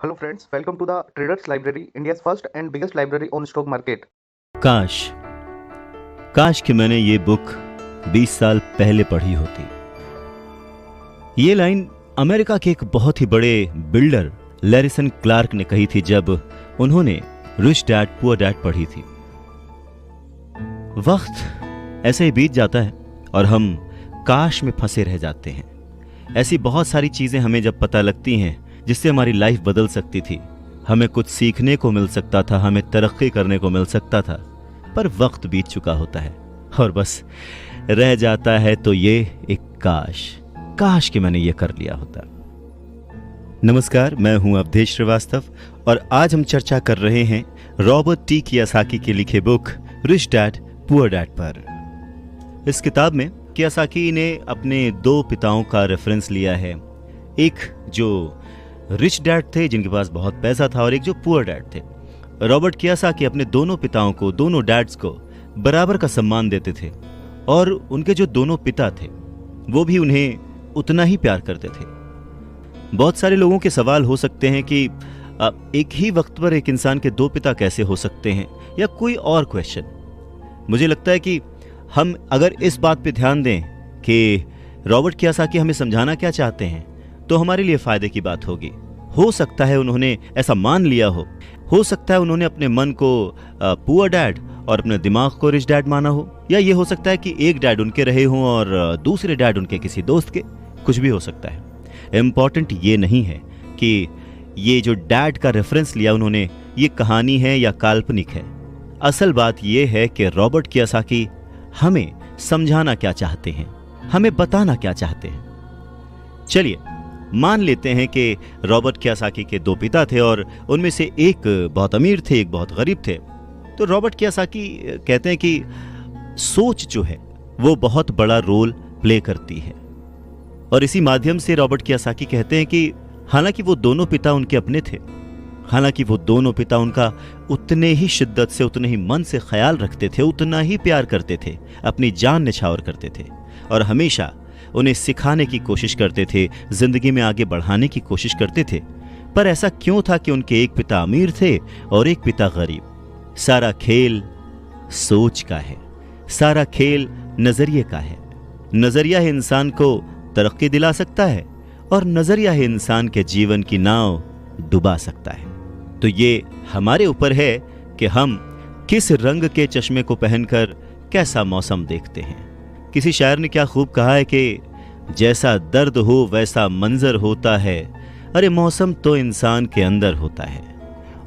Hello friends, welcome to the Traders Library, India's first and biggest library on stock market. काश काश कि मैंने ये बुक 20 साल पहले पढ़ी होती। ये लाइन अमेरिका के एक बहुत ही बड़े बिल्डर लैरिसन क्लार्क ने कही थी जब उन्होंने रिच डैड पुअर डैड पढ़ी थी। वक्त ऐसे ही बीत जाता है और हम काश में फंसे रह जाते हैं। ऐसी बहुत सारी चीजें हमें जब पता लगती हैं जिससे हमारी लाइफ बदल सकती थी, हमें कुछ सीखने को मिल सकता था, हमें तरक्की करने को मिल सकता था, पर वक्त बीत चुका होता है और बस रह जाता है तो ये एक काश कि मैंने ये कर लिया होता। नमस्कार, मैं हूं अवधेश श्रीवास्तव और आज हम चर्चा कर रहे हैं रॉबर्ट टी कियोसाकी के लिखे book rich dad poor dad पर। इस किताब में कियोसाकी ने अपने दो पिताओं का रेफरेंस लिया है, एक जो रिच डैड थे जिनके पास बहुत पैसा था और एक जो पुअर डैड थे। रॉबर्ट कियोसाकी अपने दोनों पिताओं को, दोनों डैड्स को बराबर का सम्मान देते थे और उनके जो दोनों पिता थे वो भी उन्हें उतना ही प्यार करते थे। बहुत सारे लोगों के सवाल हो सकते हैं कि एक ही वक्त पर एक इंसान के दो पिता कैसे हो सकते हैं, या कोई और क्वेश्चन। मुझे लगता है कि हम अगर इस बात पे ध्यान दें कि रॉबर्ट कियोसाकी हमें समझाना क्या चाहते हैं तो हमारे लिए फायदे की बात होगी। हो सकता है उन्होंने ऐसा मान लिया हो सकता है उन्होंने अपने मन को पुअर डैड और अपने दिमाग को रिच डैड माना हो, या ये हो सकता है कि एक डैड उनके रहे हों और दूसरे डैड उनके किसी दोस्त के, कुछ भी हो सकता है। इम्पॉर्टेंट ये नहीं है कि ये जो डैड का रेफरेंस लिया उन्होंने, ये कहानी है या काल्पनिक है। असल बात ये है कि रॉबर्ट कियोसाकी हमें समझाना क्या चाहते हैं, हमें बताना क्या चाहते हैं। चलिए मान लेते हैं कि रॉबर्ट कियोसाकी के दो पिता थे और उनमें से एक बहुत अमीर थे, एक बहुत गरीब थे। तो रॉबर्ट कियोसाकी कहते हैं कि सोच जो है वो बहुत बड़ा रोल प्ले करती है, और इसी माध्यम से रॉबर्ट कियोसाकी कहते हैं कि हालांकि वो दोनों पिता उनके अपने थे, हालांकि वो दोनों पिता उनका उतने ही शिद्दत से, उतने ही मन से ख्याल रखते थे, उतना ही प्यार करते थे, अपनी जान निछावर करते थे और हमेशा उन्हें सिखाने की कोशिश करते थे, जिंदगी में आगे बढ़ाने की कोशिश करते थे। पर ऐसा क्यों था कि उनके एक पिता अमीर थे और एक पिता गरीब? सारा खेल सोच का है, सारा खेल नजरिए का है। नजरिया ही इंसान को तरक्की दिला सकता है और नजरिया ही इंसान के जीवन की नाव डुबा सकता है। तो ये हमारे ऊपर है कि हम किस रंग के चश्मे को पहनकर कैसा मौसम देखते हैं। किसी शायर ने क्या खूब कहा है कि जैसा दर्द हो वैसा मंजर होता है, अरे मौसम तो इंसान के अंदर होता है।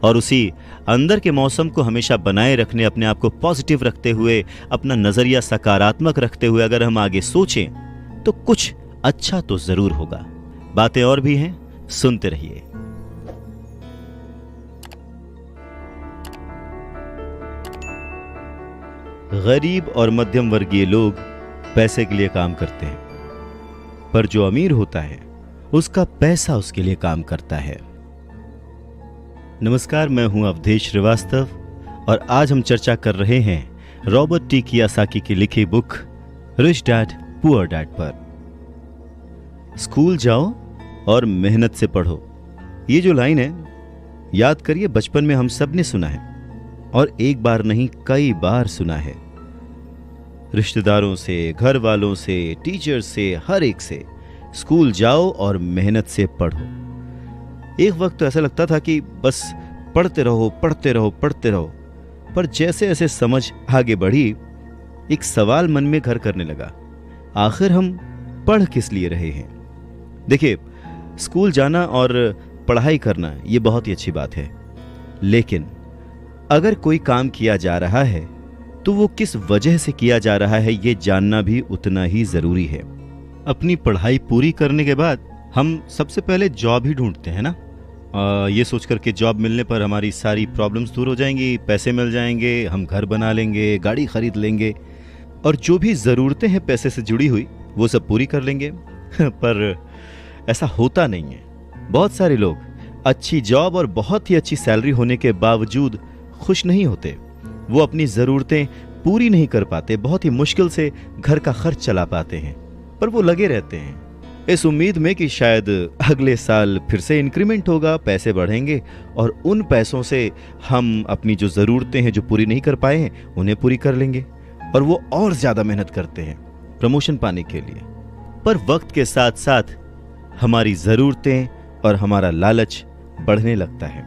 और उसी अंदर के मौसम को हमेशा बनाए रखने, अपने आप को पॉजिटिव रखते हुए, अपना नजरिया सकारात्मक रखते हुए अगर हम आगे सोचें तो कुछ अच्छा तो जरूर होगा। बातें और भी हैं, सुनते रहिए। गरीब और मध्यम वर्गीय लोग पैसे के लिए काम करते हैं, पर जो अमीर होता है उसका पैसा उसके लिए काम करता है। नमस्कार, मैं हूं अवधेश श्रीवास्तव और आज हम चर्चा कर रहे हैं रॉबर्ट टी कियोसाकी की लिखी book rich dad poor dad पर। स्कूल जाओ और मेहनत से पढ़ो, ये जो लाइन है याद करिए, बचपन में हम सब ने सुना है और एक बार नहीं कई बार सुना है। रिश्तेदारों से, घर वालों से, टीचर से, हर एक से, स्कूल जाओ और मेहनत से पढ़ो। एक वक्त तो ऐसा लगता था कि बस पढ़ते रहो पढ़ते रहो पढ़ते रहो, पर जैसे जैसे समझ आगे बढ़ी एक सवाल मन में घर करने लगा, आखिर हम पढ़ किस लिए रहे हैं? देखिए, स्कूल जाना और पढ़ाई करना ये बहुत ही अच्छी बात है, लेकिन अगर कोई काम किया जा रहा है तो वो किस वजह से किया जा रहा है ये जानना भी उतना ही जरूरी है। अपनी पढ़ाई पूरी करने के बाद हम सबसे पहले जॉब ही ढूंढते हैं ना, ये सोचकर के जॉब मिलने पर हमारी सारी प्रॉब्लम्स दूर हो जाएंगी, पैसे मिल जाएंगे, हम घर बना लेंगे, गाड़ी खरीद लेंगे और जो भी ज़रूरतें हैं पैसे से जुड़ी हुई वो सब पूरी कर लेंगे। पर ऐसा होता नहीं है। बहुत सारे लोग अच्छी जॉब और बहुत ही अच्छी सैलरी होने के बावजूद खुश नहीं होते। वो अपनी ज़रूरतें पूरी नहीं कर पाते, बहुत ही मुश्किल से घर का खर्च चला पाते हैं, पर वो लगे रहते हैं। इस उम्मीद में कि शायद अगले साल फिर से इंक्रीमेंट होगा, पैसे बढ़ेंगे और उन पैसों से हम अपनी जो ज़रूरतें हैं जो पूरी नहीं कर पाए हैं उन्हें पूरी कर लेंगे। और वो और ज़्यादा मेहनत करते हैं प्रमोशन पाने के लिए। पर वक्त के साथ साथ हमारी ज़रूरतें और हमारा लालच बढ़ने लगता है।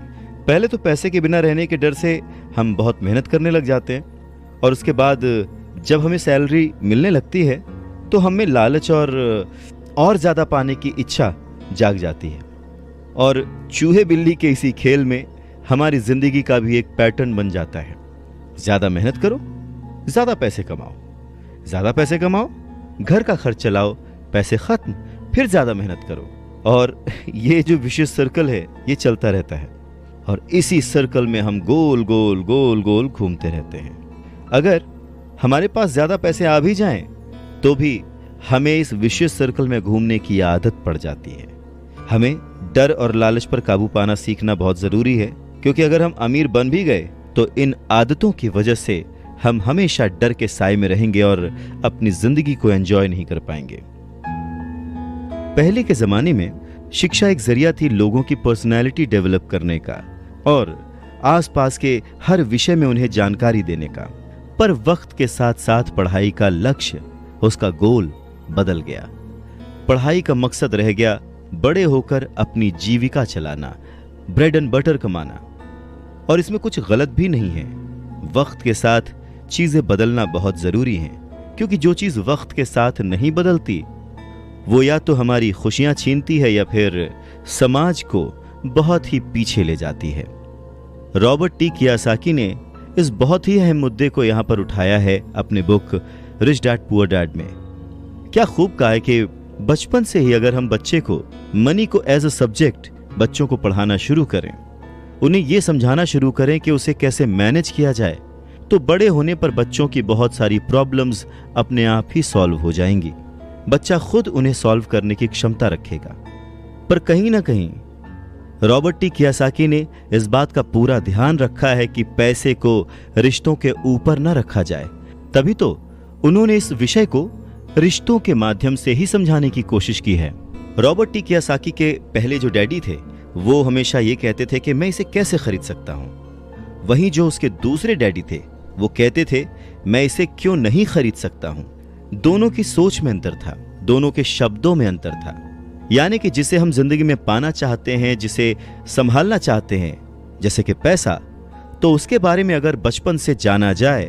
पहले तो पैसे के बिना रहने के डर से हम बहुत मेहनत करने लग जाते हैं और उसके बाद जब हमें सैलरी मिलने लगती है तो हमें लालच और ज़्यादा पाने की इच्छा जाग जाती है। और चूहे बिल्ली के इसी खेल में हमारी ज़िंदगी का भी एक पैटर्न बन जाता है। ज़्यादा मेहनत करो, ज़्यादा पैसे कमाओ, ज़्यादा पैसे कमाओ, घर का खर्च चलाओ, पैसे खत्म, फिर ज़्यादा मेहनत करो। और ये जो विशेष सर्कल है ये चलता रहता है और इसी सर्कल में हम गोल गोल गोल गोल घूमते रहते हैं। अगर हमारे पास ज़्यादा पैसे आ भी जाएं तो भी हमें इस विशेष सर्कल में घूमने की आदत पड़ जाती है। हमें डर और लालच पर काबू पाना सीखना बहुत ज़रूरी है, क्योंकि अगर हम अमीर बन भी गए तो इन आदतों की वजह से हम हमेशा डर के साए में रहेंगे और अपनी ज़िंदगी को एंजॉय नहीं कर पाएंगे। पहले के ज़माने में शिक्षा एक जरिया थी लोगों की पर्सनैलिटी डेवलप करने का और आसपास के हर विषय में उन्हें जानकारी देने का। पर वक्त के साथ साथ पढ़ाई का लक्ष्य, उसका गोल बदल गया। पढ़ाई का मकसद रह गया बड़े होकर अपनी जीविका चलाना, ब्रेड एंड बटर कमाना। और इसमें कुछ गलत भी नहीं है। वक्त के साथ चीजें बदलना बहुत जरूरी है, क्योंकि जो चीज वक्त के साथ नहीं बदलती वो या तो हमारी खुशियां छीनती है या फिर समाज को बहुत ही पीछे ले जाती है। रॉबर्ट टी कियासाकी ने इस बहुत ही अहम मुद्दे को यहां पर उठाया है अपने book rich dad poor dad में। क्या खूब कहा है कि बचपन से ही अगर हम बच्चे को मनी को एज अ सब्जेक्ट बच्चों को पढ़ाना शुरू करें, उन्हें यह समझाना शुरू करें कि उसे कैसे मैनेज किया जाए, तो बड़े होने पर बच्चों की बहुत सारी प्रॉब्लम्स अपने आप ही सॉल्व हो जाएंगी। बच्चा खुद उन्हें सॉल्व करने की क्षमता रखेगा। पर कहीं ना कहीं रॉबर्ट टी कियासाकी ने इस बात का पूरा ध्यान रखा है कि पैसे को रिश्तों के ऊपर न रखा जाए। तभी तो उन्होंने इस विषय को रिश्तों के माध्यम से ही समझाने की कोशिश की है। रॉबर्ट टी कियासाकी के पहले जो डैडी थे वो हमेशा ये कहते थे कि मैं इसे कैसे खरीद सकता हूं। वहीं जो उसके दूसरे डैडी थे वो कहते थे मैं इसे क्यों नहीं खरीद सकता हूं। दोनों की सोच में अंतर था, दोनों के शब्दों में अंतर था। यानी कि जिसे हम जिंदगी में पाना चाहते हैं, जिसे संभालना चाहते हैं, जैसे कि पैसा, तो उसके बारे में अगर बचपन से जाना जाए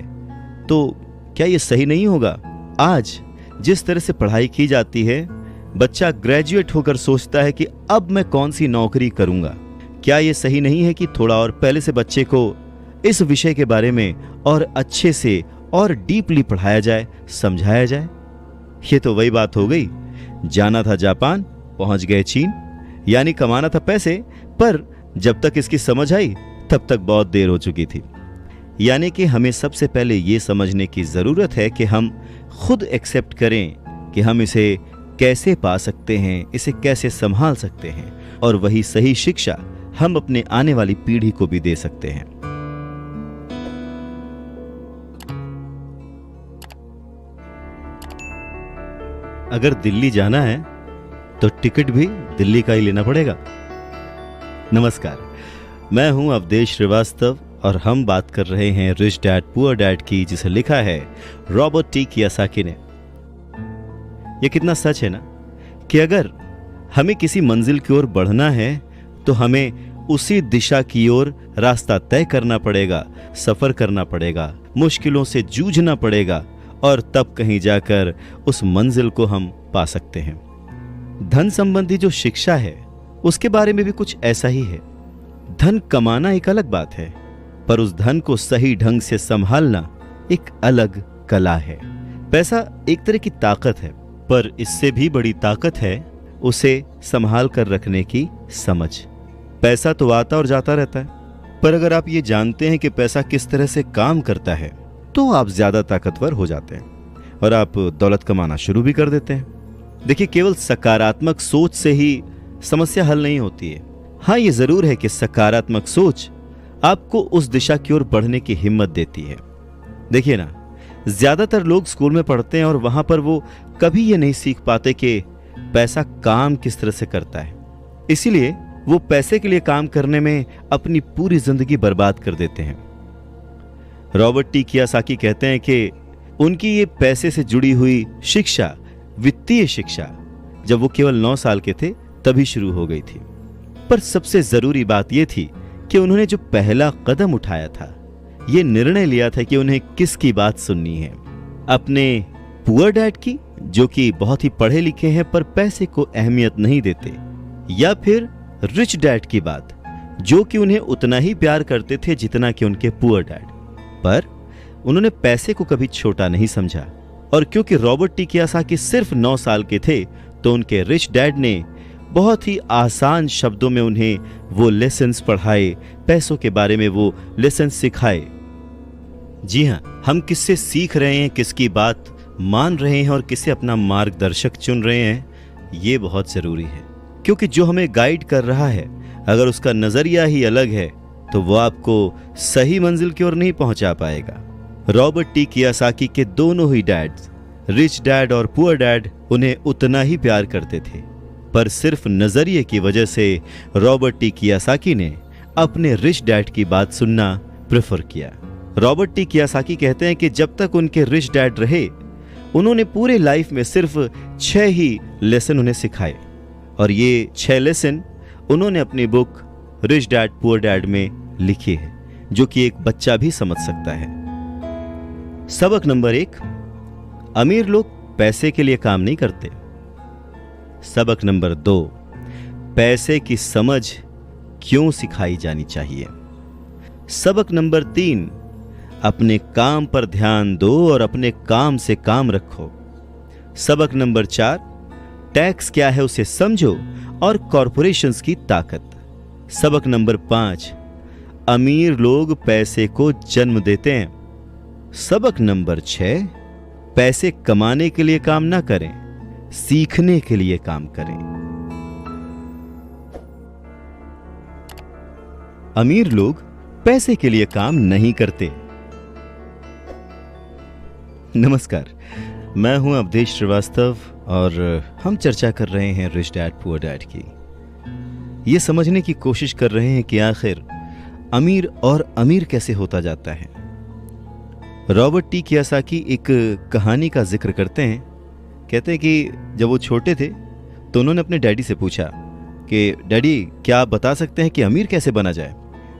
तो क्या ये सही नहीं होगा? आज जिस तरह से पढ़ाई की जाती है, बच्चा ग्रेजुएट होकर सोचता है कि अब मैं कौन सी नौकरी करूंगा। क्या ये सही नहीं है कि थोड़ा और पहले से बच्चे को इस विषय के बारे में और अच्छे से और डीपली पढ़ाया जाए, समझाया जाए? ये तो वही बात हो गई, जाना था जापान, पहुंच गए चीन। यानी कमाना था पैसे, पर जब तक इसकी समझ आई तब तक बहुत देर हो चुकी थी। यानी कि हमें सबसे पहले ये समझने की जरूरत है कि हम खुद एक्सेप्ट करें कि हम इसे कैसे पा सकते हैं, इसे कैसे संभाल सकते हैं, और वही सही शिक्षा हम अपने आने वाली पीढ़ी को भी दे सकते हैं। अगर दिल्ली जाना है तो टिकट भी दिल्ली का ही लेना पड़ेगा। नमस्कार, मैं हूं अवधेश श्रीवास्तव और हम बात कर रहे हैं रिच डैड पुअर डैड की, जिसे लिखा है रॉबर्ट टी कियासाकी ने। यह कितना सच है ना कि अगर हमें किसी मंजिल की ओर बढ़ना है तो हमें उसी दिशा की ओर रास्ता तय करना पड़ेगा, सफर करना पड़ेगा, मुश्किलों से जूझना पड़ेगा, और तब कहीं जाकर उस मंजिल को हम पा सकते हैं। धन संबंधी जो शिक्षा है उसके बारे में भी कुछ ऐसा ही है। धन कमाना एक अलग बात है, पर उस धन को सही ढंग से संभालना एक अलग कला है। पैसा एक तरह की ताकत है, पर इससे भी बड़ी ताकत है उसे संभाल कर रखने की समझ। पैसा तो आता और जाता रहता है, पर अगर आप ये जानते हैं कि पैसा किस तरह से काम करता है तो आप ज्यादा ताकतवर हो जाते हैं और आप दौलत कमाना शुरू भी कर देते हैं। देखिए, केवल सकारात्मक सोच से ही समस्या हल नहीं होती है। हाँ, ये जरूर है कि सकारात्मक सोच आपको उस दिशा की ओर बढ़ने की हिम्मत देती है। देखिए ना, ज्यादातर लोग स्कूल में पढ़ते हैं और वहां पर वो कभी ये नहीं सीख पाते कि पैसा काम किस तरह से करता है, इसीलिए वो पैसे के लिए काम करने में अपनी पूरी जिंदगी बर्बाद कर देते हैं। रॉबर्ट टी कियासाकी कहते हैं कि उनकी ये पैसे से जुड़ी हुई शिक्षा, वित्तीय शिक्षा, जब वो केवल 9 साल के थे तभी शुरू हो गई थी। पर सबसे जरूरी बात यह थी कि उन्होंने जो पहला कदम उठाया था, ये निर्णय लिया था कि उन्हें किसकी बात सुननी है, अपने पुअर डैड की, जो कि बहुत ही पढ़े लिखे हैं पर पैसे को अहमियत नहीं देते, या फिर रिच डैड की बात, जो कि उन्हें उतना ही प्यार करते थे जितना कि उनके पुअर डैड। पर उन्होंने पैसे को कभी छोटा नहीं समझा, और क्योंकि रॉबर्ट टी कियासाकी सिर्फ 9 साल के थे तो उनके रिच डैड ने बहुत ही आसान शब्दों में उन्हें वो लेसन्स पढ़ाए, पैसों के बारे में वो लेसन्स सिखाए। जी हाँ, हम किससे सीख रहे हैं, किसकी बात मान रहे हैं और किसे अपना मार्गदर्शक चुन रहे हैं, ये बहुत जरूरी है। क्योंकि जो हमें गाइड कर रहा है, अगर उसका नजरिया ही अलग है तो वो आपको सही मंजिल की ओर नहीं पहुंचा पाएगा। रॉबर्ट टी कियासाकी के दोनों ही डैड्स, रिच डैड और पुअर डैड, उन्हें उतना ही प्यार करते थे, पर सिर्फ नजरिए की वजह से रॉबर्ट टी कियासाकी ने अपने रिच डैड की बात सुनना प्रेफर किया। रॉबर्ट टी कियासाकी कहते हैं कि जब तक उनके रिच डैड रहे, उन्होंने पूरे लाइफ में सिर्फ 6 ही लेसन उन्हें सिखाए, और ये 6 लेसन उन्होंने अपनी book rich dad poor dad में लिखी है, जो कि एक बच्चा भी समझ सकता है। सबक नंबर 1, अमीर लोग पैसे के लिए काम नहीं करते। सबक नंबर 2, पैसे की समझ क्यों सिखाई जानी चाहिए। सबक नंबर 3, अपने काम पर ध्यान दो और अपने काम से काम रखो। सबक नंबर 4, टैक्स क्या है उसे समझो और कॉरपोरेशंस की ताकत। सबक नंबर 5, अमीर लोग पैसे को जन्म देते हैं। सबक नंबर 6, पैसे कमाने के लिए काम ना करें, सीखने के लिए काम करें। अमीर लोग पैसे के लिए काम नहीं करते। नमस्कार, मैं हूं अवधेश श्रीवास्तव और हम चर्चा कर रहे हैं रिच डैड पुअर डैड की। ये समझने की कोशिश कर रहे हैं कि आखिर अमीर और अमीर कैसे होता जाता है। रॉबर्ट टी कियासाकी एक कहानी का जिक्र करते हैं। कहते हैं कि जब वो छोटे थे तो उन्होंने अपने डैडी से पूछा कि डैडी, क्या आप बता सकते हैं कि अमीर कैसे बना जाए।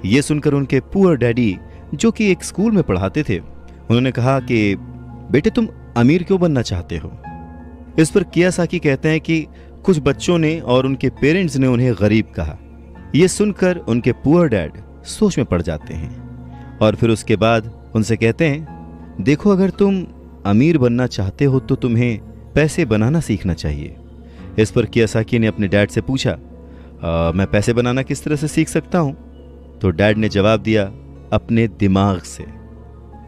ये सुनकर उनके पुअर डैडी, जो कि एक स्कूल में पढ़ाते थे, उन्होंने कहा कि बेटे, तुम अमीर क्यों बनना चाहते हो। इस पर कियासाकी कहते हैं कि कुछ बच्चों ने और उनके पेरेंट्स ने उन्हें गरीब कहा। यह सुनकर उनके पुअर डैड सोच में पड़ जाते हैं और फिर उसके बाद उनसे कहते हैं, देखो, अगर तुम अमीर बनना चाहते हो तो तुम्हें पैसे बनाना सीखना चाहिए। इस पर कियासाकी ने अपने डैड से पूछा, मैं पैसे बनाना किस तरह से सीख सकता हूं। तो डैड ने जवाब दिया, अपने दिमाग से।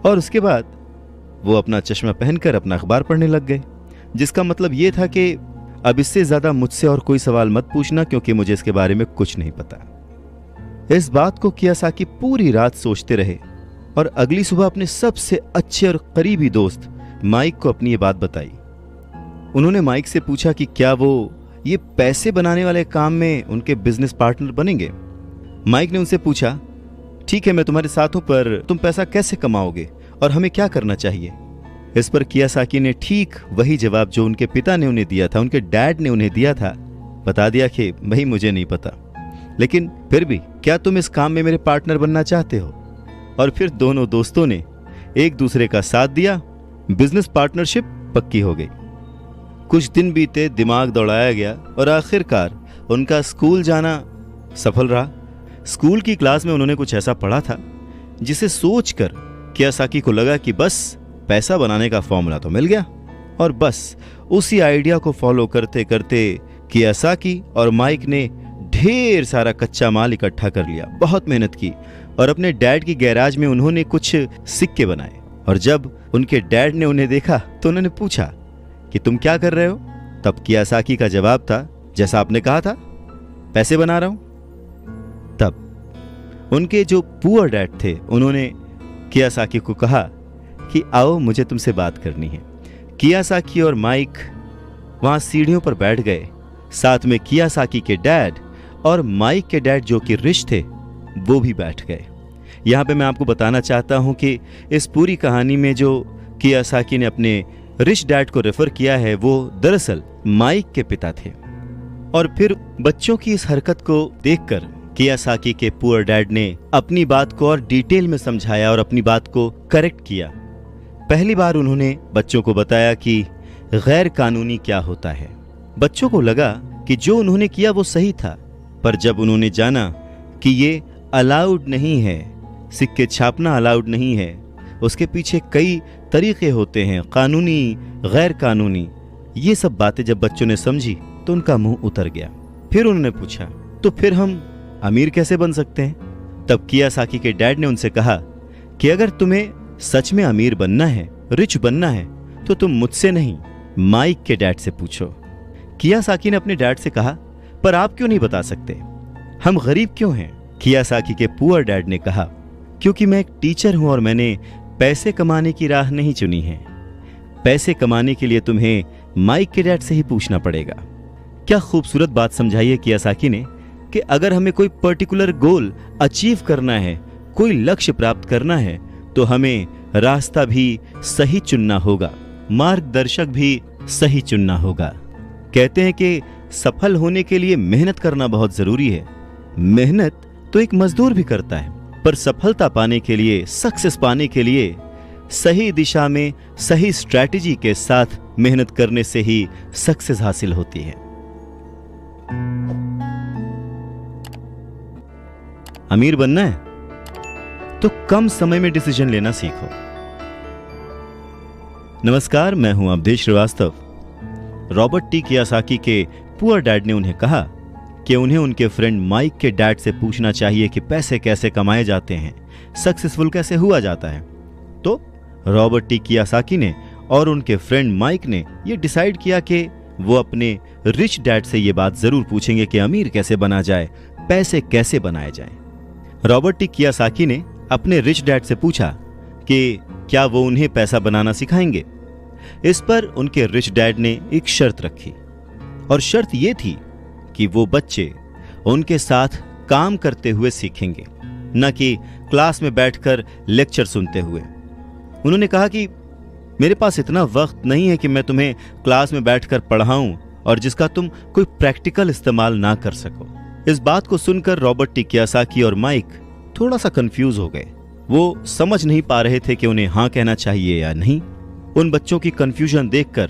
और उसके बाद वो अपना चश्मा पहनकर अपना अखबार पढ़ने लग गए, जिसका मतलब ये था कि अब इससे ज्यादा मुझसे और कोई सवाल मत पूछना, क्योंकि मुझे इसके बारे में कुछ नहीं पता। इस बात को कियासाकी पूरी रात सोचते रहे और अगली सुबह अपने सबसे अच्छे और करीबी दोस्त माइक को अपनी ये बात बताई। उन्होंने माइक से पूछा कि क्या वो ये पैसे बनाने वाले काम में उनके बिजनेस पार्टनर बनेंगे। माइक ने उनसे पूछा, ठीक है, मैं तुम्हारे साथ हूं, पर तुम पैसा कैसे कमाओगे और हमें क्या करना चाहिए। इस पर कियासाकी ने ठीक वही जवाब जो उनके पिता ने उन्हें दिया था, उनके डैड ने उन्हें दिया था, बता दिया कि भाई मुझे नहीं पता, लेकिन फिर भी क्या तुम इस काम में मेरे पार्टनर बनना चाहते हो। और फिर दोनों दोस्तों ने एक दूसरे का साथ दिया, बिजनेस पार्टनरशिप पक्की हो गई। कुछ दिन बीते, दिमाग दौड़ाया गया और आखिरकार उनका स्कूल जाना सफल रहा। स्कूल की क्लास में उन्होंने कुछ ऐसा पढ़ा था जिसे सोचकर कियासाकी को लगा कि बस पैसा बनाने का फॉर्मूला तो मिल गया, और बस उसी आइडिया को फॉलो करते करते कियासाकी और माइक ने ढेर सारा कच्चा माल इकट्ठा कर लिया, बहुत मेहनत की और अपने डैड की गैराज में उन्होंने कुछ सिक्के बनाए। और जब उनके डैड ने उन्हें देखा तो उन्होंने पूछा कि तुम क्या कर रहे हो। तब कियासाकी का जवाब था, जैसा आपने कहा था, पैसे बना रहा हूं। तब उनके जो पुअर डैड थे उन्होंने कियासाकी को कहा कि आओ, मुझे तुमसे बात करनी है। कियासाकी और माइक वहां सीढ़ियों पर बैठ गए। साथ में कियासाकी के डैड और माइक के डैड जो कि रिच थे वो भी बैठ गए। यहाँ पे मैं आपको बताना चाहता हूँ कि इस पूरी कहानी में जो कियासाकी ने अपने रिच डैड को रेफर किया है वो दरअसल माइक के पिता थे। और फिर बच्चों की इस हरकत को देखकर कियासाकी के पुअर डैड ने अपनी बात को और डिटेल में समझाया और अपनी बात को करेक्ट किया। पहली बार उन्होंने बच्चों को बताया कि गैर कानूनी क्या होता है। बच्चों को लगा कि जो उन्होंने किया वो सही था, पर जब उन्होंने जाना कि ये अलाउड नहीं है, सिक्के छापना अलाउड नहीं है, उसके पीछे कई तरीके होते हैं, कानूनी गैर कानूनी, ये सब बातें जब बच्चों ने समझी तो उनका मुंह उतर गया। फिर उन्होंने पूछा, तो फिर हम अमीर कैसे बन सकते हैं? तब कियासाकी के डैड ने उनसे कहा कि अगर तुम्हें सच में अमीर बनना है, रिच बनना है, तो तुम मुझसे नहीं माइक के डैड से पूछो। कियासाकी ने अपने डैड से कहा, पर आप क्यों नहीं बता सकते, हम गरीब क्यों हैं? कियासाकी के पुअर डैड ने कहा, क्योंकि मैं एक टीचर हूं और मैंने पैसे कमाने की राह नहीं चुनी है। पैसे कमाने के लिए तुम्हें माइक के डैड से ही पूछना पड़ेगा। क्या खूबसूरत बात समझाई है कियासाकी ने कि अगर हमें कोई पर्टिकुलर गोल अचीव करना है, कोई लक्ष्य प्राप्त करना है, तो हमें रास्ता भी सही चुनना होगा, मार्गदर्शक भी सही चुनना होगा। कहते हैं कि सफल होने के लिए मेहनत करना बहुत जरूरी है। मेहनत तो एक मजदूर भी करता है, पर सफलता पाने के लिए, सक्सेस पाने के लिए सही दिशा में सही स्ट्रैटेजी के साथ मेहनत करने से ही सक्सेस हासिल होती है। अमीर बनना है तो कम समय में डिसीजन लेना सीखो। नमस्कार, मैं हूं अवधेश श्रीवास्तव। रॉबर्ट टी कियासाकी के पुअर डैड ने उन्हें कहा कि उन्हें उनके फ्रेंड माइक के डैड से पूछना चाहिए कि पैसे कैसे कमाए जाते हैं, सक्सेसफुल कैसे हुआ जाता है। तो रॉबर्ट टी कियासाकी ने और उनके फ्रेंड माइक ने यह डिसाइड किया कि वो अपने रिच डैड से ये बात जरूर पूछेंगे कि अमीर कैसे बना जाए, पैसे कैसे बनाए जाएं। रॉबर्ट टी कियासाकी ने अपने रिच डैड से पूछा कि क्या वो उन्हें पैसा बनाना सिखाएंगे। इस पर उनके रिच डैड ने एक शर्त रखी, और शर्त ये थी कि वो बच्चे उनके साथ काम करते हुए सीखेंगे, न कि क्लास में बैठकर लेक्चर सुनते हुए। उन्होंने कहा कि मेरे पास इतना वक्त नहीं है कि मैं तुम्हें क्लास में बैठकर पढ़ाऊं और जिसका तुम कोई प्रैक्टिकल इस्तेमाल ना कर सको। इस बात को सुनकर रॉबर्ट टी कियासाकी और माइक थोड़ा सा कंफ्यूज हो गए। वो समझ नहीं पा रहे थे कि उन्हें हाँ कहना चाहिए या नहीं। उन बच्चों की कंफ्यूजन देखकर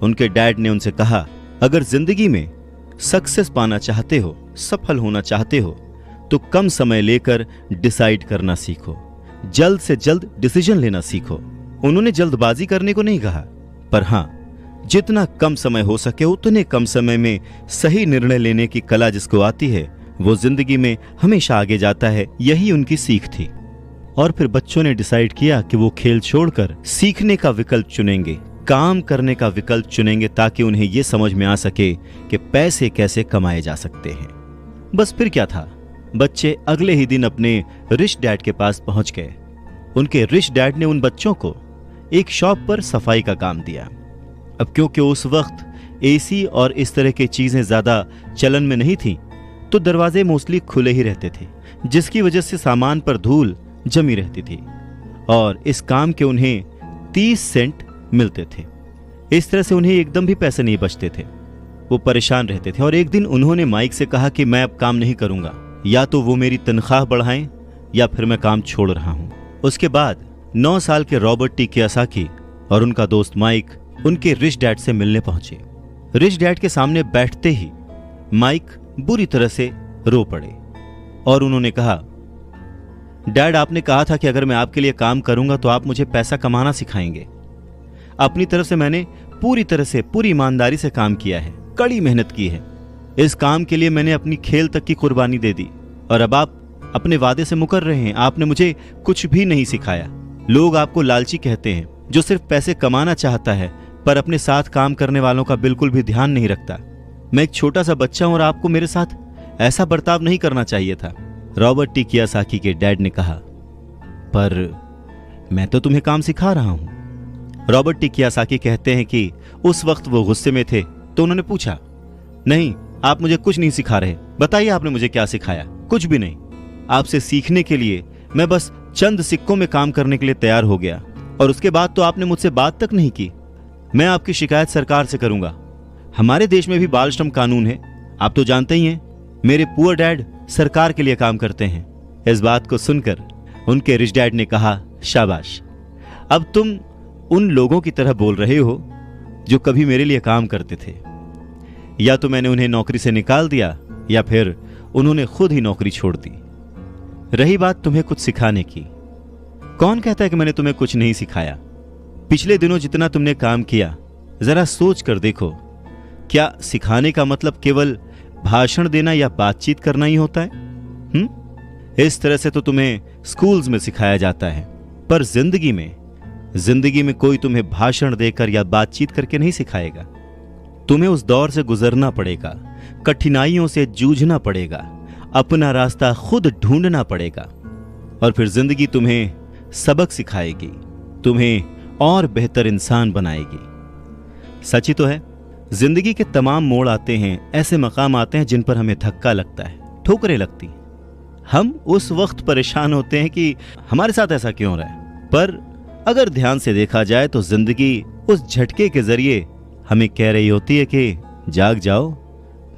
उनके डैड ने उनसे कहा, अगर जिंदगी में सक्सेस पाना चाहते हो, सफल होना चाहते हो, तो कम समय लेकर डिसाइड करना सीखो, जल्द से जल्द डिसीजन लेना सीखो। उन्होंने जल्दबाजी करने को नहीं कहा, पर हाँ, जितना कम समय हो सके उतने कम समय में सही निर्णय लेने की कला जिसको आती है वो जिंदगी में हमेशा आगे जाता है। यही उनकी सीख थी। और फिर बच्चों ने डिसाइड किया कि वो खेल छोड़कर सीखने का विकल्प चुनेंगे, काम करने का विकल्प चुनेंगे, ताकि उन्हें यह समझ में आ सके कि पैसे कैसे कमाए जा सकते हैं। बस फिर क्या था, बच्चे अगले ही दिन अपने रिच डैड के पास पहुंच गए। उनके रिच डैड ने उन बच्चों को एक शॉप पर सफाई का काम दिया। अब क्योंकि उस वक्त एसी और इस तरह की चीजें ज्यादा चलन में नहीं थी, तो दरवाजे मोस्टली खुले ही रहते थे, जिसकी वजह से सामान पर धूल जमी रहती थी और इस काम के उन्हें 30 सेंट मिलते थे। इस तरह से उन्हें एकदम भी पैसे नहीं बचते थे। वो परेशान रहते थे और एक दिन उन्होंने माइक से कहा कि मैं अब काम नहीं करूंगा, या तो वो मेरी तनख्वाह बढ़ाएं या फिर मैं काम छोड़ रहा हूं। उसके बाद 9 साल के रॉबर्ट टी कियासाकी और उनका दोस्त माइक उनके रिच डैड से मिलने पहुंचे। रिच डैड के सामने बैठते ही माइक बुरी तरह से रो पड़े और उन्होंने कहा, डैड, आपने कहा था कि अगर मैं आपके लिए काम करूंगा तो आप मुझे पैसा कमाना सिखाएंगे। अपनी तरफ से मैंने पूरी तरह से, पूरी ईमानदारी से काम किया है, कड़ी मेहनत की है। इस काम के लिए मैंने अपनी खेल तक की कुर्बानी दे दी और अब आप अपने वादे से मुकर रहे हैं। आपने मुझे कुछ भी नहीं सिखाया। लोग आपको लालची कहते हैं, जो सिर्फ पैसे कमाना चाहता है पर अपने साथ काम करने वालों का बिल्कुल भी ध्यान नहीं रखता। मैं एक छोटा सा बच्चा हूं और आपको मेरे साथ ऐसा बर्ताव नहीं करना चाहिए था। रॉबर्ट टी कियासाकी के डैड ने कहा, पर मैं तो तुम्हें काम सिखा रहा हूं। रॉबर्ट टी कियासाकी कहते हैं कि उस वक्त वो गुस्से में थे तो उन्होंने पूछा, नहीं आप मुझे कुछ नहीं सिखा रहे, बताइए आपने मुझे क्या सिखाया। कुछ भी नहीं, आपसे सीखने के लिए मैं बस चंद सिक्कों में काम करने के लिए तैयार हो गया, और उसके बाद तो आपने मुझसे बात तक नहीं की। मैं आपकी शिकायत सरकार से करूंगा। हमारे देश में भी बाल श्रम कानून है, आप तो जानते ही हैं। मेरे पुअर डैड सरकार के लिए काम करते हैं। इस बात को सुनकर उनके रिच डैड ने कहा, शाबाश, अब तुम उन लोगों की तरह बोल रहे हो जो कभी मेरे लिए काम करते थे। या तो मैंने उन्हें नौकरी से निकाल दिया या फिर उन्होंने खुद ही नौकरी छोड़ दी। रही बात तुम्हें कुछ सिखाने की, कौन कहता है कि मैंने तुम्हें कुछ नहीं सिखाया? पिछले दिनों जितना तुमने काम किया, जरा सोच कर देखो, क्या सिखाने का मतलब केवल भाषण देना या बातचीत करना ही होता है? इस तरह से तो तुम्हें स्कूल्स में सिखाया जाता है, पर जिंदगी में कोई तुम्हें भाषण देकर या बातचीत करके नहीं सिखाएगा। तुम्हें उस दौर से गुजरना पड़ेगा, कठिनाइयों से जूझना पड़ेगा, अपना रास्ता खुद ढूंढना पड़ेगा, और फिर जिंदगी तुम्हें सबक सिखाएगी, तुम्हें और बेहतर इंसान बनाएगी। सच ही तो है, जिंदगी के तमाम मोड़ आते हैं, ऐसे मकाम आते हैं जिन पर हमें धक्का लगता है, ठोकरें लगती। हम उस वक्त परेशान होते हैं कि हमारे साथ ऐसा क्यों हो रहा है, पर अगर ध्यान से देखा जाए तो जिंदगी उस झटके के जरिए हमें कह रही होती है कि जाग जाओ,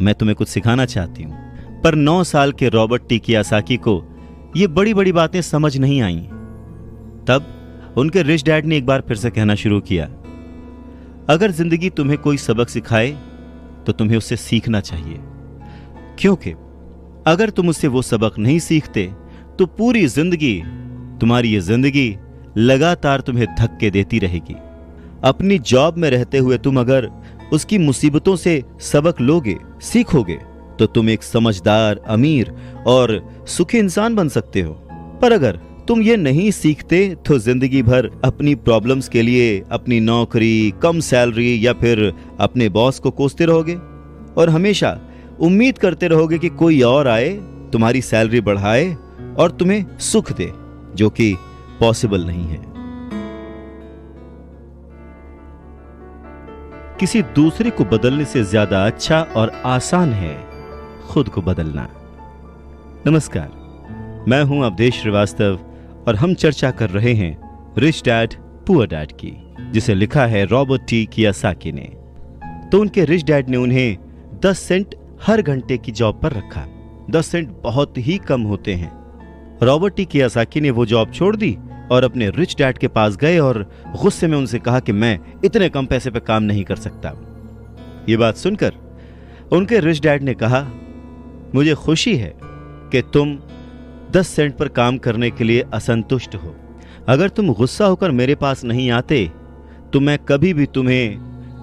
मैं तुम्हें कुछ सिखाना चाहती हूं। पर 9 साल के रॉबर्ट टी कियोसाकी को ये बड़ी बड़ी बातें समझ नहीं आईं। तब उनके रिच डैड ने एक बार फिर से कहना शुरू किया, अगर जिंदगी तुम्हें कोई सबक सिखाए तो तुम्हें उससे सीखना चाहिए, क्योंकि अगर तुम उससे वो सबक नहीं सीखते तो पूरी जिंदगी, तुम्हारी ये जिंदगी लगातार तुम्हें धक्के देती रहेगी। अपनी जॉब में रहते हुए तुम अगर उसकी मुसीबतों से सबक लोगे, सीखोगे, तो तुम एक समझदार, अमीर और सुखी इंसान बन सकते हो। पर अगर तुम ये नहीं सीखते तो जिंदगी भर अपनी प्रॉब्लम्स के लिए अपनी नौकरी, कम सैलरी या फिर अपने बॉस को कोसते रहोगे और हमेशा उम्मीद करते रहोगे कि कोई और आए, तुम्हारी सैलरी बढ़ाए और तुम्हें सुख दे, जो कि पॉसिबल नहीं है। किसी दूसरे को बदलने से ज्यादा अच्छा और आसान है खुद को बदलना। नमस्कार, मैं हूं अवधेश श्रीवास्तव और हम चर्चा कर रहे हैं रिच डैड पुअर डैड की, जिसे लिखा है रॉबर्ट टी कियोसाकी ने। तो उनके रिच डैड ने उन्हें 10 सेंट हर घंटे की जॉब पर रखा। 10 सेंट बहुत ही कम होते हैं। रॉबर्ट टी कियोसाकी ने वो जॉब छोड़ दी और अपने रिच डैड के पास गए और गुस्से में उनसे कहा कि मैं इतने कम पैसे पे काम नहीं कर सकता। ये बात सुनकर उनके रिच डैड ने कहा, मुझे खुशी है कि तुम 10 सेंट पर काम करने के लिए असंतुष्ट हो। अगर तुम गुस्सा होकर मेरे पास नहीं आते तो मैं कभी भी तुम्हें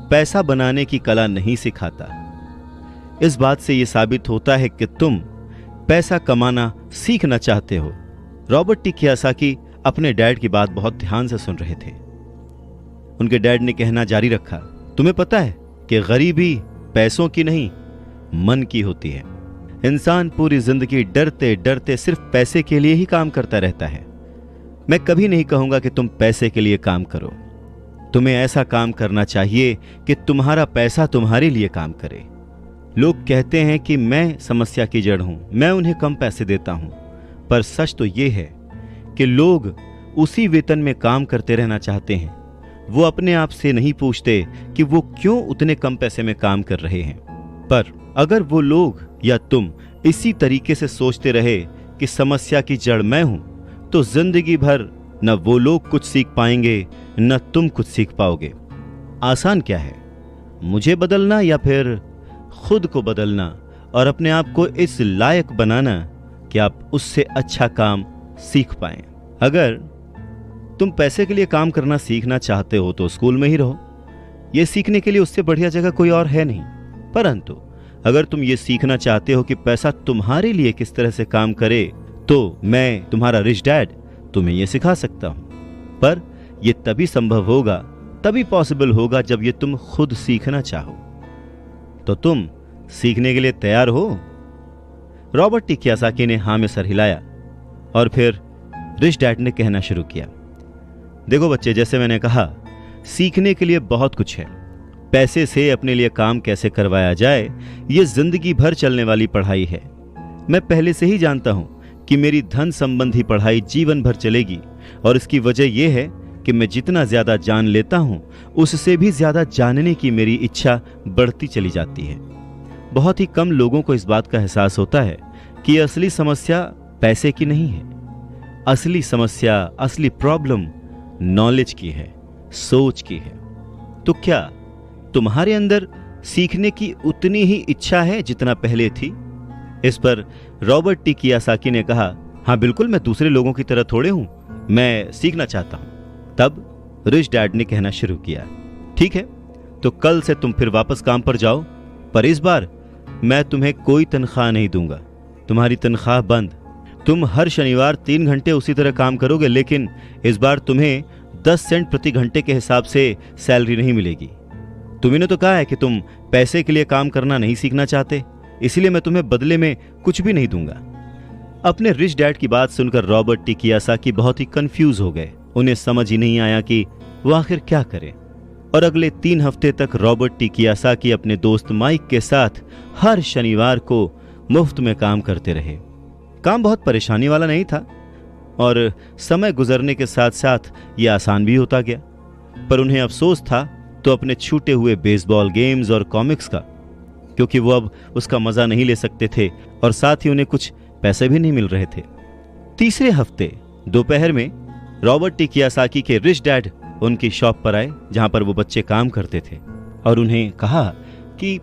पैसा बनाने की कला नहीं सिखाता। इस बात से यह साबित होता है कि तुम पैसा कमाना सीखना चाहते हो। रॉबर्ट टी कियोसाकी अपने डैड की बात बहुत ध्यान से सुन रहे थे। उनके डैड ने कहना जारी रखा, तुम्हें पता है कि गरीबी पैसों की नहीं, मन की होती है। इंसान पूरी जिंदगी डरते डरते सिर्फ पैसे के लिए ही काम करता रहता है। मैं कभी नहीं कहूंगा कि तुम पैसे के लिए काम करो। तुम्हें ऐसा काम करना चाहिए कि तुम्हारा पैसा तुम्हारे लिए काम करे। लोग कहते हैं कि मैं समस्या की जड़ हूं, मैं उन्हें कम पैसे देता हूं, पर सच तो यह है कि लोग उसी वेतन में काम करते रहना चाहते हैं। वो अपने आप से नहीं पूछते कि वो क्यों उतने कम पैसे में काम कर रहे हैं। पर अगर वो लोग या तुम इसी तरीके से सोचते रहे कि समस्या की जड़ मैं हूं, तो जिंदगी भर न वो लोग कुछ सीख पाएंगे न तुम कुछ सीख पाओगे। आसान क्या है, मुझे बदलना या फिर खुद को बदलना और अपने आप को इस लायक बनाना कि आप उससे अच्छा काम सीख पाएं। अगर तुम पैसे के लिए काम करना सीखना चाहते हो तो स्कूल में ही रहो। यह सीखने के लिए उससे बढ़िया जगह कोई और है नहीं। परंतु अगर तुम ये सीखना चाहते हो कि पैसा तुम्हारे लिए किस तरह से काम करे, तो मैं तुम्हारा रिच डैड तुम्हें यह सिखा सकता हूं। पर यह तभी संभव होगा, तभी पॉसिबल होगा जब यह तुम खुद सीखना चाहो। तो तुम सीखने के लिए तैयार हो? रॉबर्ट टी कियोसाकी ने हां में सर हिलाया और फिर रिच डैड ने कहना शुरू किया, देखो बच्चे, जैसे मैंने कहा, सीखने के लिए बहुत कुछ है, पैसे से अपने लिए काम कैसे करवाया जाए, ये जिंदगी भर चलने वाली पढ़ाई है। मैं पहले से ही जानता हूं कि मेरी धन संबंधी पढ़ाई जीवन भर चलेगी, और इसकी वजह यह है कि मैं जितना ज्यादा जान लेता हूं, उससे भी ज्यादा जानने की मेरी इच्छा बढ़ती चली जाती है। बहुत ही कम लोगों को इस बात का एहसास होता है कि असली समस्या पैसे की नहीं है। असली समस्या, असली प्रॉब्लम नॉलेज की है, सोच की है। तो क्या तुम्हारे अंदर सीखने की उतनी ही इच्छा है जितना पहले थी? इस पर रॉबर्ट टी कियोसाकी ने कहा, हाँ बिल्कुल, मैं दूसरे लोगों की तरह थोड़े हूं, मैं सीखना चाहता हूं। तब रिच डैड ने कहना शुरू किया, ठीक है, तो कल से तुम फिर वापस काम पर जाओ, पर इस बार मैं तुम्हें कोई तनख्वाह नहीं दूंगा। तुम्हारी तनख्वाह बंद। तुम हर शनिवार 3 घंटे उसी तरह काम करोगे, लेकिन इस बार तुम्हें 10 सेंट प्रति घंटे के हिसाब से सैलरी नहीं मिलेगी। तुमने तो कहा है कि तुम पैसे के लिए काम करना नहीं सीखना चाहते, इसलिए मैं तुम्हें बदले में कुछ भी नहीं दूंगा। अपने रिच डैड की बात सुनकर रॉबर्ट टी कियोसाकी बहुत ही कंफ्यूज हो गए। उन्हें समझ ही नहीं आया कि वो आखिर क्या करें। और अगले 3 हफ्ते तक रॉबर्ट टी कियोसाकी अपने दोस्त माइक के साथ हर शनिवार को मुफ्त में काम करते रहे। काम बहुत परेशानी वाला नहीं था, और समय गुजरने के साथ साथ ये आसान भी होता गया। पर उन्हें अफसोस था तो अपने छूटे हुए बेसबॉल गेम्स और कॉमिक्स का, क्योंकि वो अब उसका मजा नहीं ले सकते थे, और साथ ही उन्हें कुछ पैसे भी नहीं मिल रहे थे। तीसरे हफ्ते दोपहर में रॉबर्ट टी कियोसाकी के रिच डैड उनकी शॉप पर आए, जहां पर वो बच्चे काम करते थे, और उन्हें कहा कि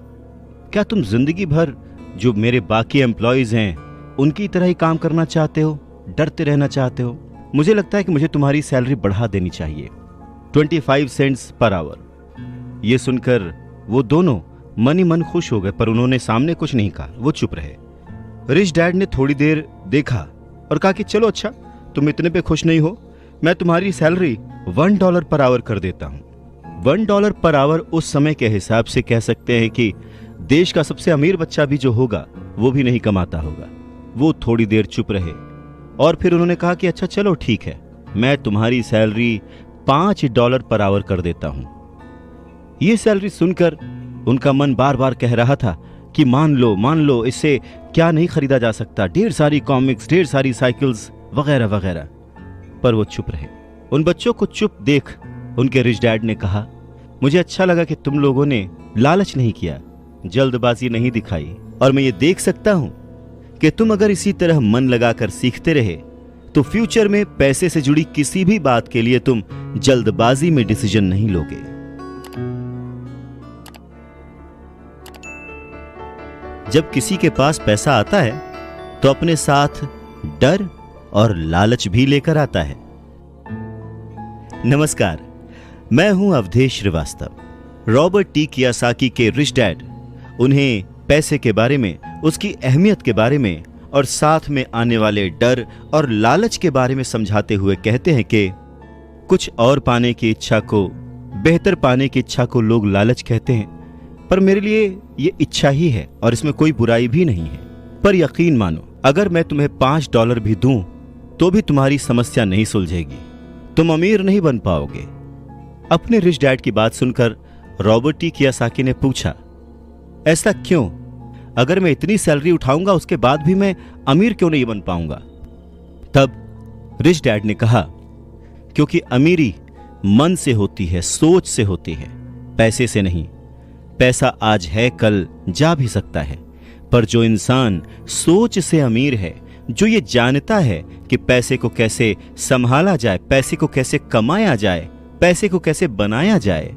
क्या तुम जिंदगी भर जो मेरे बाकी एम्प्लॉयज हैं उनकी तरह ही काम करना चाहते हो, डरते रहना चाहते हो? मुझे लगता है कि मुझे तुम्हारी सैलरी बढ़ा देनी चाहिए, 25 सेंट्स पर आवर। ये सुनकर वो दोनों मन ही मन खुश हो गए, पर उन्होंने सामने कुछ नहीं कहा, वो चुप रहे। रिच डैड ने थोड़ी देर देखा और कहा कि चलो अच्छा, तुम इतने पे खुश नहीं हो, मैं तुम्हारी सैलरी $1 पर आवर कर देता हूं। $1 पर आवर उस समय के हिसाब से कह सकते हैं कि देश का सबसे अमीर बच्चा भी जो होगा वो भी नहीं कमाता होगा। वो थोड़ी देर चुप रहे और फिर उन्होंने कहा कि अच्छा चलो ठीक है, मैं तुम्हारी सैलरी $5 पर आवर कर देता हूं। यह सैलरी सुनकर उनका मन बार बार कह रहा था कि मान लो, इससे क्या नहीं खरीदा जा सकता, ढेर सारी कॉमिक्स, ढेर सारी साइकिल्स वगैरह वगैरह। पर वो चुप रहे। उन बच्चों को चुप देख उनके रिच डैड ने कहा, मुझे अच्छा लगा कि तुम लोगों ने लालच नहीं किया, जल्दबाजी नहीं दिखाई, और मैं ये देख सकता हूं कि तुम अगर इसी तरह मन लगाकर सीखते रहे तो फ्यूचर में पैसे से जुड़ी किसी भी बात के लिए तुम जल्दबाजी में डिसीजन नहीं लोगे। जब किसी के पास पैसा आता है तो अपने साथ डर और लालच भी लेकर आता है। नमस्कार, मैं हूं Awadhesh Srivastava. Robert T Kiyosaki के रिच डैड उन्हें पैसे के बारे में, उसकी अहमियत के बारे में और साथ में आने वाले डर और लालच के बारे में समझाते हुए कहते हैं कि कुछ और पाने की इच्छा को, बेहतर पाने की इच्छा को लोग लालच कहते हैं, पर मेरे लिए ये इच्छा ही है और इसमें कोई बुराई भी नहीं है। पर यकीन मानो, अगर मैं तुम्हें $5 भी दूं तो भी तुम्हारी समस्या नहीं सुलझेगी, तुम अमीर नहीं बन पाओगे। अपने रिच डैड की बात सुनकर रॉबर्ट टी कियोसाकी ने पूछा, ऐसा क्यों? अगर मैं इतनी सैलरी उठाऊंगा उसके बाद भी मैं अमीर क्यों नहीं बन पाऊंगा? तब रिच डैड ने कहा, क्योंकि अमीरी मन से होती है, सोच से होती है, पैसे से नहीं। पैसा आज है, कल जा भी सकता है, पर जो इंसान सोच से अमीर है, जो ये जानता है कि पैसे को कैसे संभाला जाए, पैसे को कैसे कमाया जाए, पैसे को कैसे बनाया जाए,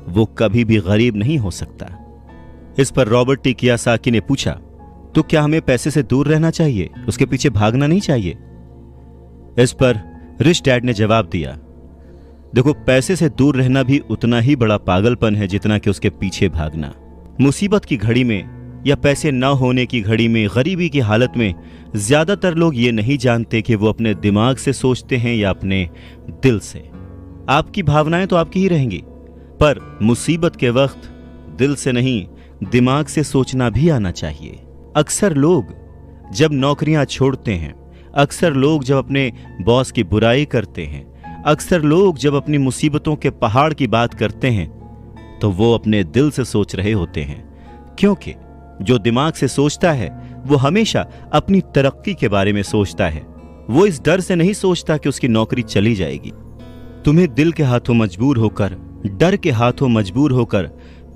वो कभी भी गरीब नहीं हो सकता। इस पर रॉबर्ट टी कियोसाकी ने पूछा, तो क्या हमें पैसे से दूर रहना चाहिए, उसके पीछे भागना नहीं चाहिए? इस पर रिच डैड ने जवाब दिया, देखो, पैसे से दूर रहना भी उतना ही बड़ा पागलपन है जितना कि उसके पीछे भागना। मुसीबत की घड़ी में या पैसे न होने की घड़ी में, गरीबी की हालत में ज्यादातर लोग ये नहीं जानते कि वो अपने दिमाग से सोचते हैं या अपने दिल से। आपकी भावनाएं तो आपकी ही रहेंगी, पर मुसीबत के वक्त दिल से नहीं, दिमाग से सोचना भी आना चाहिए। अक्सर लोग जब नौकरियां छोड़ते हैं, अक्सर लोग जब अपने बॉस की बुराई करते हैं, अक्सर लोग जब अपनी मुसीबतों के पहाड़ की बात करते हैं, तो वो अपने दिल से सोच रहे होते हैं, क्योंकि जो दिमाग से सोचता है वो हमेशा अपनी तरक्की के बारे में सोचता है। वो इस डर से नहीं सोचता कि उसकी नौकरी चली जाएगी। तुम्हें दिल के हाथों मजबूर होकर, डर के हाथों मजबूर होकर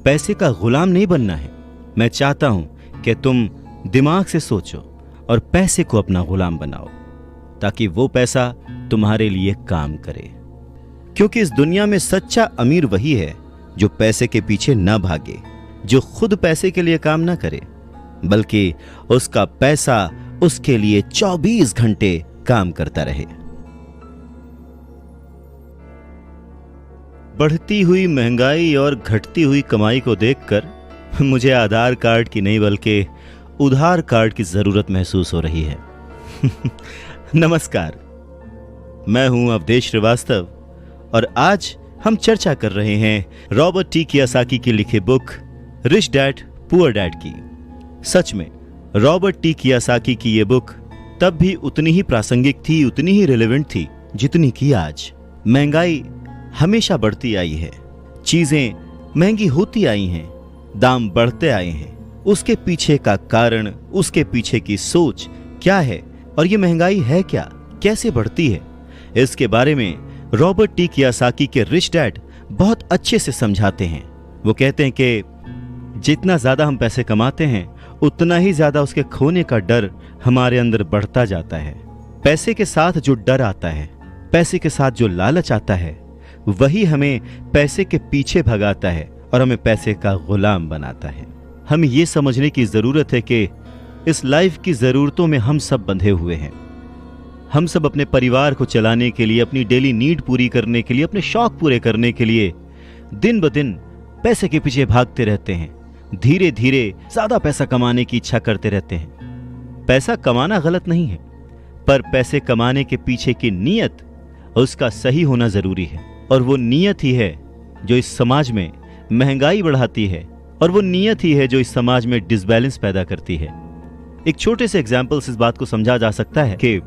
पैसे का गुलाम नहीं बनना है। मैं चाहता हूं कि तुम दिमाग से सोचो और पैसे को अपना गुलाम बनाओ, ताकि वो पैसा तुम्हारे लिए काम करे। क्योंकि इस दुनिया में सच्चा अमीर वही है जो पैसे के पीछे न भागे, जो खुद पैसे के लिए काम न करे, बल्कि उसका पैसा उसके लिए 24 घंटे काम करता रहे। बढ़ती हुई महंगाई और घटती हुई कमाई को देखकर मुझे आधार कार्ड की नहीं बल्कि उधार कार्ड की जरूरत महसूस हो रही है। नमस्कार, मैं हूं अवधेश श्रीवास्तव और आज हम चर्चा कर रहे हैं रॉबर्ट टी कियोसाकी की लिखी book rich dad poor dad की। सच में रॉबर्ट टी कियोसाकी की ये बुक तब भी उतनी ही प्रासंगिक थी, उतनी ही रिलेवेंट थी जितनी कि आज। महंगाई हमेशा बढ़ती आई है, चीजें महंगी होती आई हैं, दाम बढ़ते आए हैं। उसके पीछे का कारण, उसके पीछे की सोच क्या है और ये महंगाई है क्या, कैसे बढ़ती है, इसके बारे में रॉबर्ट टी कियोसाकी के रिच डैड बहुत अच्छे से समझाते हैं। वो कहते हैं कि जितना ज्यादा हम पैसे कमाते हैं उतना ही ज्यादा उसके खोने का डर हमारे अंदर बढ़ता जाता है। पैसे के साथ जो डर आता है, पैसे के साथ जो लालच आता है, वही हमें पैसे के पीछे भगाता है और हमें पैसे का गुलाम बनाता है। हमें ये समझने की जरूरत है कि इस लाइफ की जरूरतों में हम सब बंधे हुए हैं। हम सब अपने परिवार को चलाने के लिए, अपनी डेली नीड पूरी करने के लिए, अपने शौक पूरे करने के लिए दिन ब दिन पैसे के पीछे भागते रहते हैं। धीरे धीरे ज्यादा पैसा कमाने की इच्छा करते रहते हैं। पैसा कमाना गलत नहीं है, पर पैसे कमाने के पीछे की नीयत, उसका सही होना जरूरी है। और वो नीयत ही है जो इस समाज में महंगाई बढ़ाती है, और वो नीयत ही है जो इस समाज में डिसबैलेंस पैदा करती है। एक छोटे से एग्जाम्पल से इस बात को समझा जा सकता है कि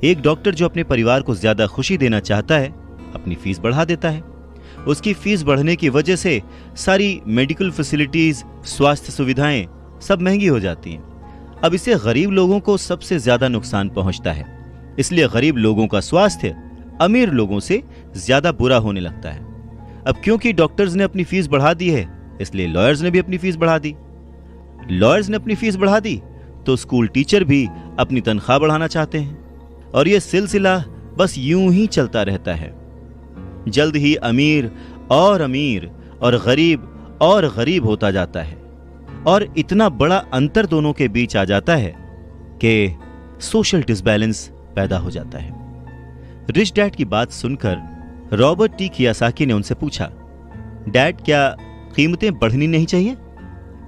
एक डॉक्टर जो अपने परिवार को ज्यादा खुशी देना चाहता है, अपनी फीस बढ़ा देता है। उसकी फीस बढ़ने की वजह से सारी मेडिकल फैसिलिटीज, स्वास्थ्य सुविधाएं सब महंगी हो जाती हैं। अब इससे गरीब लोगों को सबसे ज्यादा नुकसान पहुंचता है। इसलिए गरीब लोगों का स्वास्थ्य अमीर लोगों से ज्यादा बुरा होने लगता है। अब क्योंकि डॉक्टर्स ने अपनी फीस बढ़ा दी है, इसलिए लॉयर्स ने भी अपनी फीस बढ़ा दी। लॉयर्स ने अपनी फीस बढ़ा दी तो स्कूल टीचर भी अपनी तनख्वाह बढ़ाना चाहते हैं, और यह सिलसिला बस यूं ही चलता रहता है। जल्द ही अमीर और गरीब होता जाता है, और इतना बड़ा अंतर दोनों के बीच आ जाता है कि सोशल डिसबैलेंस पैदा हो जाता है। रिच डैड की बात सुनकर रॉबर्ट टी कियोसाकी ने उनसे पूछा, डैड क्या कीमतें बढ़नी नहीं चाहिए?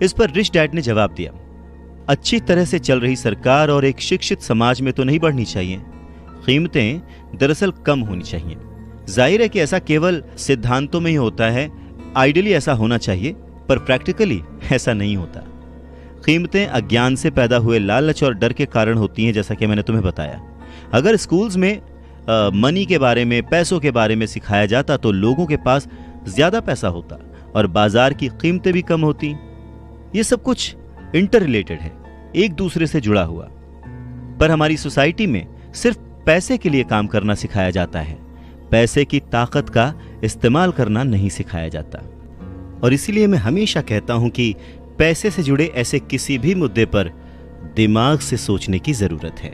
इस पर रिच डैड ने जवाब दिया, अच्छी तरह से चल रही सरकार और एक शिक्षित समाज में तो नहीं बढ़नी चाहिए, कीमतें दरअसल कम होनी चाहिए। जाहिर है कि ऐसा केवल सिद्धांतों में ही होता है, आइडियली ऐसा होना चाहिए, पर प्रैक्टिकली ऐसा नहीं होता। कीमतें अज्ञान से पैदा हुए लालच और डर के कारण होती हैं, जैसा कि मैंने तुम्हें बताया। अगर स्कूल्स में मनी के बारे में, पैसों के बारे में सिखाया जाता तो लोगों के पास ज्यादा पैसा होता और बाजार की कीमतें भी कम होती। ये सब कुछ इंटर रिलेटेड है, एक दूसरे से जुड़ा हुआ। पर हमारी सोसाइटी में सिर्फ पैसे के लिए काम करना सिखाया जाता है, पैसे की ताकत का इस्तेमाल करना नहीं सिखाया जाता। और इसीलिए मैं हमेशा कहता हूं कि पैसे से जुड़े ऐसे किसी भी मुद्दे पर दिमाग से सोचने की जरूरत है।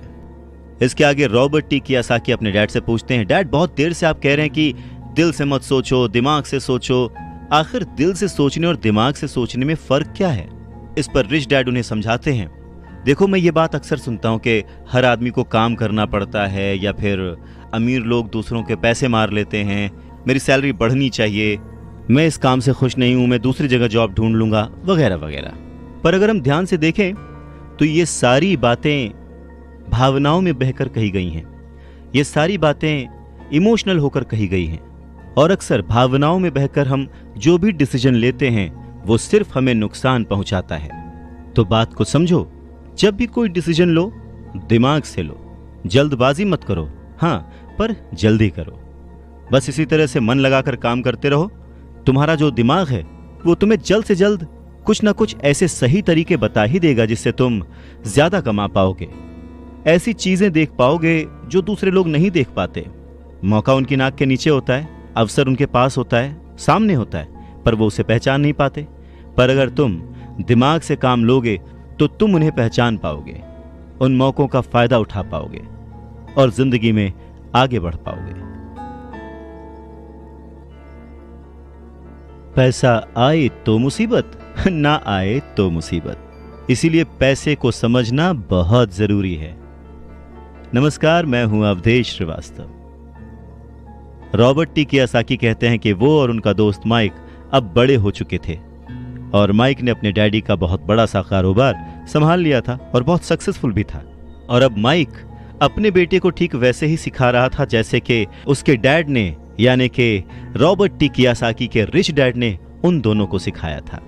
इसके आगे रॉबर्ट टी कियोसाकी अपने डैड से पूछते हैं, डैड बहुत देर से आप कह रहे हैं कि दिल से मत सोचो, दिमाग से सोचो, आखिर दिल से सोचने और दिमाग से सोचने में फर्क क्या है? इस पर रिच डैड उन्हें समझाते हैं, देखो मैं ये बात अक्सर सुनता हूं कि हर आदमी को काम करना पड़ता है, या फिर अमीर लोग दूसरों के पैसे मार लेते हैं, मेरी सैलरी बढ़नी चाहिए, मैं इस काम से खुश नहीं हूं, मैं दूसरी जगह जॉब ढूंढ लूंगा, वगैरह वगैरह। पर अगर हम ध्यान से देखें तो ये सारी बातें भावनाओं में बहकर कही गई हैं, ये सारी बातें इमोशनल होकर कही गई हैं, और अक्सर भावनाओं में बहकर हम जो भी डिसीजन लेते हैं वो सिर्फ हमें नुकसान पहुंचाता है। तो बात को समझो, जब भी कोई डिसीजन लो दिमाग से लो, जल्दबाजी मत करो, हाँ पर जल्दी करो। बस इसी तरह से मन लगाकर काम करते रहो, तुम्हारा जो दिमाग है वो तुम्हें जल्द से जल्द कुछ ना कुछ ऐसे सही तरीके बता ही देगा जिससे तुम ज्यादा कमा पाओगे। ऐसी चीजें देख पाओगे जो दूसरे लोग नहीं देख पाते। मौका उनकी नाक के नीचे होता है, अवसर उनके पास होता है, सामने होता है, पर वो उसे पहचान नहीं पाते। पर अगर तुम दिमाग से काम लोगे तो तुम उन्हें पहचान पाओगे, उन मौकों का फायदा उठा पाओगे और जिंदगी में आगे बढ़ पाओगे। पैसा आए तो मुसीबत, ना आए तो मुसीबत। इसीलिए पैसे को समझना बहुत जरूरी है। नमस्कार, मैं हूं Awadhesh Srivastava. Robert T Kiyosaki कहते हैं कि वो और उनका दोस्त माइक अब बड़े हो चुके थे और माइक ने अपने डैडी का बहुत बड़ा सा कारोबार संभाल लिया था और बहुत सक्सेसफुल भी था। और अब माइक अपने बेटे को ठीक वैसे ही सिखा रहा था जैसे कि उसके डैड ने, यानी कि रॉबर्ट टी कियोसाकी के रिच डैड ने उन दोनों को सिखाया था।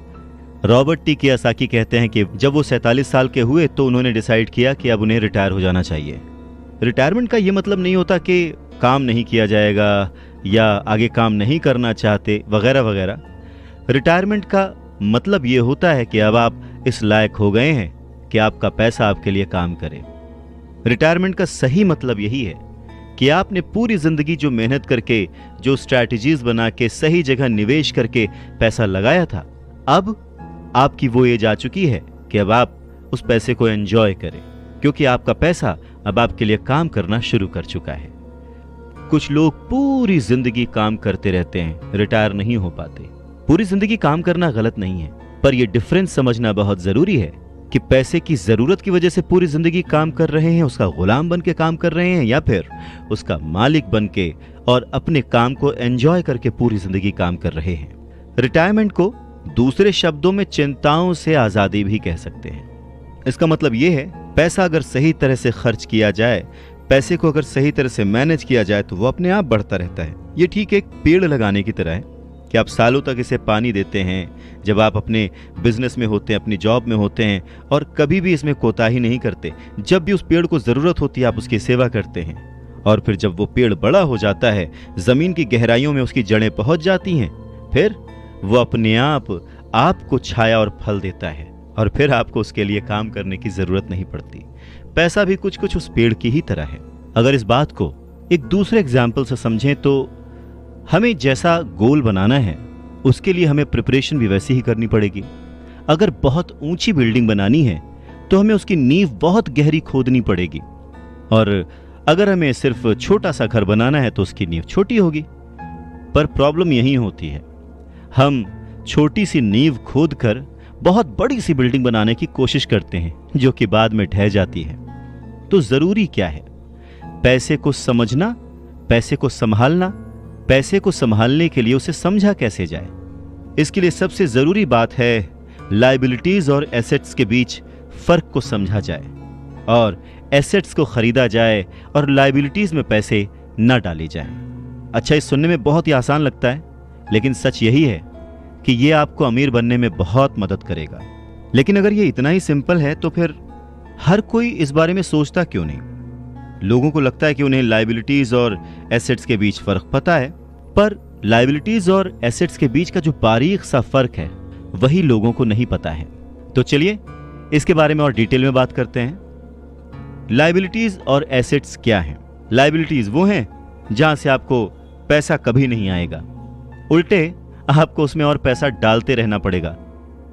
रॉबर्ट टी कियोसाकी कहते हैं कि जब वो 47 साल के हुए तो उन्होंने डिसाइड किया कि अब उन्हें रिटायर हो जाना चाहिए। रिटायरमेंट का ये मतलब नहीं होता कि काम नहीं किया जाएगा या आगे काम नहीं करना चाहते वगैरह वगैरह। रिटायरमेंट का मतलब ये होता है कि अब आप इस लायक हो गए हैं कि आपका पैसा आपके लिए काम करे। रिटायरमेंट का सही मतलब यही है कि आपने पूरी जिंदगी जो मेहनत करके, जो स्ट्रैटेजीज बना के, सही जगह निवेश करके पैसा लगाया था, अब आपकी वो एज आ चुकी है कि अब आप उस पैसे को एंजॉय करें, क्योंकि आपका पैसा अब आपके लिए काम करना शुरू कर चुका है। कुछ लोग पूरी जिंदगी काम करते रहते हैं, रिटायर नहीं हो पाते। पूरी जिंदगी काम करना गलत नहीं है, पर यह डिफरेंस समझना बहुत जरूरी है कि पैसे की जरूरत की वजह से पूरी जिंदगी काम कर रहे हैं, उसका गुलाम बन के काम कर रहे हैं, या फिर उसका मालिक बन के और अपने काम को एंजॉय करके पूरी जिंदगी काम कर रहे हैं। रिटायरमेंट को दूसरे शब्दों में चिंताओं से आजादी भी कह सकते हैं। इसका मतलब यह है, पैसा अगर सही तरह से खर्च किया जाए, पैसे को अगर सही तरह से मैनेज किया जाए तो वो अपने आप बढ़ता रहता है। ये ठीक एक पेड़ लगाने की तरह है कि आप सालों तक इसे पानी देते हैं। जब आप अपने बिजनेस में होते हैं, अपनी जॉब में होते हैं और कभी भी इसमें कोताही नहीं करते, जब भी उस पेड़ को जरूरत होती है आप उसकी सेवा करते हैं। और फिर जब वो पेड़ बड़ा हो जाता है, जमीन की गहराइयों में उसकी जड़ें पहुंच जाती हैं, फिर वो अपने आप आपको छाया और फल देता है और फिर आपको उसके लिए काम करने की जरूरत नहीं पड़ती। पैसा भी कुछ कुछ उस पेड़ की ही तरह है। अगर इस बात को एक दूसरे एग्जाम्पल से समझें तो हमें जैसा गोल बनाना है उसके लिए हमें प्रिपरेशन भी वैसी ही करनी पड़ेगी। अगर बहुत ऊंची बिल्डिंग बनानी है तो हमें उसकी नींव बहुत गहरी खोदनी पड़ेगी, और अगर हमें सिर्फ छोटा सा घर बनाना है तो उसकी नींव छोटी होगी। पर प्रॉब्लम यही होती है, हम छोटी सी नींव खोदकर बहुत बड़ी सी बिल्डिंग बनाने की कोशिश करते हैं जो कि बाद में ढह जाती है। तो जरूरी क्या है? पैसे को समझना, पैसे को संभालना। पैसे को संभालने के लिए उसे समझा कैसे जाए, इसके लिए सबसे जरूरी बात है लायबिलिटीज और एसेट्स के बीच फर्क को समझा जाए और एसेट्स को खरीदा जाए और लायबिलिटीज में पैसे न डाले जाए। अच्छा, ये सुनने में बहुत ही आसान लगता है, लेकिन सच यही है कि ये आपको अमीर बनने में बहुत मदद करेगा। लेकिन अगर ये इतना ही सिंपल है तो फिर हर कोई इस बारे में सोचता क्यों नहीं? लोगों को लगता है कि उन्हें लायबिलिटीज और एसेट्स के बीच फर्क पता है, पर लायबिलिटीज और एसेट्स के बीच का जो बारीक सा फर्क है वही लोगों को नहीं पता है। तो चलिए इसके बारे में और डिटेल में बात करते हैं। लायबिलिटीज और एसेट्स क्या हैं? लायबिलिटीज वो हैं जहां से आपको पैसा कभी नहीं आएगा, उल्टे आपको उसमें और पैसा डालते रहना पड़ेगा।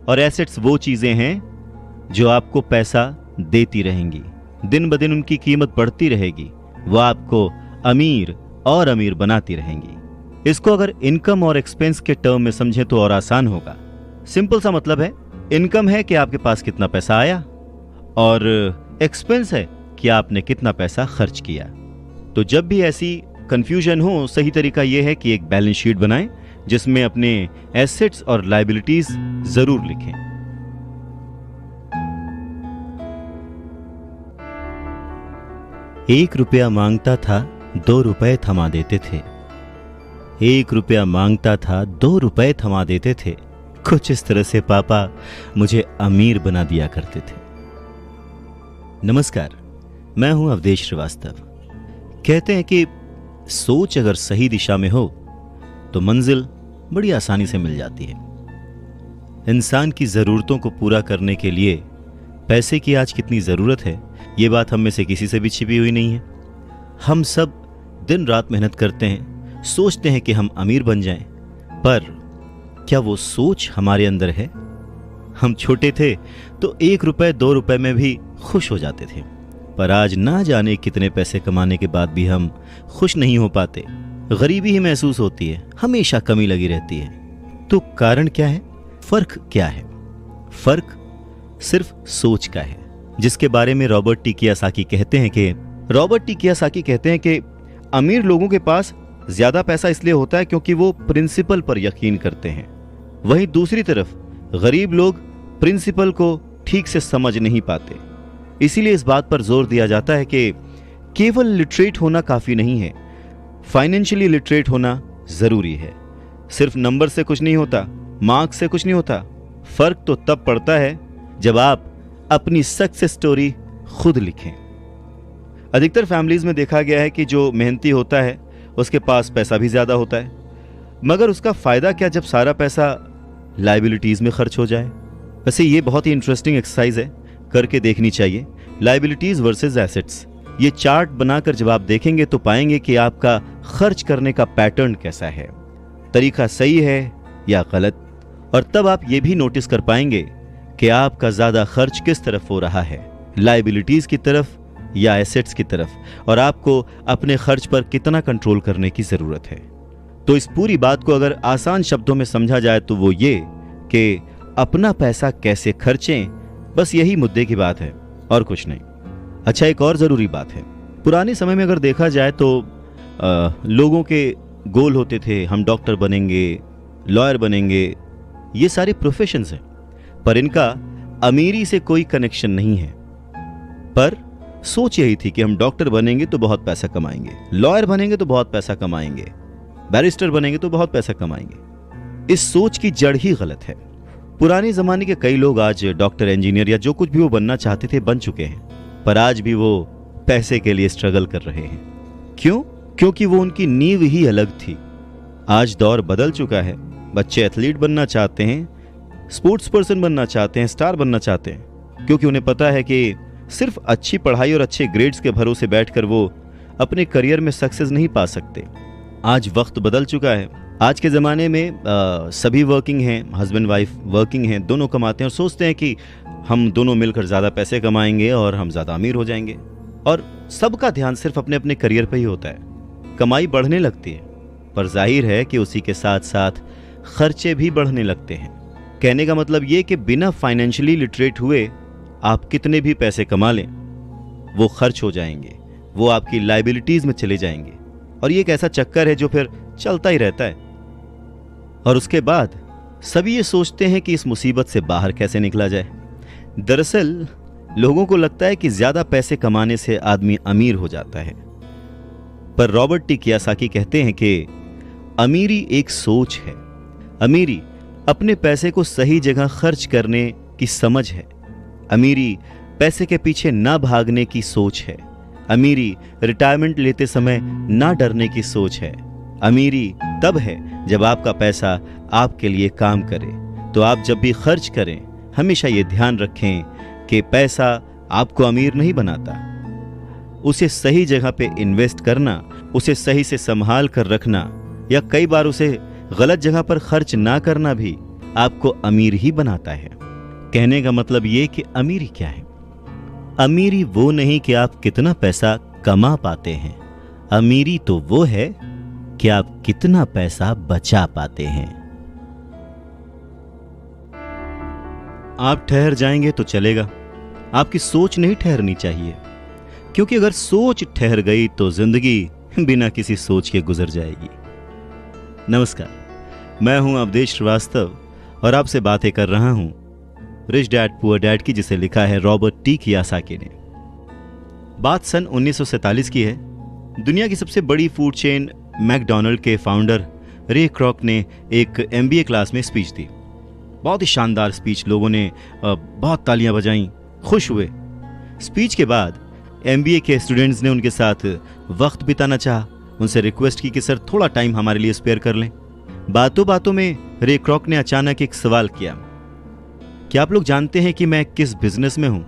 और एसेट्स वो चीजें हैं जो आपको पैसा देती रहेंगी, दिन ब दिन उनकी कीमत बढ़ती रहेगी, वो आपको अमीर और अमीर बनाती रहेंगी। इसको अगर इनकम और एक्सपेंस के टर्म में समझें तो और आसान होगा। सिंपल सा मतलब है, इनकम है कि आपके पास कितना पैसा आया और एक्सपेंस है कि आपने कितना पैसा खर्च किया। तो जब भी ऐसी कंफ्यूजन हो, सही तरीका यह है कि एक बैलेंस शीट बनाएं जिसमें अपने एसेट्स और लायबिलिटीज जरूर लिखें। एक रुपया मांगता था 2 रुपए थमा देते थे। 1 रुपया मांगता था 2 रुपए थमा देते थे। कुछ इस तरह से पापा मुझे अमीर बना दिया करते थे। नमस्कार, मैं हूं अवधेश श्रीवास्तव। कहते हैं कि सोच अगर सही दिशा में हो तो मंजिल बड़ी आसानी से मिल जाती है। इंसान की ज़रूरतों को पूरा करने के लिए पैसे की आज कितनी ज़रूरत है, ये बात हम में से किसी से भी छिपी हुई नहीं है। हम सब दिन रात मेहनत करते हैं, सोचते हैं कि हम अमीर बन जाएं, पर क्या वो सोच हमारे अंदर है? हम छोटे थे तो 1 रुपए 2 रुपए में भी खुश हो जाते थे, पर आज ना जाने कितने पैसे कमाने के बाद भी हम खुश नहीं हो पाते। गरीबी ही महसूस होती है, हमेशा कमी लगी रहती है। तो कारण क्या है? फर्क क्या है? फर्क सिर्फ सोच का है, जिसके बारे में रॉबर्ट टी कियोसाकी कहते हैं कि अमीर लोगों के पास ज्यादा पैसा इसलिए होता है क्योंकि वो प्रिंसिपल पर यकीन करते हैं। वहीं दूसरी तरफ गरीब लोग प्रिंसिपल को ठीक से समझ नहीं पाते। इसीलिए इस बात पर जोर दिया जाता है कि केवल लिटरेट होना काफी नहीं है, फाइनेंशियली लिटरेट होना जरूरी है। सिर्फ नंबर से कुछ नहीं होता, मार्क्स से कुछ नहीं होता। फर्क तो तब पड़ता है जब आप अपनी सक्सेस स्टोरी खुद लिखें। अधिकतर फैमिलीज में देखा गया है कि जो मेहनती होता है उसके पास पैसा भी ज्यादा होता है, मगर उसका फायदा क्या जब सारा पैसा लायबिलिटीज में खर्च हो जाए? वैसे ये बहुत ही इंटरेस्टिंग एक्सरसाइज है, करके देखनी चाहिए। लायबिलिटीज वर्सेस एसेट्स, ये चार्ट बनाकर जब आप देखेंगे तो पाएंगे कि आपका खर्च करने का पैटर्न कैसा है, तरीका सही है या गलत। और तब आप ये भी नोटिस कर पाएंगे कि आपका ज्यादा खर्च किस तरफ हो रहा है, लायबिलिटीज की तरफ या एसेट्स की तरफ, और आपको अपने खर्च पर कितना कंट्रोल करने की जरूरत है। तो इस पूरी बात को अगर आसान शब्दों में समझा जाए तो वो ये कि अपना पैसा कैसे खर्चें, बस यही मुद्दे की बात है और कुछ नहीं। अच्छा, एक और जरूरी बात है, पुराने समय में अगर देखा जाए तो लोगों के गोल होते थे, हम डॉक्टर बनेंगे, लॉयर बनेंगे, ये सारे प्रोफेशंस हैं, पर इनका अमीरी से कोई कनेक्शन नहीं है। पर सोच यही थी कि हम डॉक्टर बनेंगे तो बहुत पैसा कमाएंगे, लॉयर बनेंगे तो बहुत पैसा कमाएंगे, बैरिस्टर बनेंगे तो बहुत पैसा कमाएंगे। इस सोच की जड़ ही गलत है। पुराने जमाने के कई लोग आज डॉक्टर, इंजीनियर या जो कुछ भी वो बनना चाहते थे बन चुके हैं, पर आज भी वो पैसे के लिए स्ट्रगल कर रहे हैं। क्यों? क्योंकि वो उनकी नींव ही अलग थी। आज दौर बदल चुका है, बच्चे एथलीट बनना चाहते हैं, स्पोर्ट्स पर्सन बनना चाहते हैं, स्टार बनना चाहते हैं, क्योंकि उन्हें पता है कि सिर्फ अच्छी पढ़ाई और अच्छे ग्रेड्स के भरोसे बैठकर वो अपने करियर में सक्सेस नहीं पा सकते। आज वक्त बदल चुका है। आज के ज़माने में सभी वर्किंग हैं, हस्बैंड वाइफ वर्किंग हैं, दोनों कमाते हैं और सोचते हैं कि हम दोनों मिलकर ज़्यादा पैसे कमाएंगे और हम ज़्यादा अमीर हो जाएंगे। और सबका ध्यान सिर्फ अपने अपने करियर पर ही होता है। कमाई बढ़ने लगती है, पर जाहिर है कि उसी के साथ साथ खर्चे भी बढ़ने लगते हैं। कहने का मतलब ये कि बिना फाइनेंशियली लिटरेट हुए आप कितने भी पैसे कमा लें, वो खर्च हो जाएंगे, वो आपकी लायबिलिटीज में चले जाएंगे, और ये एक ऐसा चक्कर है जो फिर चलता ही रहता है। और उसके बाद सभी ये सोचते हैं कि इस मुसीबत से बाहर कैसे निकला जाए। दरअसल लोगों को लगता है कि ज्यादा पैसे कमाने से आदमी अमीर हो जाता है, पर रॉबर्ट टी कियोसाकी कहते हैं कि अमीरी एक सोच है। अमीरी अपने पैसे को सही जगह खर्च करने की समझ है। अमीरी पैसे के पीछे ना भागने की सोच है। अमीरी रिटायरमेंट लेते समय ना डरने की सोच है। अमीरी तब है जब आपका पैसा आपके लिए काम करे। तो आप जब भी खर्च करें हमेशा ये ध्यान रखें कि पैसा आपको अमीर नहीं बनाता। उसे सही जगह पे इन्वेस्ट करना, उसे सही से संभाल कर रखना या कई बार उसे गलत जगह पर खर्च ना करना भी आपको अमीर ही बनाता है। कहने का मतलब ये कि अमीरी क्या है? अमीरी वो नहीं कि आप कितना पैसा कमा पाते हैं, अमीरी तो वो है कि आप कितना पैसा बचा पाते हैं। आप ठहर जाएंगे तो चलेगा, आपकी सोच नहीं ठहरनी चाहिए, क्योंकि अगर सोच ठहर गई तो जिंदगी बिना किसी सोच के गुजर जाएगी। नमस्कार, मैं हूं अवधेश श्रीवास्तव और आपसे बातें कर रहा हूं रिच डैड पुअर डैड की, जिसे लिखा है रॉबर्ट टी कियोसाकी ने। बात सन 1947 की है। दुनिया की सबसे बड़ी फूड चेन मैकडॉनल्ड के फाउंडर रे क्रॉक ने एक MBA क्लास में स्पीच दी। बहुत ही शानदार स्पीच, लोगों ने बहुत तालियां बजाईं, खुश हुए। स्पीच के बाद MBA के स्टूडेंट्स ने उनके साथ वक्त बिताना चाहा, उनसे रिक्वेस्ट की कि सर थोड़ा टाइम हमारे लिए स्पेयर कर लें। बातों बातों में रे क्रॉक ने अचानक एक सवाल किया क्या आप लोग जानते हैं कि मैं किस बिजनेस में हूं?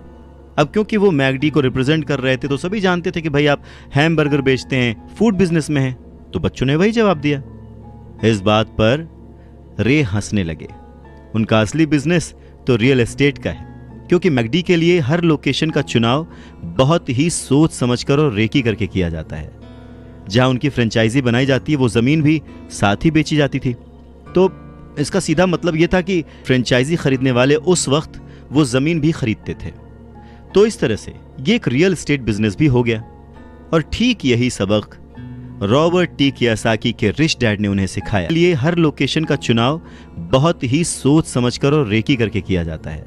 अब क्योंकि वो मैगडी को रिप्रेजेंट कर रहे थे तो सभी जानते थे कि भाई आप हैमबर्गर बेचते हैं, फूड बिजनेस में हैं। तो बच्चों ने वही जवाब दिया। इस बात पर रे हंसने लगे। उनका असली बिजनेस तो रियल एस्टेट का है, क्योंकि मैगडी के लिए हर लोकेशन का चुनाव बहुत ही सोच समझकर और रेकी करके किया जाता है। जहां उनकी फ्रेंचाइजी बनाई जाती है वो जमीन भी साथ ही बेची जाती थी। तो इसका सीधा मतलब यह था कि फ्रेंचाइजी खरीदने वाले उस वक्त वो जमीन भी खरीदते थे। तो इस तरह से ये एक रियल एस्टेट बिजनेस भी हो गया। और ठीक यही सबक रॉबर्ट टी कियोसाकी के रिच डैड ने उन्हें सिखाया। लिए हर लोकेशन का चुनाव बहुत ही सोच समझकर और रेकी करके किया जाता है।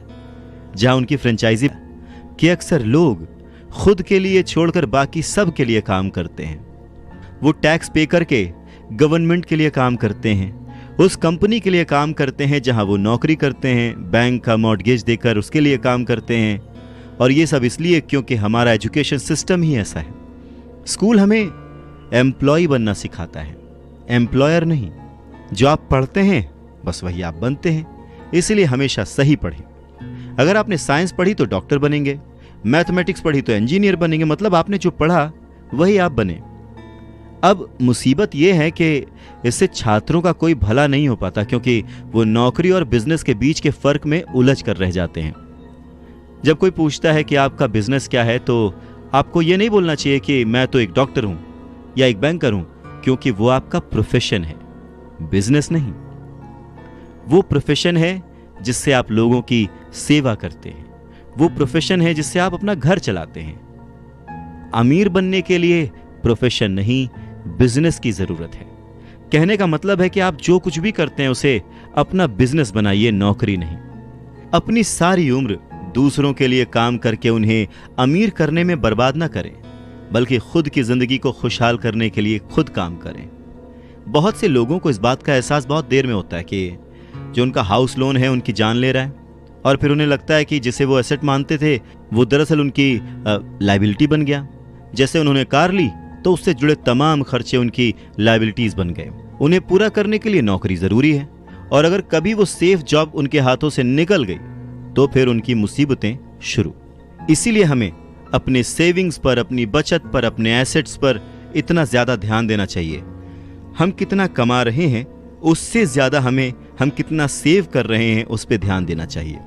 जहां उनकी फ्रेंचाइजी के अक्सर लोग खुद के लिए छोड़कर बाकी सब के लिए काम करते हैं। वो टैक्स पे करके गवर्नमेंट के लिए काम करते हैं, उस कंपनी के लिए काम करते हैं जहां वो नौकरी करते हैं, बैंक का मॉर्गेज देकर उसके लिए काम करते हैं। और ये सब इसलिए क्योंकि हमारा एजुकेशन सिस्टम ही ऐसा है। स्कूल हमें एम्प्लॉय बनना सिखाता है, एम्प्लॉयर नहीं। जो आप पढ़ते हैं बस वही आप बनते हैं, इसलिए हमेशा सही पढ़ें। अगर आपने साइंस पढ़ी तो डॉक्टर बनेंगे, मैथमेटिक्स पढ़ी तो इंजीनियर बनेंगे, मतलब आपने जो पढ़ा वही आप बने। अब मुसीबत यह है कि इससे छात्रों का कोई भला नहीं हो पाता, क्योंकि वो नौकरी और बिजनेस के बीच के फर्क में उलझ कर रह जाते हैं। जब कोई पूछता है कि आपका बिजनेस क्या है तो आपको यह नहीं बोलना चाहिए कि मैं तो एक डॉक्टर हूं या एक बैंकर हूं, क्योंकि वो आपका प्रोफेशन है, बिजनेस नहीं। वो प्रोफेशन है जिससे आप लोगों की सेवा करते हैं, वो प्रोफेशन है जिससे आप अपना घर चलाते हैं। अमीर बनने के लिए प्रोफेशन नहीं, बिजनेस की जरूरत है। कहने का मतलब है कि आप जो कुछ भी करते हैं उसे अपना बिजनेस बनाइए, नौकरी नहीं। अपनी सारी उम्र दूसरों के लिए काम करके उन्हें अमीर करने में बर्बाद ना करें, बल्कि खुद की जिंदगी को खुशहाल करने के लिए खुद काम करें। बहुत से लोगों को इस बात का एहसास बहुत देर में होता है कि जो उनका हाउस लोन है उनकी जान ले रहा है, और फिर उन्हें लगता है कि जिसे वो एसेट मानते थे वो दरअसल उनकी लायबिलिटी बन गया। जैसे उन्होंने कार ली तो उससे जुड़े तमाम खर्चे उनकी लायबिलिटीज बन गए। उन्हें पूरा करने के लिए नौकरी जरूरी है, और अगर कभी वो सेफ जॉब उनके हाथों से निकल गई तो फिर उनकी मुसीबतें शुरू। इसीलिए हमें अपने सेविंग्स पर, अपनी बचत पर, अपने एसेट्स पर इतना ज्यादा ध्यान देना चाहिए। हम कितना कमा रहे हैं उससे ज्यादा हम कितना सेव कर रहे हैं उस पर ध्यान देना चाहिए।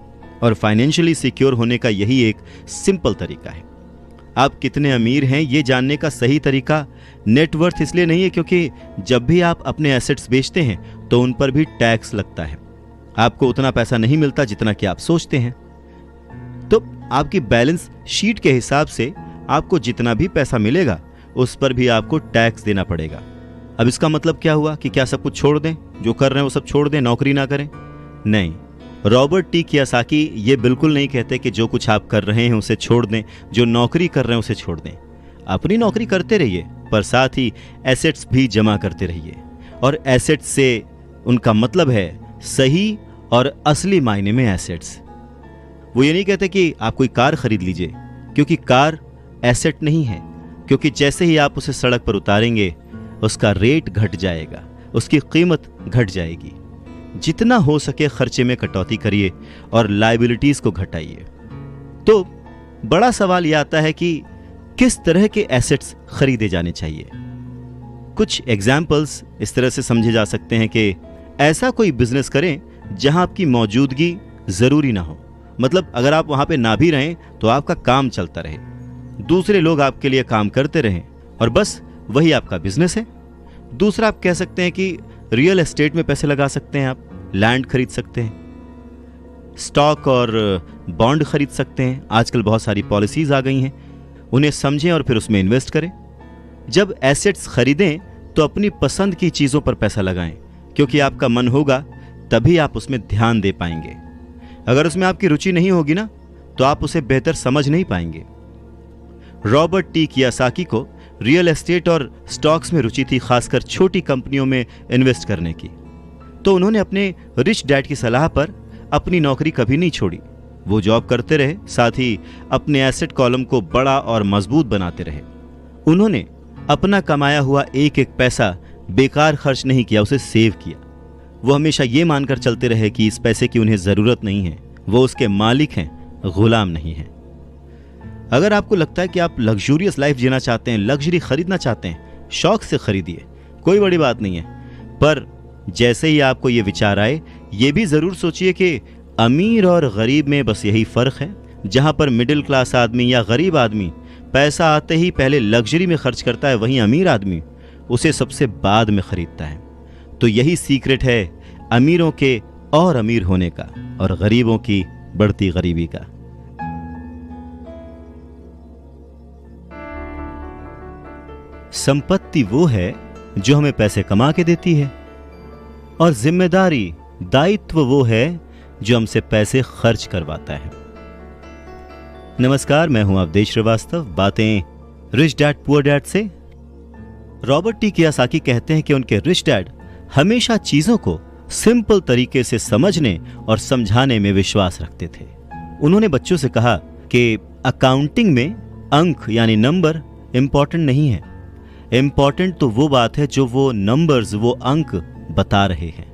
और फाइनेंशियली सिक्योर होने का यही एक सिंपल तरीका है। आप कितने अमीर हैं ये जानने का सही तरीका नेटवर्थ इसलिए नहीं है क्योंकि जब भी आप अपने एसेट्स बेचते हैं तो उन पर भी टैक्स लगता है। आपको उतना पैसा नहीं मिलता जितना कि आप सोचते हैं। तो आपकी बैलेंस शीट के हिसाब से आपको जितना भी पैसा मिलेगा उस पर भी आपको टैक्स देना पड़ेगा। अब इसका मतलब क्या हुआ कि क्या सब कुछ छोड़ दें, जो कर रहे हैं वो सब छोड़ दें, नौकरी ना करें? नहीं, रॉबर्ट टी कियोसाकी ये बिल्कुल नहीं कहते कि जो कुछ आप कर रहे हैं उसे छोड़ दें, जो नौकरी कर रहे हैं उसे छोड़ दें। अपनी नौकरी करते रहिए, पर साथ ही एसेट्स भी जमा करते रहिए। और एसेट्स से उनका मतलब है सही और असली मायने में एसेट्स। वो ये नहीं कहते कि आप कोई कार खरीद लीजिए, क्योंकि कार एसेट नहीं है, क्योंकि जैसे ही आप उसे सड़क पर उतारेंगे उसका रेट घट जाएगा, उसकी कीमत घट जाएगी। जितना हो सके खर्चे में कटौती करिए और लायबिलिटीज को घटाइए। तो बड़ा सवाल यह आता है कि किस तरह के एसेट्स खरीदे जाने चाहिए। कुछ एग्जाम्पल्स इस तरह से समझे जा सकते हैं कि ऐसा कोई बिजनेस करें जहां आपकी मौजूदगी जरूरी ना हो। मतलब अगर आप वहां पे ना भी रहें तो आपका काम चलता रहे, दूसरे लोग आपके लिए काम करते रहें, और बस वही आपका बिजनेस है। दूसरा, आप कह सकते हैं कि रियल एस्टेट में पैसे लगा सकते हैं, आप लैंड खरीद सकते हैं, स्टॉक और बॉन्ड खरीद सकते हैं। आजकल बहुत सारी पॉलिसीज आ गई हैं, उन्हें समझें और फिर उसमें इन्वेस्ट करें। जब एसेट्स खरीदें तो अपनी पसंद की चीजों पर पैसा लगाएं, क्योंकि आपका मन होगा तभी आप उसमें ध्यान दे पाएंगे। अगर उसमें आपकी रुचि नहीं होगी ना तो आप उसे बेहतर समझ नहीं पाएंगे। रॉबर्ट टी कियोसाकी को रियल एस्टेट और स्टॉक्स में रुचि थी, खासकर छोटी कंपनियों में इन्वेस्ट करने की। तो उन्होंने अपने रिच डैड की सलाह पर अपनी नौकरी कभी नहीं छोड़ी। वो जॉब करते रहे, साथ ही अपने एसेट कॉलम को बड़ा और मजबूत बनाते रहे। उन्होंने अपना कमाया हुआ एक एक पैसा बेकार खर्च नहीं किया, उसे सेव किया। वो हमेशा ये मानकर चलते रहे कि इस पैसे की उन्हें जरूरत नहीं है, वो उसके मालिक हैं, गुलाम नहीं हैं। अगर आपको लगता है कि आप लग्जूरियस लाइफ जीना चाहते हैं, लग्जरी खरीदना चाहते हैं, शौक से खरीदिए, कोई बड़ी बात नहीं है। पर जैसे ही आपको ये विचार आए, ये भी जरूर सोचिए कि अमीर और गरीब में बस यही फर्क है। जहां पर मिडिल क्लास आदमी या गरीब आदमी पैसा आते ही पहले लग्जरी में खर्च करता है, वहीं अमीर आदमी उसे सबसे बाद में खरीदता है। तो यही सीक्रेट है अमीरों के और अमीर होने का और गरीबों की बढ़ती गरीबी का। संपत्ति वो है जो हमें पैसे कमा के देती है, और जिम्मेदारी, दायित्व वो है जो हमसे पैसे खर्च करवाता है। नमस्कार, मैं हूं अवधेश श्रीवास्तव, बातें रिच डैड पुअर डैड से। रॉबर्ट टी कियोसाकी कहते हैं कि उनके रिच डैड हमेशा चीजों को सिंपल तरीके से समझने और समझाने में विश्वास रखते थे। उन्होंने बच्चों से कहा कि अकाउंटिंग में अंक यानी नंबर इंपॉर्टेंट नहीं है, इंपॉर्टेंट तो वो बात है जो वो नंबर्स, वो अंक बता रहे हैं।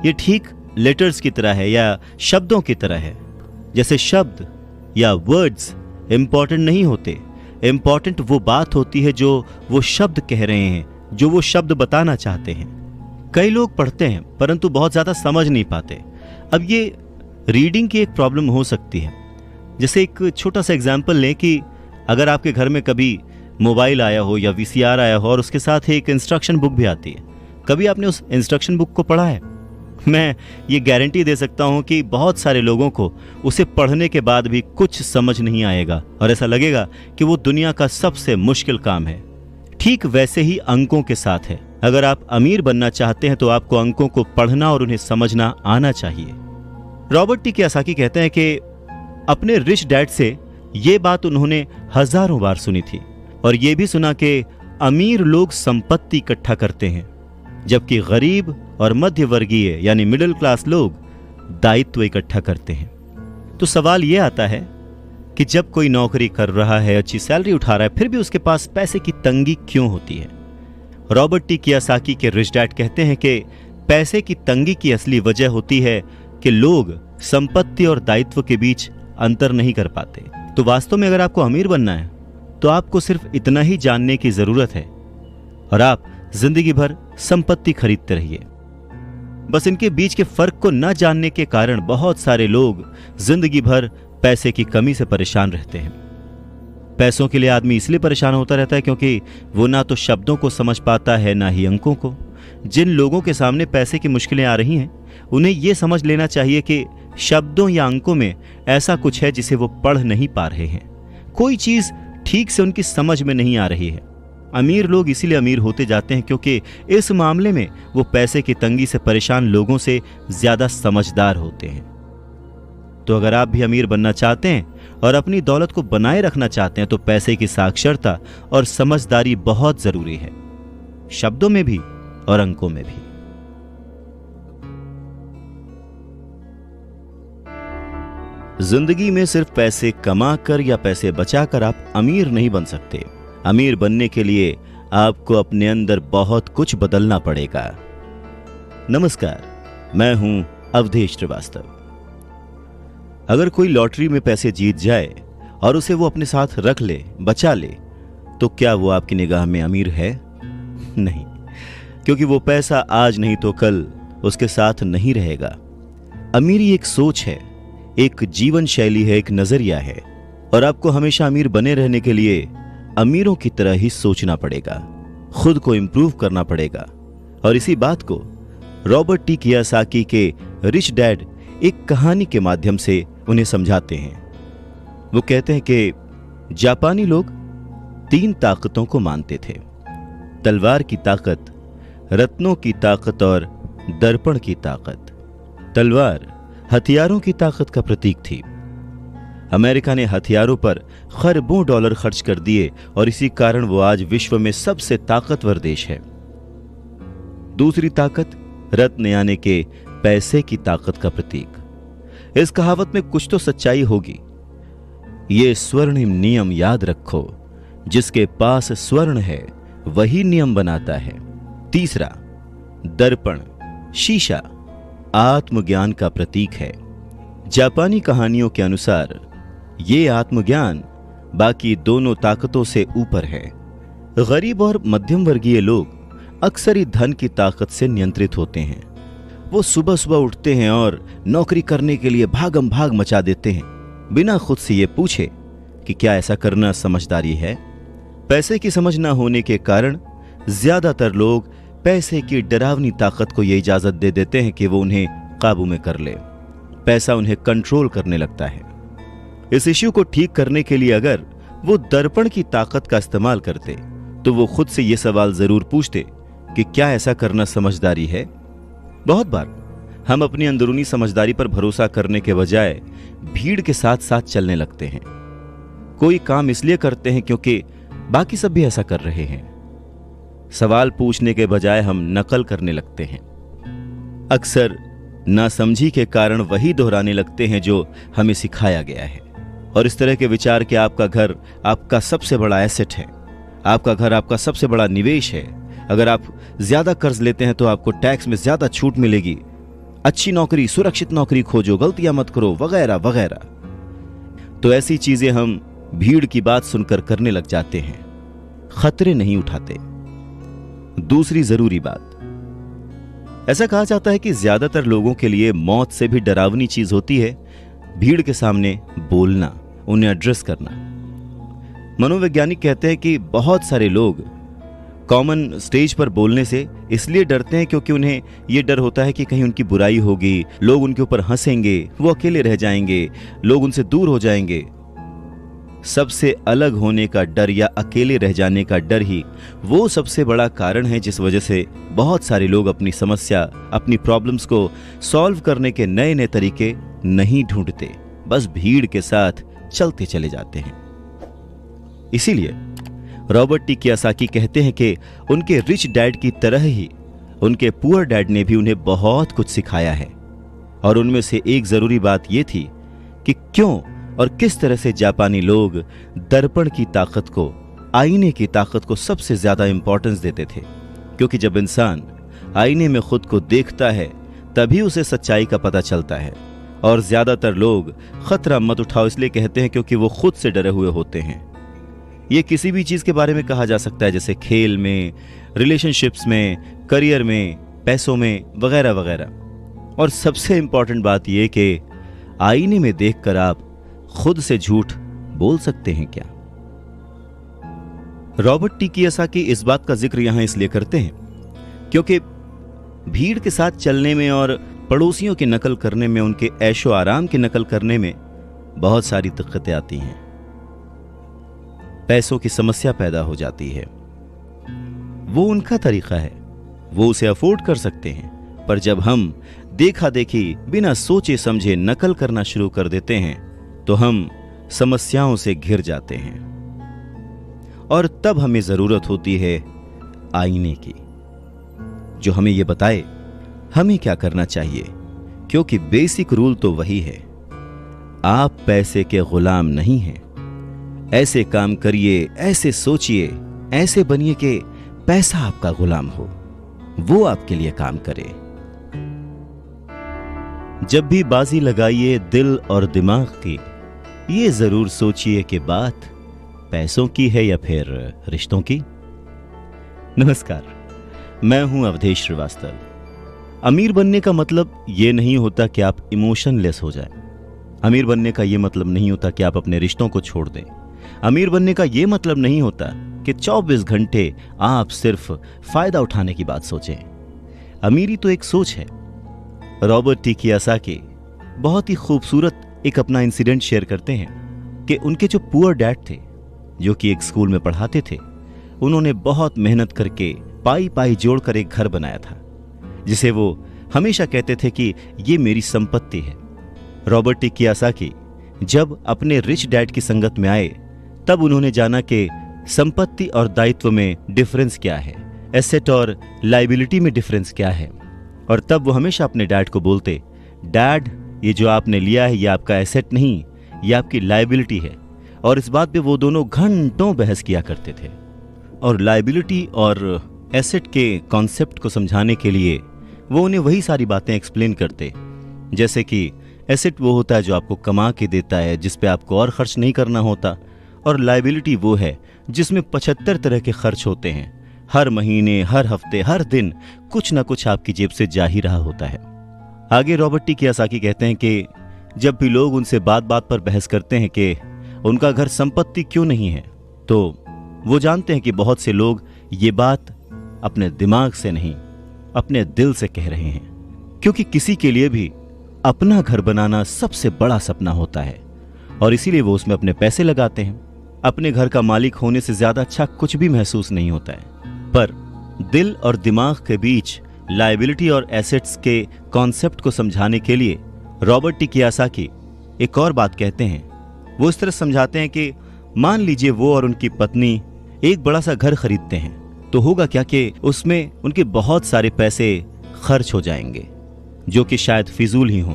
ये ठीक लेटर्स की तरह है या शब्दों की तरह है। जैसे शब्द या वर्ड्स इंपॉर्टेंट नहीं होते, इंपॉर्टेंट वो बात होती है जो वो शब्द कह रहे हैं, जो वो शब्द बताना चाहते हैं। कई लोग पढ़ते हैं परंतु बहुत ज्यादा समझ नहीं पाते। अब ये रीडिंग की एक प्रॉब्लम हो सकती है। जैसे एक छोटा सा एग्जाम्पल लें कि अगर आपके घर में कभी मोबाइल आया हो या वीसीआर आया हो और उसके साथ एक इंस्ट्रक्शन बुक भी आती है, कभी आपने उस इंस्ट्रक्शन बुक को पढ़ा है? मैं ये गारंटी दे सकता हूं कि बहुत सारे लोगों को उसे पढ़ने के बाद भी कुछ समझ नहीं आएगा और ऐसा लगेगा कि वो दुनिया का सबसे मुश्किल काम है। ठीक वैसे ही अंकों के साथ है। अगर आप अमीर बनना चाहते हैं तो आपको अंकों को पढ़ना और उन्हें समझना आना चाहिए। रॉबर्ट टी कियोसाकी कहते हैं कि अपने रिच डैड से ये बात उन्होंने हजारों बार सुनी थी और ये भी सुना कि अमीर लोग संपत्ति इकट्ठा करते हैं, जबकि गरीब और मध्य वर्गीय यानी मिडिल क्लास लोग दायित्व इकट्ठा करते हैं। तो सवाल यह आता है कि जब कोई नौकरी कर रहा है, अच्छी सैलरी उठा रहा है, फिर भी उसके पास पैसे की तंगी क्यों होती है? रॉबर्ट टी कियोसाकी के रिच डैड कहते हैं कि पैसे की तंगी की असली वजह होती है कि लोग संपत्ति और दायित्व के बीच अंतर नहीं कर पाते। तो वास्तव में अगर आपको अमीर बनना है तो आपको सिर्फ इतना ही जानने की जरूरत है और आप जिंदगी भर संपत्ति खरीदते रहिए। बस इनके बीच के फर्क को न जानने के कारण बहुत सारे लोग जिंदगी भर पैसे की कमी से परेशान रहते हैं। पैसों के लिए आदमी इसलिए परेशान होता रहता है क्योंकि वो ना तो शब्दों को समझ पाता है ना ही अंकों को। जिन लोगों के सामने पैसे की मुश्किलें आ रही हैं, उन्हें यह समझ लेना चाहिए कि शब्दों या अंकों में ऐसा कुछ है जिसे वो पढ़ नहीं पा रहे हैं। कोई चीज ठीक से उनकी समझ में नहीं आ रही है। अमीर लोग इसीलिए अमीर होते जाते हैं क्योंकि इस मामले में वो पैसे की तंगी से परेशान लोगों से ज्यादा समझदार होते हैं। तो अगर आप भी अमीर बनना चाहते हैं और अपनी दौलत को बनाए रखना चाहते हैं तो पैसे की साक्षरता और समझदारी बहुत जरूरी है, शब्दों में भी और अंकों में भी। जिंदगी में सिर्फ पैसे कमाकर या पैसे बचाकर आप अमीर नहीं बन सकते। अमीर बनने के लिए आपको अपने अंदर बहुत कुछ बदलना पड़ेगा। नमस्कार, मैं हूं अवधेश श्रीवास्तव। अगर कोई लॉटरी में पैसे जीत जाए और उसे वो अपने साथ रख ले, बचा ले, तो क्या वो आपकी निगाह में अमीर है? नहीं, क्योंकि वो पैसा आज नहीं तो कल उसके साथ नहीं रहेगा। अमीरी एक सोच है, एक जीवन शैली है, एक नजरिया है, और आपको हमेशा अमीर बने रहने के लिए अमीरों की तरह ही सोचना पड़ेगा, खुद को इंप्रूव करना पड़ेगा। और इसी बात को रॉबर्ट टी कियोसाकी के रिच डैड एक कहानी के माध्यम से उन्हें समझाते हैं। वो कहते हैं कि जापानी लोग 3 ताकतों को मानते थे: तलवार की ताकत, रत्नों की ताकत और दर्पण की ताकत। तलवार हथियारों की ताकत का प्रतीक थी। अमेरिका ने हथियारों पर खरबों डॉलर खर्च कर दिए और इसी कारण वो आज विश्व में सबसे ताकतवर देश है। दूसरी ताकत रत्न यानी के पैसे की ताकत का प्रतीक। इस कहावत में कुछ तो सच्चाई होगी। ये स्वर्णिम नियम याद रखो, जिसके पास स्वर्ण है वही नियम बनाता है। तीसरा, दर्पण, शीशा, आत्मज्ञान का प्रतीक है। जापानी कहानियों के अनुसार ये आत्मज्ञान बाकी दोनों ताकतों से ऊपर है। गरीब और मध्यम वर्गीय लोग अक्सर ही धन की ताकत से नियंत्रित होते हैं। वो सुबह सुबह उठते हैं और नौकरी करने के लिए भागम भाग मचा देते हैं, बिना खुद से ये पूछे कि क्या ऐसा करना समझदारी है। पैसे की समझ न होने के कारण ज्यादातर लोग पैसे की डरावनी ताकत को ये इजाजत दे देते हैं कि वो उन्हें काबू में कर ले। पैसा उन्हें कंट्रोल करने लगता है। इस इश्यू को ठीक करने के लिए अगर वो दर्पण की ताकत का इस्तेमाल करते तो वो खुद से ये सवाल जरूर पूछते कि क्या ऐसा करना समझदारी है। बहुत बार हम अपनी अंदरूनी समझदारी पर भरोसा करने के बजाय भीड़ के साथ साथ चलने लगते हैं। कोई काम इसलिए करते हैं क्योंकि बाकी सब भी ऐसा कर रहे हैं। सवाल पूछने के बजाय हम नकल करने लगते हैं। अक्सर नासमझी के कारण वही दोहराने लगते हैं जो हमें सिखाया गया है। और इस तरह के विचार कि आपका घर आपका सबसे बड़ा एसेट है, आपका घर आपका सबसे बड़ा निवेश है, अगर आप ज्यादा कर्ज लेते हैं तो आपको टैक्स में ज्यादा छूट मिलेगी, अच्छी नौकरी, सुरक्षित नौकरी खोजो, गलतियां मत करो, वगैरह वगैरह। तो ऐसी चीजें हम भीड़ की बात सुनकर करने लग जाते हैं, खतरे नहीं उठाते। दूसरी जरूरी बात, ऐसा कहा जाता है कि ज्यादातर लोगों के लिए मौत से भी डरावनी चीज होती है भीड़ के सामने बोलना, उन्हें एड्रेस करना। मनोवैज्ञानिक कहते हैं कि बहुत सारे लोग कॉमन स्टेज पर बोलने से इसलिए डरते हैं क्योंकि उन्हें यह डर होता है कि कहीं उनकी बुराई होगी, लोग उनके ऊपर हंसेंगे, वो अकेले रह जाएंगे, लोग उनसे दूर हो जाएंगे। सबसे अलग होने का डर या अकेले रह जाने का डर ही वो सबसे बड़ा कारण है जिस वजह से बहुत सारे लोग अपनी समस्या, अपनी प्रॉब्लम्स को सॉल्व करने के नए नए तरीके नहीं ढूंढते, बस भीड़ के साथ चलते चले जाते हैं। इसीलिए रॉबर्ट टी कियोसाकी कहते हैं कि उनके रिच डैड की तरह ही उनके पुअर डैड ने भी उन्हें बहुत कुछ सिखाया है। और उनमें से एक जरूरी बात यह थी कि क्यों और किस तरह से जापानी लोग दर्पण की ताकत को, आईने की ताकत को सबसे ज्यादा इंपॉर्टेंस देते थे। क्योंकि जब इंसान आईने में खुद को देखता है तभी उसे सच्चाई का पता चलता है। और ज्यादातर लोग खतरा मत उठाओ इसलिए कहते हैं क्योंकि वो खुद से डरे हुए होते हैं। ये किसी भी चीज के बारे में कहा जा सकता है, जैसे खेल में, रिलेशनशिप्स में, करियर में, पैसों में, वगैरह वगैरह। और सबसे इंपॉर्टेंट बात यह कि आईने में देखकर आप खुद से झूठ बोल सकते हैं क्या? रॉबर्ट टी कियोसाकी इस बात का जिक्र यहां इसलिए करते हैं क्योंकि भीड़ के साथ चलने में और पड़ोसियों की नकल करने में, उनके ऐशो आराम की नकल करने में बहुत सारी दिक्कतें आती हैं। पैसों की समस्या पैदा हो जाती है। वो उनका तरीका है, वो उसे अफोर्ड कर सकते हैं, पर जब हम देखा देखी बिना सोचे समझे नकल करना शुरू कर देते हैं तो हम समस्याओं से घिर जाते हैं। और तब हमें जरूरत होती है आईने की, जो हमें यह बताए हमें क्या करना चाहिए। क्योंकि बेसिक रूल तो वही है, आप पैसे के गुलाम नहीं हैं। ऐसे काम करिए, ऐसे सोचिए, ऐसे बनिए कि पैसा आपका गुलाम हो, वो आपके लिए काम करे। जब भी बाजी लगाइए दिल और दिमाग की, ये जरूर सोचिए कि बात पैसों की है या फिर रिश्तों की। नमस्कार, मैं हूं अवधेश श्रीवास्तव। अमीर बनने का मतलब यह नहीं होता कि आप इमोशनलेस हो जाएं। अमीर बनने का यह मतलब नहीं होता कि आप अपने रिश्तों को छोड़ दें। अमीर बनने का यह मतलब नहीं होता कि 24 घंटे आप सिर्फ फायदा उठाने की बात सोचें। अमीरी तो एक सोच है। रॉबर्ट टी कियोसाकी बहुत ही खूबसूरत एक अपना इंसिडेंट शेयर करते हैं कि उनके जो पुअर डैड थे, जो कि एक स्कूल में पढ़ाते थे, उन्होंने बहुत मेहनत करके पाई पाई जोड़कर एक घर बनाया था जिसे वो हमेशा कहते थे कि ये मेरी संपत्ति है। रॉबर्ट टी कियोसाकी जब अपने रिच डैड की संगत में आए तब उन्होंने जाना कि संपत्ति और दायित्व में डिफरेंस क्या है, एसेट और लायबिलिटी में डिफरेंस क्या है। और तब वो हमेशा अपने डैड को बोलते, डैड ये जो आपने लिया है ये आपका एसेट नहीं, ये आपकी लायबिलिटी है। और इस बात पे वो दोनों घंटों बहस किया करते थे। और लायबिलिटी और एसेट के कॉन्सेप्ट को समझाने के लिए वो उन्हें वही सारी बातें एक्सप्लेन करते, जैसे कि एसेट वो होता है जो आपको कमा के देता है, जिस पे आपको और खर्च नहीं करना होता, और लायबिलिटी वो है जिसमें 75 तरह के खर्च होते हैं। हर महीने, हर हफ्ते, हर दिन कुछ ना कुछ आपकी जेब से जा ही रहा होता है। आगे रॉबर्ट टी कियोसाकी कहते हैं कि जब भी लोग उनसे बात बात पर बहस करते हैं कि उनका घर संपत्ति क्यों नहीं है, तो वो जानते हैं कि बहुत से लोग ये बात अपने दिमाग से नहीं, अपने दिल से कह रहे हैं, क्योंकि किसी के लिए भी अपना घर बनाना सबसे बड़ा सपना होता है और इसीलिए वो उसमें अपने पैसे लगाते हैं। अपने घर का मालिक होने से ज्यादा अच्छा कुछ भी महसूस नहीं होता है, पर दिल और दिमाग के बीच लायबिलिटी और एसेट्स के कॉन्सेप्ट को समझाने के लिए रॉबर्ट टी कियोसाकी एक और बात कहते हैं। वो इस तरह समझाते हैं कि मान लीजिए वो और उनकी पत्नी एक बड़ा सा घर खरीदते हैं, तो होगा क्या कि उसमें उनके बहुत सारे पैसे खर्च हो जाएंगे जो कि शायद फिजूल ही हों।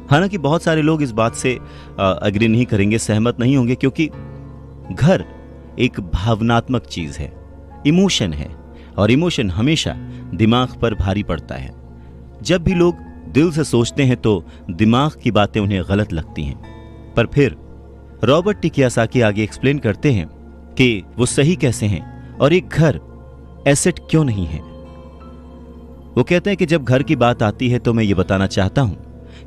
हालांकि बहुत सारे लोग इस बात से अग्री नहीं करेंगे, सहमत नहीं होंगे, क्योंकि घर एक भावनात्मक चीज है, इमोशन है, और इमोशन हमेशा दिमाग पर भारी पड़ता है। जब भी लोग दिल से सोचते हैं तो दिमाग की बातें उन्हें गलत लगती हैं। पर फिर रॉबर्ट टी कियोसाकी आगे एक्सप्लेन करते हैं कि वो सही कैसे हैं और एक घर एसेट क्यों नहीं है। वो कहते हैं कि जब घर की बात आती है तो मैं ये बताना चाहता हूं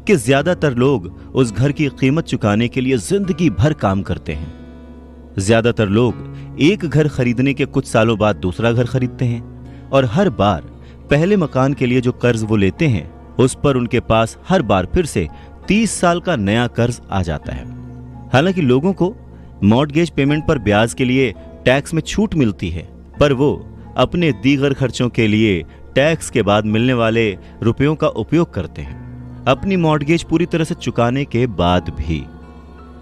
कि ज्यादातर लोग उस घर की कीमत चुकाने के लिए जिंदगी भर काम करते हैं। ज्यादातर लोग एक घर खरीदने के कुछ सालों बाद दूसरा घर खरीदते हैं और हर बार पहले मकान के लिए जो कर्ज वो लेते हैं उस पर उनके पास हर बार फिर से 30 साल का नया कर्ज आ जाता है। हालांकि लोगों को मॉर्टगेज पेमेंट पर ब्याज के लिए टैक्स में छूट मिलती है, पर वो अपने दीगर खर्चों के लिए टैक्स के बाद मिलने वाले रुपयों का उपयोग करते हैं। अपनी मॉर्टगेज पूरी तरह से चुकाने के बाद भी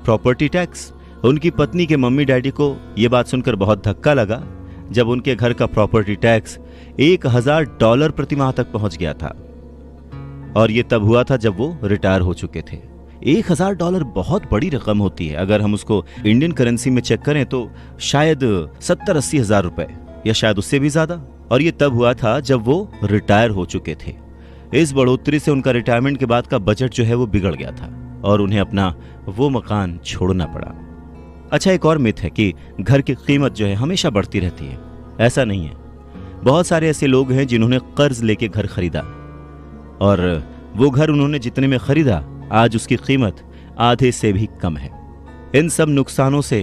प्रॉपर्टी टैक्स। उनकी पत्नी के मम्मी डैडी को यह बात सुनकर बहुत धक्का लगा जब उनके घर का प्रॉपर्टी टैक्स $1000 प्रति माह तक पहुंच गया था, और यह तब हुआ था जब वो रिटायर हो चुके थे। $1000 बहुत बड़ी रकम होती है। अगर हम उसको इंडियन करेंसी में चेक करें तो शायद 70-80 हजार रुपए या शायद उससे भी ज्यादा, और ये तब हुआ था जब वो रिटायर हो चुके थे। इस बढ़ोतरी से उनका रिटायरमेंट के बाद का बजट जो है वो बिगड़ गया था और उन्हें अपना वो मकान छोड़ना पड़ा। अच्छा, एक और मिथ है कि घर की कीमत जो है हमेशा बढ़ती रहती है। ऐसा नहीं है। बहुत सारे ऐसे लोग हैं जिन्होंने कर्ज लेके घर खरीदा और वो घर उन्होंने जितने में खरीदा आज उसकी कीमत आधे से भी कम है। इन सब नुकसानों से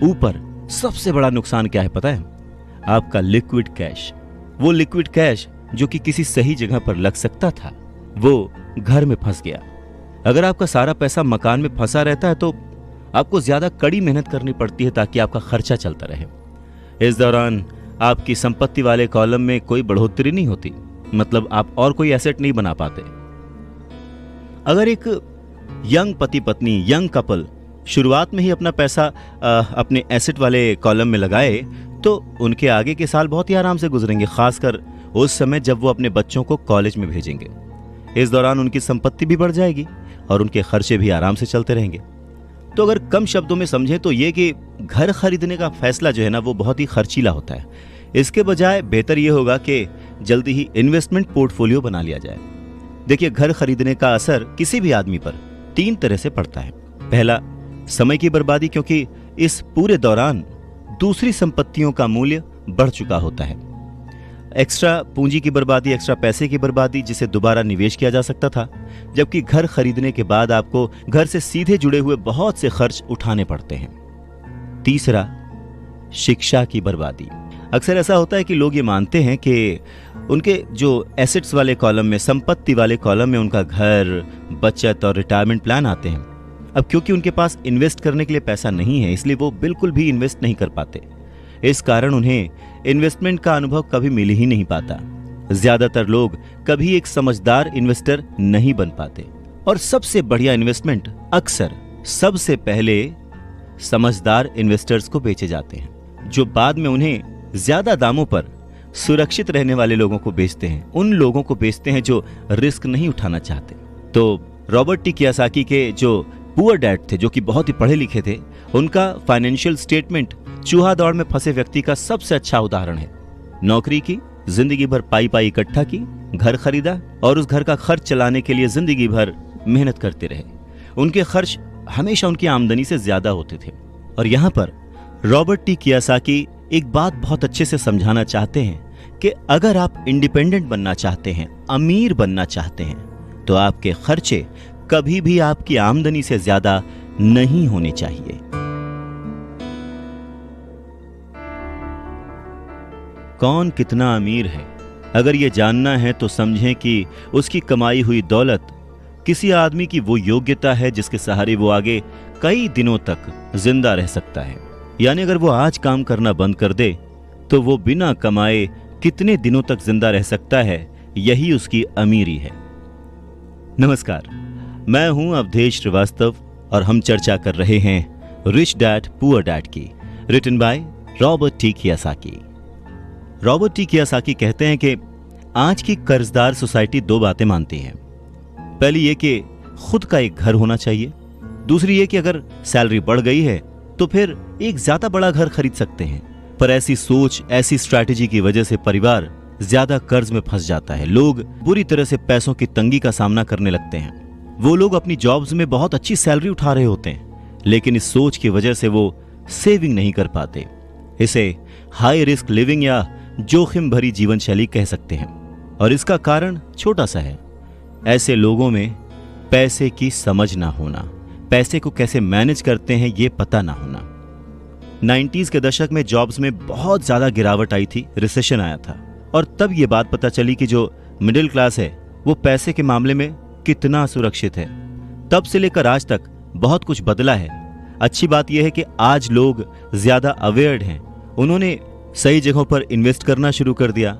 ऊपर सबसे बड़ा नुकसान क्या है पता है? आपका लिक्विड कैश। वो लिक्विड कैश जो कि किसी सही जगह पर लग सकता था वो घर में फंस गया। अगर आपका सारा पैसा मकान में फंसा रहता है तो आपको ज्यादा कड़ी मेहनत करनी पड़ती है ताकि आपका खर्चा चलता रहे। इस दौरान आपकी संपत्ति वाले कॉलम में कोई बढ़ोतरी नहीं होती, मतलब आप और कोई एसेट नहीं बना पाते। अगर एक यंग पति पत्नी, यंग कपल शुरुआत में ही अपना पैसा अपने एसेट वाले कॉलम में लगाए तो उनके आगे के साल बहुत ही आराम से गुजरेंगे, खासकर उस समय जब वो अपने बच्चों को कॉलेज में भेजेंगे। इस दौरान उनकी संपत्ति भी बढ़ जाएगी और उनके खर्चे भी आराम से चलते रहेंगे। तो अगर कम शब्दों में समझें तो ये कि घर खरीदने का फैसला जो है ना वो बहुत ही खर्चीला होता है। इसके बजाय बेहतर ये होगा कि जल्दी ही इन्वेस्टमेंट पोर्टफोलियो बना लिया जाए। देखिए, घर खरीदने का असर किसी भी आदमी पर 3 तरह से पड़ता है। पहला, समय की बर्बादी, क्योंकि इस पूरे दौरान दूसरी संपत्तियों का मूल्य बढ़ चुका होता है। एक्स्ट्रा पूंजी की बर्बादी, एक्स्ट्रा पैसे की बर्बादी जिसे दोबारा निवेश किया जा सकता था, जबकि घर खरीदने के बाद आपको घर से सीधे जुड़े हुए बहुत से खर्च उठाने पड़ते हैं। तीसरा, शिक्षा की बर्बादी। अक्सर ऐसा होता है कि लोग ये मानते हैं कि उनके जो एसेट्स वाले कॉलम में, संपत्ति वाले कॉलम में उनका घर, बचत और रिटायरमेंट प्लान आते हैं। अब क्योंकि उनके पास इन्वेस्ट करने के लिए पैसा नहीं है, इसलिए वो बिल्कुल भी इन्वेस्ट नहीं कर पाते। इस कारण उन्हें इन्वेस्टमेंट का अनुभव कभी मिल ही नहीं पाता। ज्यादातर लोग कभी एक समझदार इन्वेस्टर नहीं बन पाते और सबसे बढ़िया इन्वेस्टमेंट अक्सर सबसे पहले समझदार इन्वेस्टर्स को बेचे जाते हैं, जो बाद में उन्हें ज्यादा दामों पर सुरक्षित रहने वाले लोगों को बेचते हैं, उन लोगों को बेचते हैं जो रिस्क नहीं उठाना चाहते। तो रॉबर्ट टी कियोसाकी के जो पुअर डैड थे, जो कि बहुत ही पढ़े लिखे थे, उनका फाइनेंशियल स्टेटमेंट चूहा दौड़ में फंसे व्यक्ति का सबसे अच्छा उदाहरण है। नौकरी की, जिंदगी भर पाई इकट्ठा की, घर खरीदा और उस घर का खर्च चलाने के लिए जिंदगी भर मेहनत करते रहे। उनके खर्च हमेशा उनकी आमदनी से ज्यादा होते थे। और यहां पर रॉबर्ट टी कियोसाकी एक बात बहुत अच्छे से समझाना चाहते हैं कि अगर आप इंडिपेंडेंट बनना चाहते हैं, अमीर बनना चाहते हैं, तो आपके खर्चे कभी भी आपकी आमदनी से ज्यादा नहीं होने चाहिए। कौन कितना अमीर है, अगर ये जानना है तो समझें कि उसकी कमाई हुई दौलत किसी आदमी की वो योग्यता है जिसके सहारे वो आगे कई दिनों तक जिंदा रह सकता है। यानी अगर वो आज काम करना बंद कर दे तो वो बिना कमाए कितने दिनों तक जिंदा रह सकता है, यही उसकी अमीरी है। नमस्कार, मैं हूं अवधेश श्रीवास्तव और हम चर्चा कर रहे हैं रिच डैड पुअर डैड की, written by Robert T Kiyosaki. Robert T Kiyosaki कहते हैं कि आज की कर्जदार सोसाइटी दो बातें मानती है। पहली ये कि खुद का एक घर होना चाहिए, दूसरी ये कि अगर सैलरी बढ़ गई है तो फिर एक ज्यादा बड़ा घर खरीद सकते हैं। पर ऐसी सोच, ऐसी स्ट्रैटेजी की वजह से परिवार ज्यादा कर्ज में फंस जाता है। लोग बुरी तरह से पैसों की तंगी का सामना करने लगते हैं। वो लोग अपनी जॉब्स में बहुत अच्छी सैलरी उठा रहे होते हैं, लेकिन इस सोच की वजह से वो सेविंग नहीं कर पाते। इसे हाई रिस्क लिविंग या जोखिम भरी जीवन शैली कह सकते हैं। और इसका कारण छोटा सा है, ऐसे लोगों में पैसे की समझ ना होना, पैसे को कैसे मैनेज करते हैं ये पता ना होना। 90s के दशक में जॉब्स में बहुत ज्यादा गिरावट आई थी, रिसेशन आया था, और तब ये बात पता चली कि जो मिडिल क्लास है वो पैसे के मामले में कितना सुरक्षित है। तब से लेकर आज तक बहुत कुछ बदला है। अच्छी बात यह है कि आज लोग ज्यादा अवेयर्ड हैं, उन्होंने सही जगहों पर इन्वेस्ट करना शुरू कर दिया।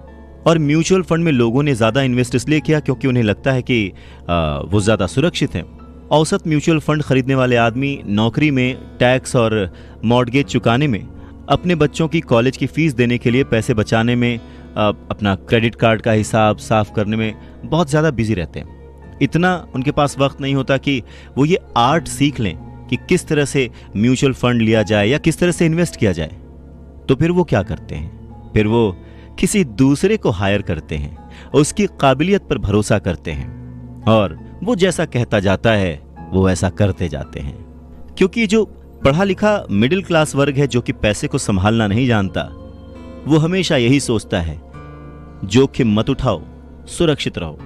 और म्यूचुअल फंड में लोगों ने ज्यादा इन्वेस्ट इसलिए किया क्योंकि उन्हें लगता है कि वो ज्यादा सुरक्षित है। औसत म्यूचुअल फंड खरीदने वाले आदमी नौकरी में, टैक्स और मॉर्गेज चुकाने में, अपने बच्चों की कॉलेज की फीस देने के लिए पैसे बचाने में, अपना क्रेडिट कार्ड का हिसाब साफ करने में बहुत ज़्यादा बिजी रहते हैं। इतना उनके पास वक्त नहीं होता कि वो ये आर्ट सीख लें कि किस तरह से म्यूचुअल फंड लिया जाए या किस तरह से इन्वेस्ट किया जाए। तो फिर वो क्या करते हैं? फिर वो किसी दूसरे को हायर करते हैं, उसकी काबिलियत पर भरोसा करते हैं और वो जैसा कहता जाता है वो ऐसा करते जाते हैं। क्योंकि जो पढ़ा लिखा मिडिल क्लास वर्ग है जो कि पैसे को संभालना नहीं जानता, वो हमेशा यही सोचता है जोखिम मत उठाओ, सुरक्षित रहो।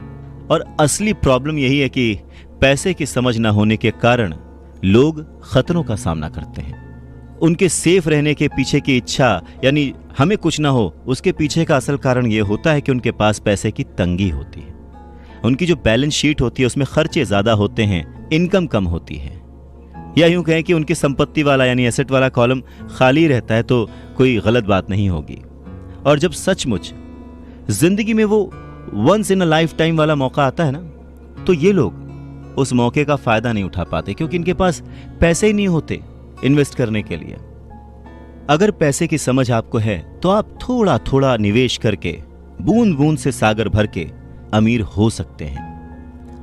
और असली प्रॉब्लम यही है कि पैसे की समझ ना होने के कारण लोग खतरों का सामना करते हैं। उनके सेफ रहने के पीछे की इच्छा, यानी हमें कुछ ना हो, उसके पीछे का असल कारण यह होता है कि उनके पास पैसे की तंगी होती है। उनकी जो बैलेंस शीट होती है उसमें खर्चे ज्यादा होते हैं, इनकम कम होती है। या यूं कहें कि उनकी संपत्ति वाला यानी एसेट वाला कॉलम खाली रहता है तो कोई गलत बात नहीं होगी। और जब सचमुच जिंदगी में वो once in a lifetime वाला मौका आता है ना, तो ये लोग उस मौके का फायदा नहीं उठा पाते क्योंकि इनके पास पैसे ही नहीं होते इन्वेस्ट करने के लिए। अगर पैसे की समझ आपको है तो आप थोड़ा थोड़ा निवेश करके बूंद बूंद से सागर भर के अमीर हो सकते हैं।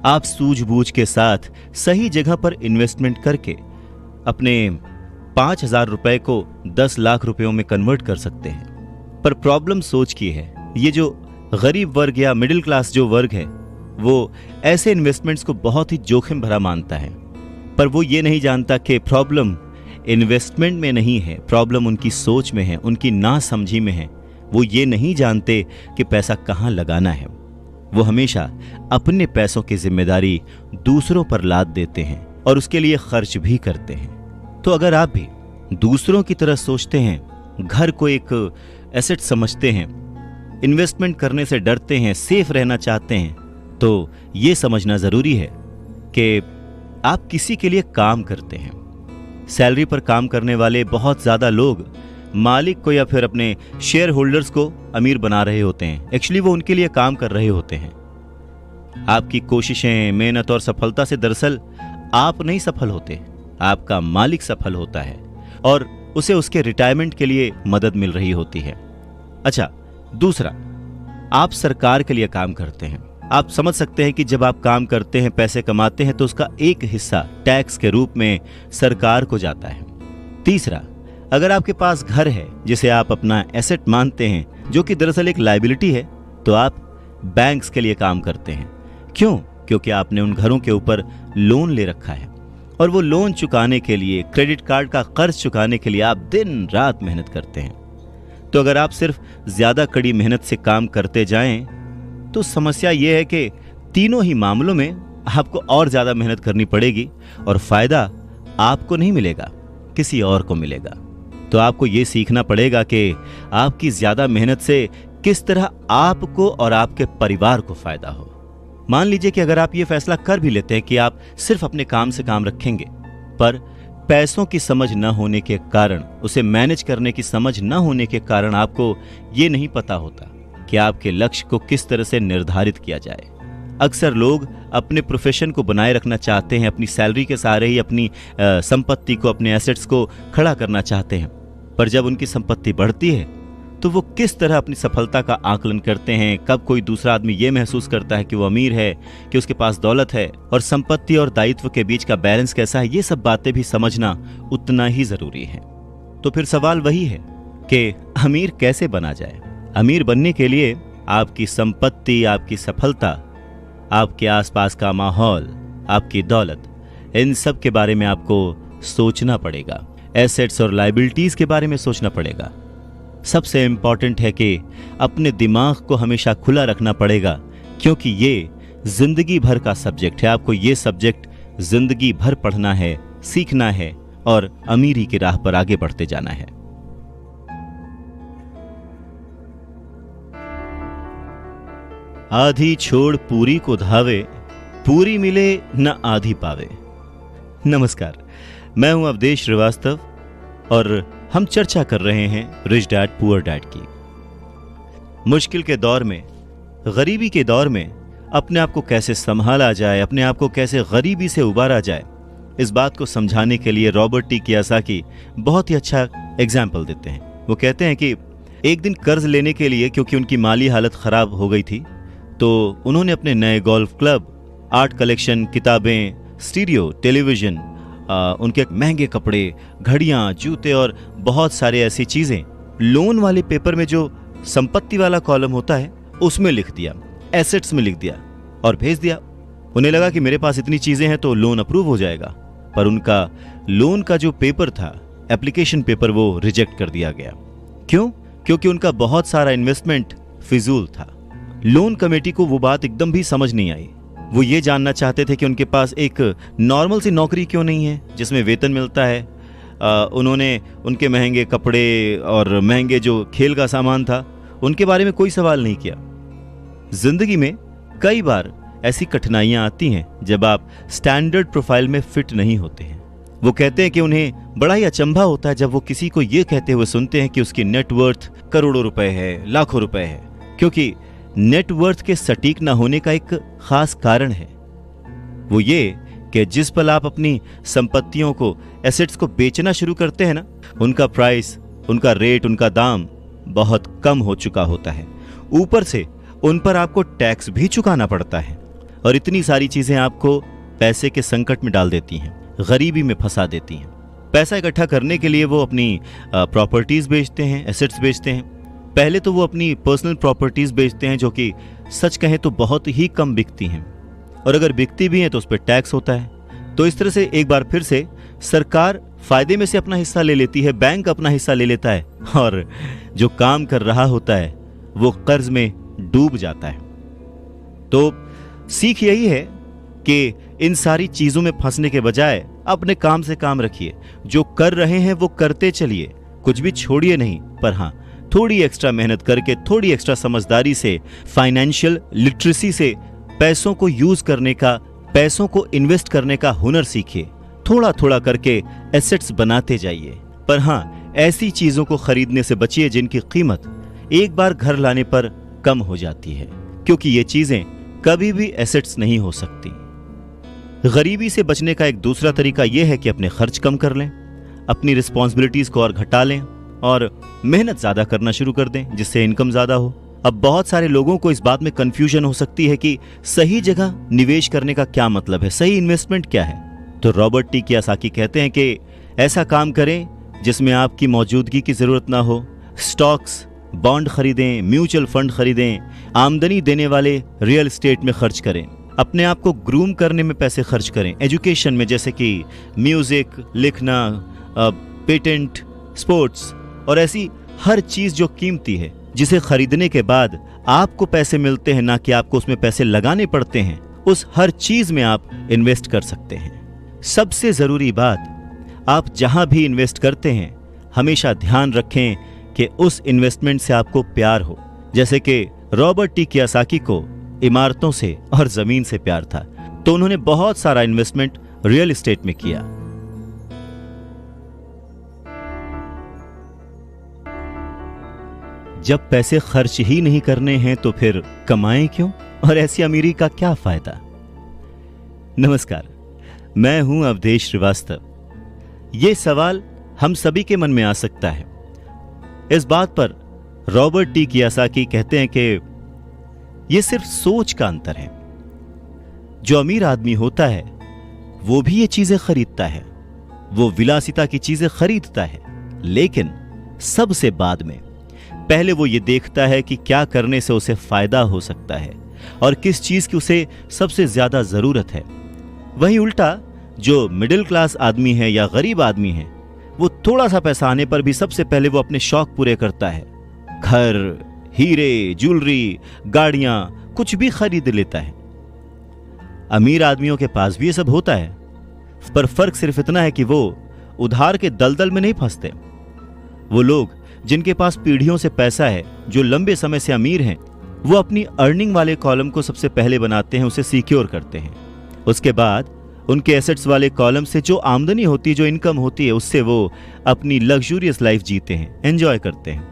आप सूझबूझ के साथ सही जगह पर इन्वेस्टमेंट करके अपने 5,000 रुपए को 10 लाख रुपयों में कन्वर्ट कर सकते हैं। पर प्रॉब्लम सोच की है। ये जो गरीब वर्ग या मिडिल क्लास जो वर्ग है वो ऐसे इन्वेस्टमेंट्स को बहुत ही जोखिम भरा मानता है, पर वो ये नहीं जानता कि प्रॉब्लम इन्वेस्टमेंट में नहीं है, प्रॉब्लम उनकी सोच में है, उनकी नासमझी में है। वो ये नहीं जानते कि पैसा कहाँ लगाना है। वो हमेशा अपने पैसों की जिम्मेदारी दूसरों पर लाद देते हैं और उसके लिए खर्च भी करते हैं। तो अगर आप भी दूसरों की तरह सोचते हैं, घर को एक एसेट समझते हैं, इन्वेस्टमेंट करने से डरते हैं, सेफ रहना चाहते हैं, तो ये समझना जरूरी है कि आप किसी के लिए काम करते हैं। सैलरी पर काम करने वाले बहुत ज्यादा लोग मालिक को या फिर अपने शेयर होल्डर्स को अमीर बना रहे होते हैं। एक्चुअली वो उनके लिए काम कर रहे होते हैं। आपकी कोशिशें, मेहनत और सफलता से दरअसल आप नहीं सफल होते, आपका मालिक सफल होता है और उसे उसके रिटायरमेंट के लिए मदद मिल रही होती है। अच्छा, दूसरा, आप सरकार के लिए काम करते हैं। आप समझ सकते हैं कि जब आप काम करते हैं, पैसे कमाते हैं, तो उसका एक हिस्सा टैक्स के रूप में सरकार को जाता है। तीसरा, अगर आपके पास घर है जिसे आप अपना एसेट मानते हैं, जो कि दरअसल एक लायबिलिटी है, तो आप बैंक्स के लिए काम करते हैं। क्यों? क्योंकि आपने उन घरों के ऊपर लोन ले रखा है। और वो लोन चुकाने के लिए, क्रेडिट कार्ड का कर्ज चुकाने के लिए आप दिन रात मेहनत करते हैं। तो अगर आप सिर्फ ज्यादा कड़ी मेहनत से काम करते जाएं तो समस्या ये है कि तीनों ही मामलों में आपको और ज्यादा मेहनत करनी पड़ेगी और फायदा आपको नहीं मिलेगा, किसी और को मिलेगा। तो आपको ये सीखना पड़ेगा कि आपकी ज्यादा मेहनत से किस तरह आपको और आपके परिवार को फायदा हो। मान लीजिए कि अगर आप ये फैसला कर भी लेते हैं कि आप सिर्फ अपने काम से काम रखेंगे, पर पैसों की समझ न होने के कारण, उसे मैनेज करने की समझ न होने के कारण आपको ये नहीं पता होता कि आपके लक्ष्य को किस तरह से निर्धारित किया जाए। अक्सर लोग अपने प्रोफेशन को बनाए रखना चाहते हैं, अपनी सैलरी के सहारे ही अपनी संपत्ति को, अपने एसेट्स को खड़ा करना चाहते हैं, पर जब उनकी संपत्ति बढ़ती है तो वो किस तरह अपनी सफलता का आकलन करते हैं, कब कोई दूसरा आदमी ये महसूस करता है कि वो अमीर है, कि उसके पास दौलत है, और संपत्ति और दायित्व के बीच का बैलेंस कैसा है, ये सब बातें भी समझना उतना ही जरूरी है। तो फिर सवाल वही है कि अमीर कैसे बना जाए। अमीर बनने के लिए आपकी संपत्ति, आपकी सफलता, आपके आसपास का माहौल, आपकी दौलत, इन सब के बारे में आपको सोचना पड़ेगा। एसेट्स और लायबिलिटीज के बारे में सोचना पड़ेगा। सबसे इंपॉर्टेंट है कि अपने दिमाग को हमेशा खुला रखना पड़ेगा, क्योंकि ये जिंदगी भर का सब्जेक्ट है। आपको ये सब्जेक्ट जिंदगी भर पढ़ना है, सीखना है और अमीरी की राह पर आगे बढ़ते जाना है। आधी छोड़ पूरी को धावे, पूरी मिले न आधी पावे। नमस्कार, मैं हूं अवधेश श्रीवास्तव और हम चर्चा कर रहे हैं रिच डैड पुअर डैड की। मुश्किल के दौर में, गरीबी के दौर में अपने आप को कैसे संभाला जाए, अपने आप को कैसे गरीबी से उबारा जाए, इस बात को समझाने के लिए रॉबर्ट टी कियोसाकी बहुत ही अच्छा एग्जाम्पल देते हैं। वो कहते हैं कि एक दिन कर्ज लेने के लिए, क्योंकि उनकी माली हालत खराब हो गई थी, तो उन्होंने अपने नए गोल्फ क्लब, आर्ट कलेक्शन, किताबें, स्टीरियो, टेलीविजन, उनके महंगे कपड़े, घड़ियां, जूते और बहुत सारे ऐसी चीजें लोन वाले पेपर में जो संपत्ति वाला कॉलम होता है उसमें लिख दिया, एसेट्स में लिख दिया और भेज दिया। उन्हें लगा कि मेरे पास इतनी चीजें हैं तो लोन अप्रूव हो जाएगा, पर उनका लोन का जो पेपर था, एप्लीकेशन पेपर, वो रिजेक्ट कर दिया गया। क्यों? क्योंकि उनका बहुत सारा इन्वेस्टमेंट फिजूल था। लोन कमेटी को वो बात एकदम भी समझ नहीं आई। वो ये जानना चाहते थे कि उनके पास एक नॉर्मल सी नौकरी क्यों नहीं है जिसमें वेतन मिलता है। उन्होंने उनके महंगे कपड़े और महंगे जो खेल का सामान था उनके बारे में कोई सवाल नहीं किया। जिंदगी में कई बार ऐसी कठिनाइयां आती हैं जब आप स्टैंडर्ड प्रोफाइल में फिट नहीं होते हैं। वो कहते हैं कि उन्हें बड़ा ही अचंभा होता है जब वो किसी को ये कहते हुए सुनते हैं कि उसकी नेटवर्थ करोड़ों रुपए है, लाखों रुपए है, क्योंकि नेटवर्थ के सटीक ना होने का एक खास कारण है। वो ये कि जिस पल आप अपनी संपत्तियों को, एसेट्स को बेचना शुरू करते हैं ना, उनका प्राइस, उनका रेट, उनका दाम बहुत कम हो चुका होता है। ऊपर से उन पर आपको टैक्स भी चुकाना पड़ता है और इतनी सारी चीजें आपको पैसे के संकट में डाल देती हैं, गरीबी में फंसा देती हैं। पैसा इकट्ठा करने के लिए वो अपनी प्रॉपर्टीज बेचते हैं, एसेट्स बेचते हैं। पहले तो वो अपनी पर्सनल प्रॉपर्टीज बेचते हैं जो कि सच कहें तो बहुत ही कम बिकती हैं, और अगर बिकती भी हैं तो उस पर टैक्स होता है। तो इस तरह से एक बार फिर से सरकार फायदे में से अपना हिस्सा ले लेती है, बैंक अपना हिस्सा ले लेता है, और जो काम कर रहा होता है वो कर्ज में डूब जाता है। तो सीख यही है कि इन सारी चीजों में फंसने के बजाय अपने काम से काम रखिए। जो कर रहे हैं वो करते चलिए, कुछ भी छोड़िए नहीं, पर हाँ, थोड़ी एक्स्ट्रा मेहनत करके, थोड़ी एक्स्ट्रा समझदारी से, फाइनेंशियल लिटरेसी से पैसों को यूज करने का, पैसों को इन्वेस्ट करने का हुनर सीखिए। थोड़ा थोड़ा करके एसेट्स बनाते जाइए, पर हाँ, ऐसी चीजों को खरीदने से बचिए जिनकी कीमत एक बार घर लाने पर कम हो जाती है, क्योंकि ये चीजें कभी भी एसेट्स नहीं हो सकती। गरीबी से बचने का एक दूसरा तरीका यह है कि अपने खर्च कम कर लें, अपनी रिस्पॉन्सिबिलिटीज को और घटा लें और मेहनत ज्यादा करना शुरू कर दें, जिससे इनकम ज्यादा हो। अब बहुत सारे लोगों को इस बात में कंफ्यूजन हो सकती है कि सही जगह निवेश करने का क्या मतलब है, सही इन्वेस्टमेंट क्या है। तो रॉबर्ट टी कियोसाकी कहते हैं कि ऐसा काम करें जिसमें आपकी मौजूदगी की जरूरत ना हो। स्टॉक्स, बॉन्ड खरीदें, म्यूचुअल फंड खरीदें, आमदनी देने वाले रियल एस्टेट में खर्च करें। अपने आप को ग्रूम करने में पैसे खर्च करें, एजुकेशन में, जैसे कि म्यूजिक, लिखना, पेटेंट, स्पोर्ट्स और ऐसी हर चीज जो कीमती है, जिसे खरीदने के बाद आपको पैसे मिलते हैं, ना कि आपको उसमें पैसे लगाने पड़ते हैं, उस हर चीज में आप इन्वेस्ट कर सकते हैं। सबसे जरूरी बात, आप जहां भी इन्वेस्ट करते हैं हमेशा ध्यान रखें कि उस इन्वेस्टमेंट से आपको प्यार हो। जैसे कि रॉबर्ट टी कियोसाकी को इमारतों से और जमीन से प्यार था, तो उन्होंने बहुत सारा इन्वेस्टमेंट रियल एस्टेट में किया। जब पैसे खर्च ही नहीं करने हैं तो फिर कमाएं क्यों, और ऐसी अमीरी का क्या फायदा। नमस्कार, मैं हूं अवधेश श्रीवास्तव। ये सवाल हम सभी के मन में आ सकता है। इस बात पर रॉबर्ट टी कियोसाकी कहते हैं कि यह सिर्फ सोच का अंतर है। जो अमीर आदमी होता है वो भी ये चीजें खरीदता है, वो विलासिता की चीजें खरीदता है, लेकिन सबसे बाद में। पहले वो ये देखता है कि क्या करने से उसे फायदा हो सकता है और किस चीज की उसे सबसे ज्यादा जरूरत है। वहीं उल्टा जो मिडिल क्लास आदमी है या गरीब आदमी है, वो थोड़ा सा पैसा आने पर भी सबसे पहले वो अपने शौक पूरे करता है। घर, हीरे, ज्वेलरी, गाड़ियां, कुछ भी खरीद लेता है। अमीर आदमियों के पास भी ये सब होता है, पर फर्क सिर्फ इतना है कि वो उधार के दलदल में नहीं फंसते। वो लोग जिनके पास पीढ़ियों से पैसा है, जो लंबे समय से अमीर हैं, वो अपनी अर्निंग वाले कॉलम को सबसे पहले बनाते हैं, उसे सिक्योर करते हैं। उसके बाद उनके एसेट्स वाले कॉलम से जो आमदनी होती है, जो इनकम होती है, उससे वो अपनी लग्जूरियस लाइफ जीते हैं, एंजॉय करते हैं।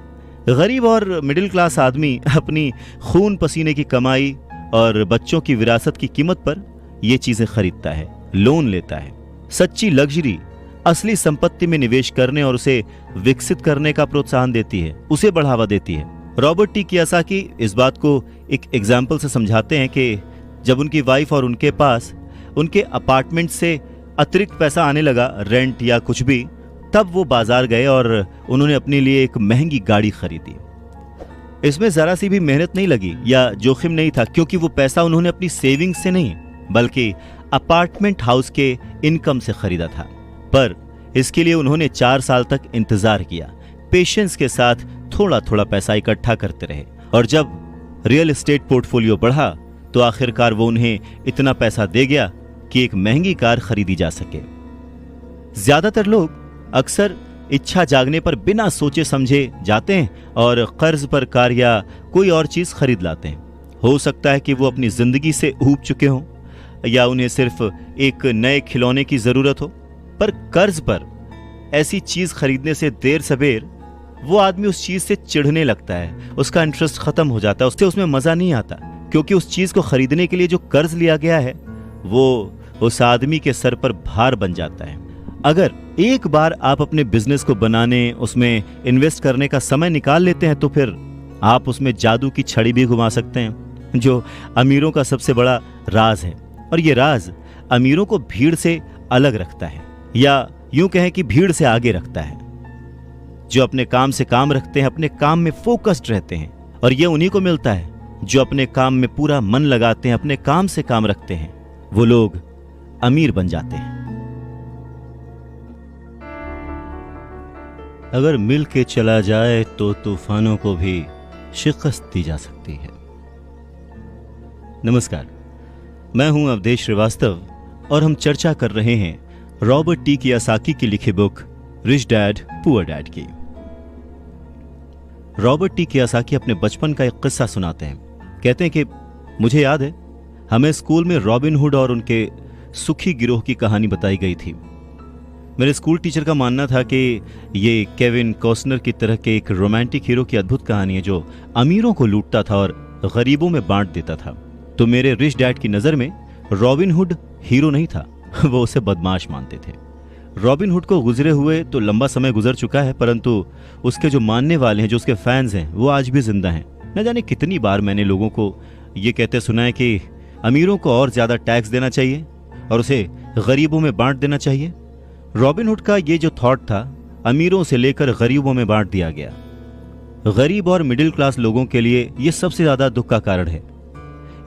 गरीब और मिडिल क्लास आदमी अपनी खून पसीने की कमाई और बच्चों की विरासत की कीमत पर ये चीजें खरीदता है, लोन लेता है। सच्ची लग्जरी असली संपत्ति में निवेश करने और उसे विकसित करने का प्रोत्साहन देती है, उसे बढ़ावा देती है। रॉबर्ट टी कियोसाकी इस बात को एक एग्जाम्पल से समझाते हैं कि जब उनकी वाइफ और उनके पास उनके अपार्टमेंट से अतिरिक्त पैसा आने लगा, रेंट या कुछ भी, तब वो बाजार गए और उन्होंने अपने लिए एक महंगी गाड़ी खरीदी। इसमें जरा सी भी मेहनत नहीं लगी या जोखिम नहीं था, क्योंकि वो पैसा उन्होंने अपनी सेविंग्स से नहीं बल्कि अपार्टमेंट हाउस के इनकम से खरीदा था। पर इसके लिए उन्होंने 4 साल तक इंतजार किया, पेशेंस के साथ थोड़ा थोड़ा पैसा इकट्ठा करते रहे, और जब रियल एस्टेट पोर्टफोलियो बढ़ा तो आखिरकार वो उन्हें इतना पैसा दे गया कि एक महंगी कार खरीदी जा सके। ज्यादातर लोग अक्सर इच्छा जागने पर बिना सोचे समझे जाते हैं और कर्ज पर कार या कोई और चीज खरीद लाते हैं। हो सकता है कि वो अपनी जिंदगी से ऊब चुके हों या उन्हें सिर्फ एक नए खिलौने की जरूरत हो, पर कर्ज पर ऐसी चीज खरीदने से देर सबेर वो आदमी उस चीज से चिढ़ने लगता है, उसका इंटरेस्ट खत्म हो जाता है, उससे उसमें मजा नहीं आता, क्योंकि उस चीज को खरीदने के लिए जो कर्ज लिया गया है वो उस आदमी के सर पर भार बन जाता है। अगर एक बार आप अपने बिजनेस को बनाने, उसमें इन्वेस्ट करने का समय निकाल लेते हैं तो फिर आप उसमें जादू की छड़ी भी घुमा सकते हैं, जो अमीरों का सबसे बड़ा राज है। और ये राज अमीरों को भीड़ से अलग रखता है, या यूं कहें कि भीड़ से आगे रखता है। जो अपने काम से काम रखते हैं, अपने काम में फोकस्ड रहते हैं, और ये उन्हीं को मिलता है जो अपने काम में पूरा मन लगाते हैं, अपने काम से काम रखते हैं, वो लोग अमीर बन जाते हैं। अगर मिल के चला जाए तो तूफानों को भी शिकस्त दी जा सकती है। नमस्कार, मैं हूं अवधेश श्रीवास्तव और हम चर्चा कर रहे हैं रॉबर्ट टी कियोसाकी की लिखी book rich dad poor dad की। रॉबर्ट टी कियोसाकी अपने बचपन का एक किस्सा सुनाते हैं। कहते हैं कि मुझे याद है, हमें स्कूल में रॉबिन हुड और उनके सुखी गिरोह की कहानी बताई गई थी। मेरे स्कूल टीचर का मानना था कि ये केविन कॉस्टनर की तरह के एक रोमांटिक हीरो की अद्भुत कहानी है जो अमीरों को लूटता था और गरीबों में बांट देता था। तो मेरे रिच डैड की नजर में रॉबिन हुड हीरो नहीं था, वो उसे बदमाश मानते थे। रॉबिन हुड को गुजरे हुए तो लंबा समय गुजर चुका है, परंतु उसके जो मानने वाले हैं, जो उसके फैंस हैं, वो आज भी जिंदा हैं। न जाने कितनी बार मैंने लोगों को ये कहते सुना है कि अमीरों को और ज्यादा टैक्स देना चाहिए और उसे गरीबों में बांट देना चाहिए। रॉबिन हुड का ये जो थॉट था, अमीरों से लेकर गरीबों में बांट दिया गया। गरीब और मिडिल क्लास लोगों के लिए ये सबसे ज्यादा दुख का कारण है।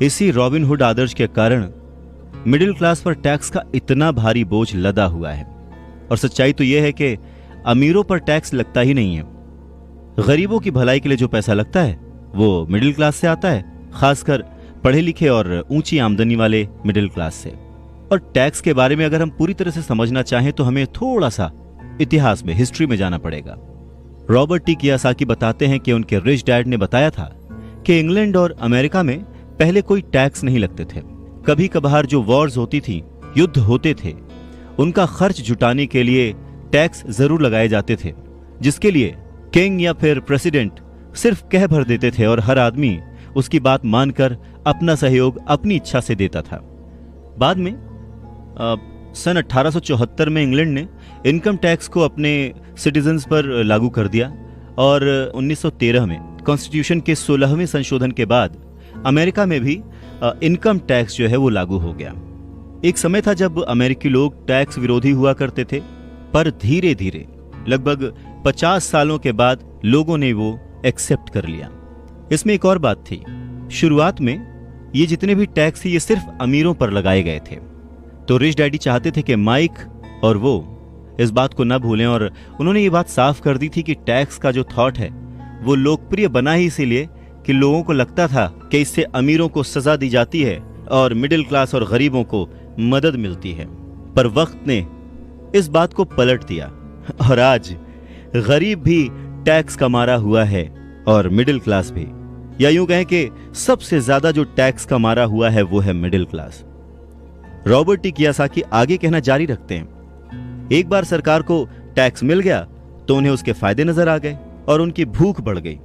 इसी रॉबिनहुड आदर्श के कारण मिडिल क्लास पर टैक्स का इतना भारी बोझ लदा हुआ है। और सच्चाई तो यह है कि अमीरों पर टैक्स लगता ही नहीं है। गरीबों की भलाई के लिए जो पैसा लगता है वो मिडिल क्लास से आता है, खासकर पढ़े लिखे और ऊंची आमदनी वाले मिडिल क्लास से। और टैक्स के बारे में अगर हम पूरी तरह से समझना चाहें तो हमें थोड़ा सा इतिहास में, हिस्ट्री में जाना पड़ेगा। रॉबर्ट टी कियोसाकी बताते हैं कि उनके रिच डैड ने बताया था कि इंग्लैंड और अमेरिका में पहले कोई टैक्स नहीं लगते थे। कभी कभार जो वॉर्स होती थी, युद्ध होते थे, उनका खर्च जुटाने के लिए टैक्स जरूर लगाए जाते थे, जिसके लिए किंग या फिर प्रेसिडेंट सिर्फ कह भर देते थे और हर आदमी उसकी बात मानकर अपना सहयोग अपनी इच्छा से देता था। बाद में सन 1874 में इंग्लैंड ने इनकम टैक्स को अपने सिटीजन्स पर लागू कर दिया और 1913 में कॉन्स्टिट्यूशन के 16वें संशोधन के बाद अमेरिका में भी इनकम टैक्स जो है वो लागू हो गया। एक समय था जब अमेरिकी लोग टैक्स विरोधी हुआ करते थे, पर धीरे धीरे लगभग 50 सालों के बाद लोगों ने वो एक्सेप्ट कर लिया। इसमें एक और बात थी, शुरुआत में ये जितने भी टैक्स थे ये सिर्फ अमीरों पर लगाए गए थे। तो रिच डैडी चाहते थे कि माइक और वो इस बात को न भूलें और उन्होंने ये बात साफ कर दी थी कि टैक्स का जो थॉट है वो लोकप्रिय बना ही इसीलिए कि लोगों को लगता था कि इससे अमीरों को सजा दी जाती है और मिडिल क्लास और गरीबों को मदद मिलती है। पर वक्त ने इस बात को पलट दिया और आज गरीब भी टैक्स का मारा हुआ है और मिडिल क्लास भी, या यूं कहें कि सबसे ज्यादा जो टैक्स का मारा हुआ है वो है middle class. Robert T Kiyosaki आगे कहना जारी रखते हैं, एक बार सरकार को टैक्स मिल गया तो उन्हें उसके फायदे नजर आ गए और उनकी भूख बढ़ गई।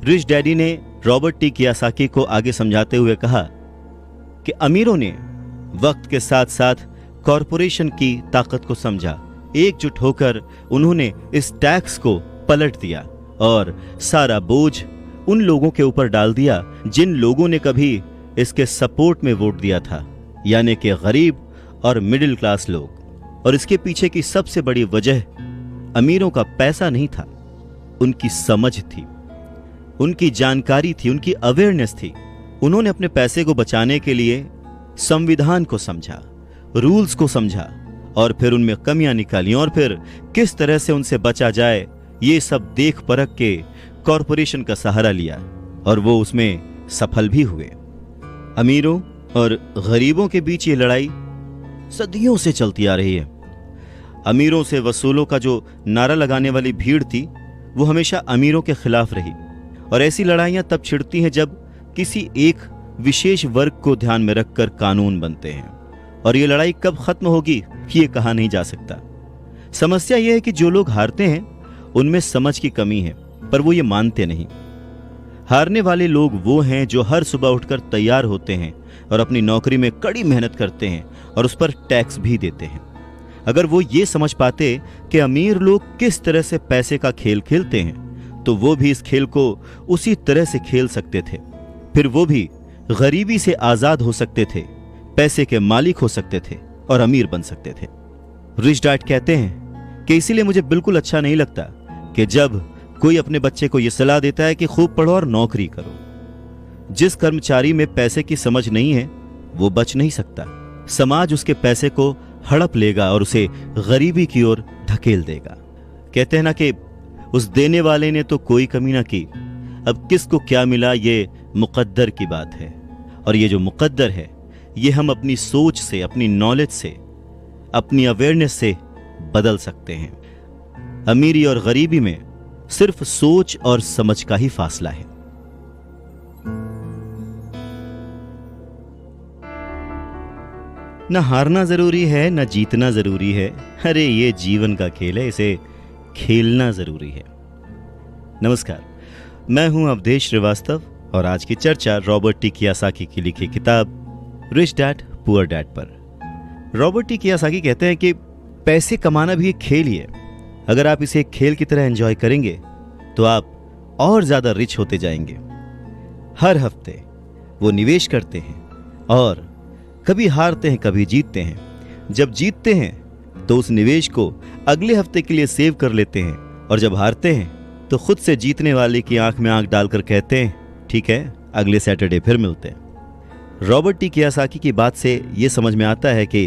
रिच डैडी ने रॉबर्ट टी कियोसाकी को आगे समझाते हुए कहा कि अमीरों ने वक्त के साथ साथ कॉरपोरेशन की ताकत को समझा। एकजुट होकर उन्होंने इस टैक्स को पलट दिया और सारा बोझ उन लोगों के ऊपर डाल दिया जिन लोगों ने कभी इसके सपोर्ट में वोट दिया था, यानी कि गरीब और मिडिल क्लास लोग। और इसके पीछे की सबसे बड़ी वजह अमीरों का पैसा नहीं था, उनकी समझ थी, उनकी जानकारी थी, उनकी अवेयरनेस थी। उन्होंने अपने पैसे को बचाने के लिए संविधान को समझा, रूल्स को समझा और फिर उनमें कमियां निकाली और फिर किस तरह से उनसे बचा जाए ये सब देख परख के कॉरपोरेशन का सहारा लिया और वो उसमें सफल भी हुए। अमीरों और गरीबों के बीच ये लड़ाई सदियों से चलती आ रही है। अमीरों से वसूलों का जो नारा लगाने वाली भीड़ थी वो हमेशा अमीरों के खिलाफ रही और ऐसी लड़ाइयां तब छिड़ती हैं जब किसी एक विशेष वर्ग को ध्यान में रखकर कानून बनते हैं। और ये लड़ाई कब खत्म होगी ये कहा नहीं जा सकता। समस्या यह है कि जो लोग हारते हैं उनमें समझ की कमी है, पर वो ये मानते नहीं। हारने वाले लोग वो हैं जो हर सुबह उठकर तैयार होते हैं और अपनी नौकरी में कड़ी मेहनत करते हैं और उस पर टैक्स भी देते हैं। अगर वो ये समझ पाते कि अमीर लोग किस तरह से पैसे का खेल खेलते हैं तो वो भी इस खेल को उसी तरह से खेल सकते थे। फिर वो भी गरीबी से आजाद हो सकते थे, पैसे के मालिक हो सकते थे और अमीर बन सकते थे। रिच डैड कहते हैं कि इसीलिए मुझे बिल्कुल अच्छा नहीं लगता कि जब कोई अपने बच्चे को यह सलाह देता है कि खूब पढ़ो और नौकरी करो। जिस कर्मचारी में पैसे की समझ नहीं है वो बच नहीं सकता। समाज उसके पैसे को हड़प लेगा और उसे गरीबी की ओर धकेल देगा। कहते हैं ना कि उस देने वाले ने तो कोई कमी ना की, अब किसको क्या मिला ये मुकद्दर की बात है। और ये जो मुकद्दर है ये हम अपनी सोच से, अपनी नॉलेज से, अपनी अवेयरनेस से बदल सकते हैं। अमीरी और गरीबी में सिर्फ सोच और समझ का ही फासला है। न हारना जरूरी है न जीतना जरूरी है, अरे ये जीवन का खेल है, इसे खेलना जरूरी है। नमस्कार, मैं हूं अवधेश श्रीवास्तव और आज की चर्चा रॉबर्ट टी कियोसाकी की लिखी किताब रिच डैड पुअर डैड पर। रॉबर्ट टी कियोसाकी कहते हैं कि पैसे कमाना भी एक खेल ही है। अगर आप इसे एक खेल की तरह एंजॉय करेंगे तो आप और ज्यादा रिच होते जाएंगे। हर हफ्ते वो निवेश करते हैं और कभी हारते हैं कभी जीतते हैं। जब जीतते हैं तो उस निवेश को अगले हफ्ते के लिए सेव कर लेते हैं और जब हारते हैं तो खुद से जीतने वाले की आंख में आंख डालकर कहते हैं ठीक है, अगले सैटरडे फिर मिलते हैं। रॉबर्ट टी कियोसाकी की बात से ये समझ में आता है कि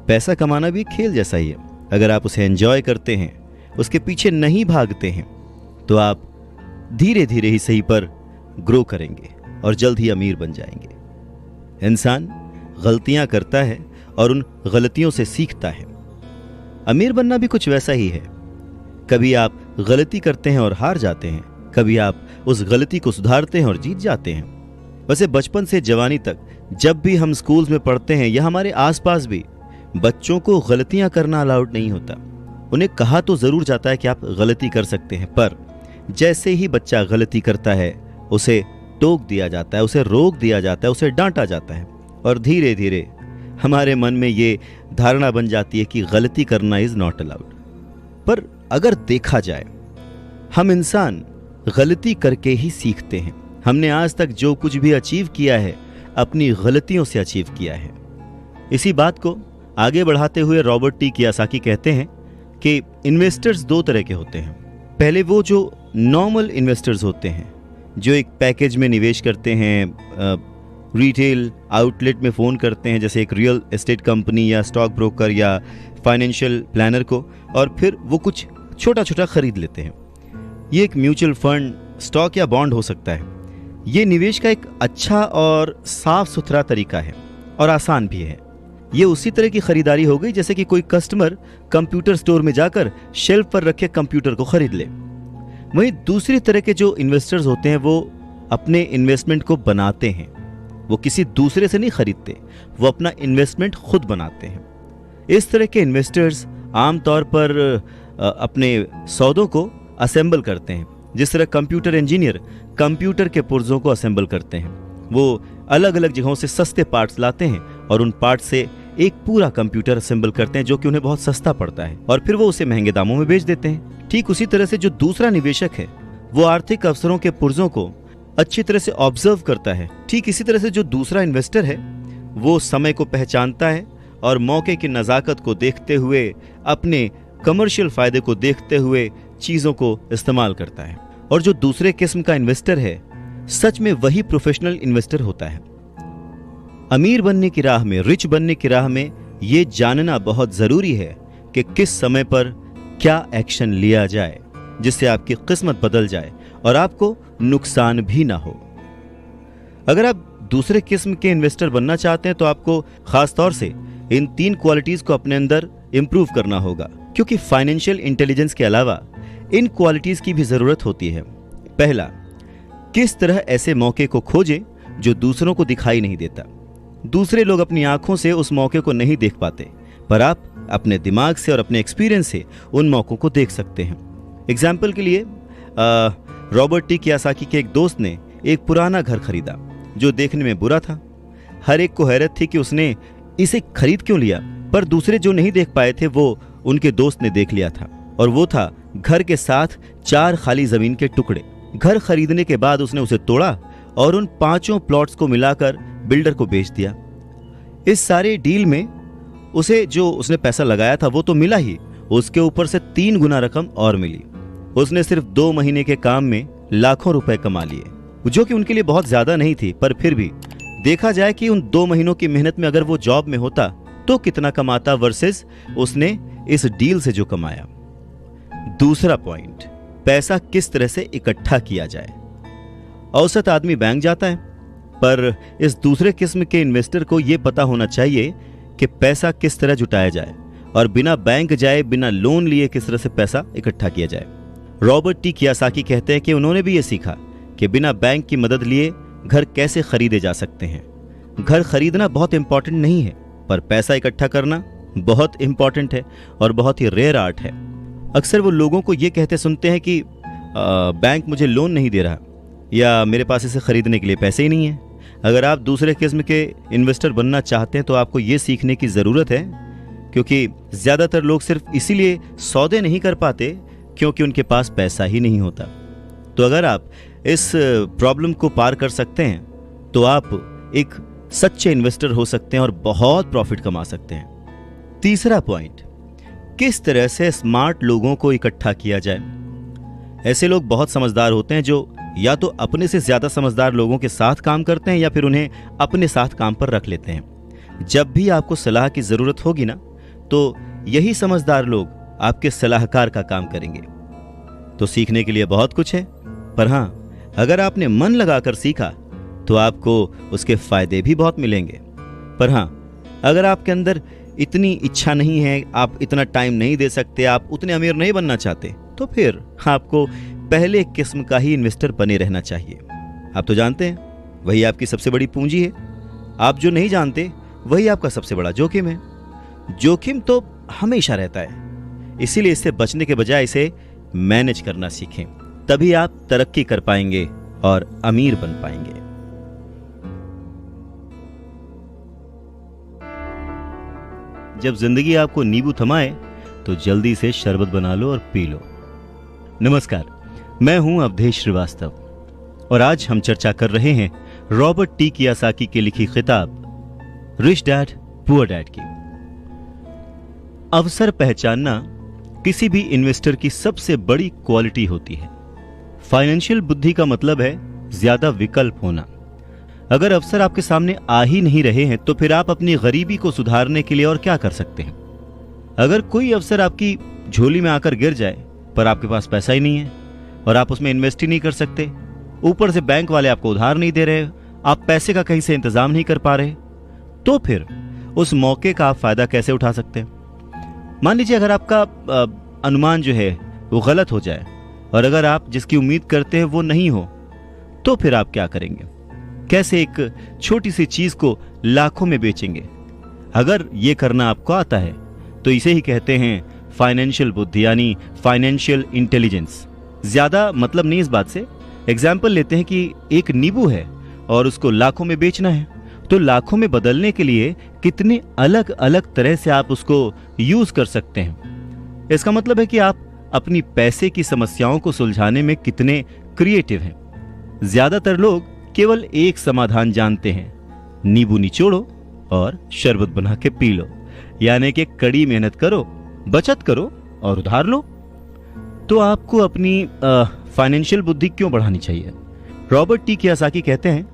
पैसा कमाना भी एक खेल जैसा ही है। अगर आप उसे एंजॉय करते हैं, उसके पीछे नहीं भागते हैं, तो आप धीरे धीरे ही सही पर ग्रो करेंगे और जल्द ही अमीर बन जाएंगे। इंसान गलतियां करता है और उन गलतियों से सीखता है। अमीर बनना भी कुछ वैसा ही है। कभी आप गलती करते हैं और हार जाते हैं, कभी आप उस गलती को सुधारते हैं और जीत जाते हैं। वैसे बचपन से जवानी तक जब भी हम स्कूल्स में पढ़ते हैं या हमारे आसपास भी, बच्चों को गलतियां करना अलाउड नहीं होता। उन्हें कहा तो जरूर जाता है कि आप गलती कर सकते हैं, पर जैसे ही बच्चा गलती करता है उसे टोक दिया जाता है, उसे रोक दिया जाता है, उसे डांटा जाता है और धीरे धीरे हमारे मन में ये धारणा बन जाती है कि गलती करना इज नॉट अलाउड। पर अगर देखा जाए, हम इंसान गलती करके ही सीखते हैं। हमने आज तक जो कुछ भी अचीव किया है, अपनी गलतियों से अचीव किया है। इसी बात को आगे बढ़ाते हुए रॉबर्ट टी कियोसाकी कहते हैं कि इन्वेस्टर्स दो तरह के होते हैं। पहले वो जो नॉर्मल इन्वेस्टर्स होते हैं, जो एक पैकेज में निवेश करते हैं, रिटेल आउटलेट में फ़ोन करते हैं, जैसे एक रियल एस्टेट कंपनी या स्टॉक ब्रोकर या फाइनेंशियल प्लानर को, और फिर वो कुछ छोटा छोटा खरीद लेते हैं। ये एक म्यूचुअल फंड, स्टॉक या बॉन्ड हो सकता है। ये निवेश का एक अच्छा और साफ सुथरा तरीका है और आसान भी है। ये उसी तरह की खरीदारी हो गई जैसे कि कोई कस्टमर कंप्यूटर स्टोर में जाकर शेल्फ पर रखे कंप्यूटर को खरीद ले। वहीं दूसरी तरह के जो इन्वेस्टर्स होते हैं, वो अपने इन्वेस्टमेंट को बनाते हैं। वो किसी दूसरे से नहीं खरीदते, वो अपना इन्वेस्टमेंट खुद बनाते हैं। इस तरह के इन्वेस्टर्स आमतौर पर अपने सौदों को असेंबल करते हैं, जिस तरह कंप्यूटर इंजीनियर कंप्यूटर के पुर्जों को असेंबल करते हैं। वो अलग अलग जगहों से सस्ते पार्ट्स लाते हैं और उन पार्ट्स से एक पूरा कंप्यूटर असेंबल करते हैं, जो कि उन्हें बहुत सस्ता पड़ता है, और फिर वो उसे महंगे दामों में बेच देते हैं। ठीक उसी तरह से जो दूसरा निवेशक है, वो आर्थिक अवसरों के पुर्जों को अच्छी तरह से ऑब्जर्व करता है। ठीक इसी तरह से जो दूसरा इन्वेस्टर है, वो समय को पहचानता है और मौके की नज़ाकत को देखते हुए, अपने कमर्शियल फायदे को देखते हुए चीज़ों को इस्तेमाल करता है। और जो दूसरे किस्म का इन्वेस्टर है, सच में वही प्रोफेशनल इन्वेस्टर होता है। अमीर बनने की राह में, रिच बनने की राह में ये जानना बहुत ज़रूरी है कि किस समय पर क्या एक्शन लिया जाए जिससे आपकी किस्मत बदल जाए और आपको नुकसान भी ना हो। अगर आप दूसरे किस्म के इन्वेस्टर बनना चाहते हैं, तो आपको खास तौर से इन 3 क्वालिटीज को अपने अंदर इंप्रूव करना होगा, क्योंकि फाइनेंशियल इंटेलिजेंस के अलावा इन क्वालिटीज की भी जरूरत होती है। पहला, किस तरह ऐसे मौके को खोजें जो दूसरों को दिखाई नहीं देता। दूसरे लोग अपनी आंखों से उस मौके को नहीं देख पाते, पर आप अपने दिमाग से और अपने एक्सपीरियंस से उन मौकों को देख सकते हैं। एग्जाम्पल के लिए रॉबर्ट टी कियोसाकी के एक दोस्त ने एक पुराना घर खरीदा जो देखने में बुरा था। हर एक को हैरत थी कि उसने इसे खरीद क्यों लिया, पर दूसरे जो नहीं देख पाए थे, वो उनके दोस्त ने देख लिया था, और वो था घर के साथ 4 खाली जमीन के टुकड़े। घर खरीदने के बाद उसने उसे तोड़ा और उन 5 प्लॉट्स को मिलाकर बिल्डर को बेच दिया। इस सारे डील में उसे जो उसने पैसा लगाया था वो तो मिला ही, उसके ऊपर से 3 गुना रकम और मिली। उसने सिर्फ 2 महीने के काम में लाखों रुपए कमा लिए, जो कि उनके लिए बहुत ज्यादा नहीं थी, पर फिर भी देखा जाए कि उन 2 महीनों की मेहनत में अगर वो जॉब में होता तो कितना कमाता वर्सेस उसने इस डील से जो कमाया। दूसरा पॉइंट, पैसा किस तरह से इकट्ठा किया जाए। औसत आदमी बैंक जाता है, पर इस दूसरे किस्म के इन्वेस्टर को यह पता होना चाहिए कि पैसा किस तरह जुटाया जाए और बिना बैंक जाए, बिना लोन लिए किस तरह से पैसा इकट्ठा किया जाए। रॉबर्ट टी कियोसाकी कहते हैं कि उन्होंने भी यह सीखा कि बिना बैंक की मदद लिए घर कैसे खरीदे जा सकते हैं। घर खरीदना बहुत इंपॉर्टेंट नहीं है, पर पैसा इकट्ठा करना बहुत इंपॉर्टेंट है और बहुत ही रेयर आर्ट है। अक्सर वो लोगों को ये कहते सुनते हैं कि बैंक मुझे लोन नहीं दे रहा, या मेरे पास इसे खरीदने के लिए पैसे ही नहीं है। अगर आप दूसरे किस्म के इन्वेस्टर बनना चाहते हैं तो आपको ये सीखने की ज़रूरत है, क्योंकि ज़्यादातर लोग सिर्फ इसीलिए सौदे नहीं कर पाते क्योंकि उनके पास पैसा ही नहीं होता। तो अगर आप इस प्रॉब्लम को पार कर सकते हैं तो आप एक सच्चे इन्वेस्टर हो सकते हैं और बहुत प्रॉफिट कमा सकते हैं। तीसरा पॉइंट, किस तरह से स्मार्ट लोगों को इकट्ठा किया जाए। ऐसे लोग बहुत समझदार होते हैं जो या तो अपने से ज्यादा समझदार लोगों के साथ काम करते हैं या फिर उन्हें अपने साथ काम पर रख लेते हैं। जब भी आपको सलाह की जरूरत होगी ना, तो यही समझदार लोग आपके सलाहकार का काम करेंगे। तो सीखने के लिए बहुत कुछ है, पर हां, अगर आपने मन लगाकर सीखा तो आपको उसके फायदे भी बहुत मिलेंगे। पर हां, अगर आपके अंदर इतनी इच्छा नहीं है, आप इतना टाइम नहीं दे सकते, आप उतने अमीर नहीं बनना चाहते, तो फिर आपको पहले किस्म का ही इन्वेस्टर बने रहना चाहिए। आप तो जानते हैं, वही आपकी सबसे बड़ी पूंजी है। आप जो नहीं जानते वही आपका सबसे बड़ा जोखिम है। जोखिम तो हमेशा रहता है, इसीलिए इससे बचने के बजाय इसे मैनेज करना सीखें, तभी आप तरक्की कर पाएंगे और अमीर बन पाएंगे। जब जिंदगी आपको नींबू थमाए तो जल्दी से शरबत बना लो और पी लो। नमस्कार, मैं हूं अवधेश श्रीवास्तव और आज हम चर्चा कर रहे हैं रॉबर्ट टी कियासाकी की लिखी किताब रिच डैड पुअर डैड की। अवसर पहचानना किसी भी इन्वेस्टर की सबसे बड़ी क्वालिटी होती है। फाइनेंशियल बुद्धि का मतलब है ज्यादा विकल्प होना। अगर अवसर आपके सामने आ ही नहीं रहे हैं तो फिर आप अपनी गरीबी को सुधारने के लिए और क्या कर सकते हैं। अगर कोई अवसर आपकी झोली में आकर गिर जाए पर आपके पास पैसा ही नहीं है और आप उसमें इन्वेस्ट ही नहीं कर सकते, ऊपर से बैंक वाले आपको उधार नहीं दे रहे, आप पैसे का कहीं से इंतजाम नहीं कर पा रहे, तो फिर उस मौके का आप फायदा कैसे उठा सकते हैं। मान लीजिए अगर आपका अनुमान जो है वो गलत हो जाए और अगर आप जिसकी उम्मीद करते हैं वो नहीं हो, तो फिर आप क्या करेंगे। कैसे एक छोटी सी चीज को लाखों में बेचेंगे। अगर ये करना आपको आता है तो इसे ही कहते हैं फाइनेंशियल बुद्धि, यानी फाइनेंशियल इंटेलिजेंस। ज्यादा मतलब नहीं इस बात से। एग्जाम्पल लेते हैं कि एक नींबू है और उसको लाखों में बेचना है, तो लाखों में बदलने के लिए कितने अलग अलग तरह से आप उसको यूज कर सकते हैं। इसका मतलब है कि आप अपनी पैसे की समस्याओं को सुलझाने में कितने क्रिएटिव हैं। ज्यादातर लोग केवल एक समाधान जानते हैं, नींबू निचोड़ो और शरबत बना के पी लो, यानी कि कड़ी मेहनत करो, बचत करो और उधार लो। तो आपको अपनी फाइनेंशियल बुद्धि क्यों बढ़ानी चाहिए। रॉबर्ट टी कियासाकी कहते हैं,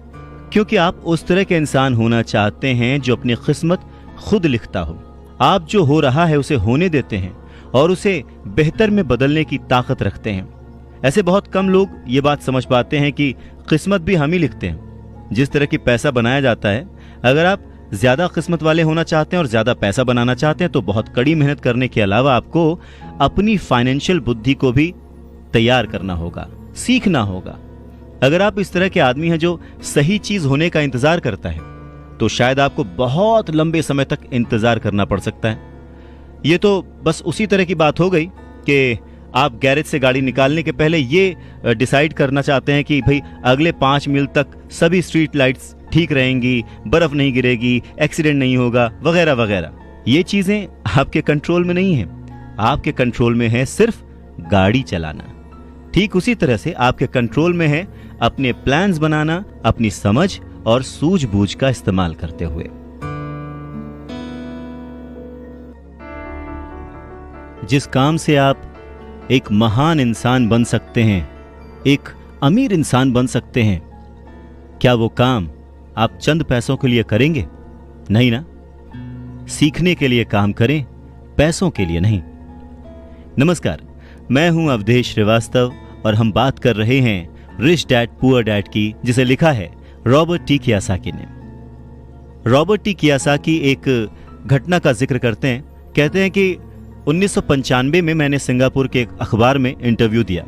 क्योंकि आप उस तरह के इंसान होना चाहते हैं जो अपनी किस्मत खुद लिखता हो। आप जो हो रहा है उसे होने देते हैं और उसे बेहतर में बदलने की ताकत रखते हैं। ऐसे बहुत कम लोग ये बात समझ पाते हैं कि किस्मत भी हम ही लिखते हैं। जिस तरह की पैसा बनाया जाता है, अगर आप ज्यादा किस्मत वाले होना चाहते हैं और ज्यादा पैसा बनाना चाहते हैं तो बहुत कड़ी मेहनत करने के अलावा आपको अपनी फाइनेंशियल बुद्धि को भी तैयार करना होगा, सीखना होगा। अगर आप इस तरह के आदमी हैं जो सही चीज होने का इंतजार करता है, तो शायद आपको बहुत लंबे समय तक इंतजार करना पड़ सकता है। ये तो बस उसी तरह की बात हो गई कि आप गैरेज से गाड़ी निकालने के पहले ये डिसाइड करना चाहते हैं कि भाई अगले 5 मील तक सभी स्ट्रीट लाइट्स ठीक रहेंगी, बर्फ नहीं गिरेगी, एक्सीडेंट नहीं होगा, वगैरह वगैरह। ये चीजें आपके कंट्रोल में नहीं हैं। आपके कंट्रोल में है सिर्फ गाड़ी चलाना। ठीक उसी तरह से आपके कंट्रोल में है अपने प्लान्स बनाना, अपनी समझ और सूझबूझ का इस्तेमाल करते हुए। जिस काम से आप एक महान इंसान बन सकते हैं, एक अमीर इंसान बन सकते हैं, क्या वो काम आप चंद पैसों के लिए करेंगे? नहीं ना। सीखने के लिए काम करें, पैसों के लिए नहीं। नमस्कार, मैं हूं अवधेश श्रीवास्तव और हम बात कर रहे हैं रिच डैड पुअर डैड की, जिसे लिखा है रॉबर्ट टी कियासाकी ने। रॉबर्ट टी कियासाकी एक घटना का जिक्र करते हैं। कहते हैं कि 1995 में मैंने सिंगापुर के एक अखबार में इंटरव्यू दिया।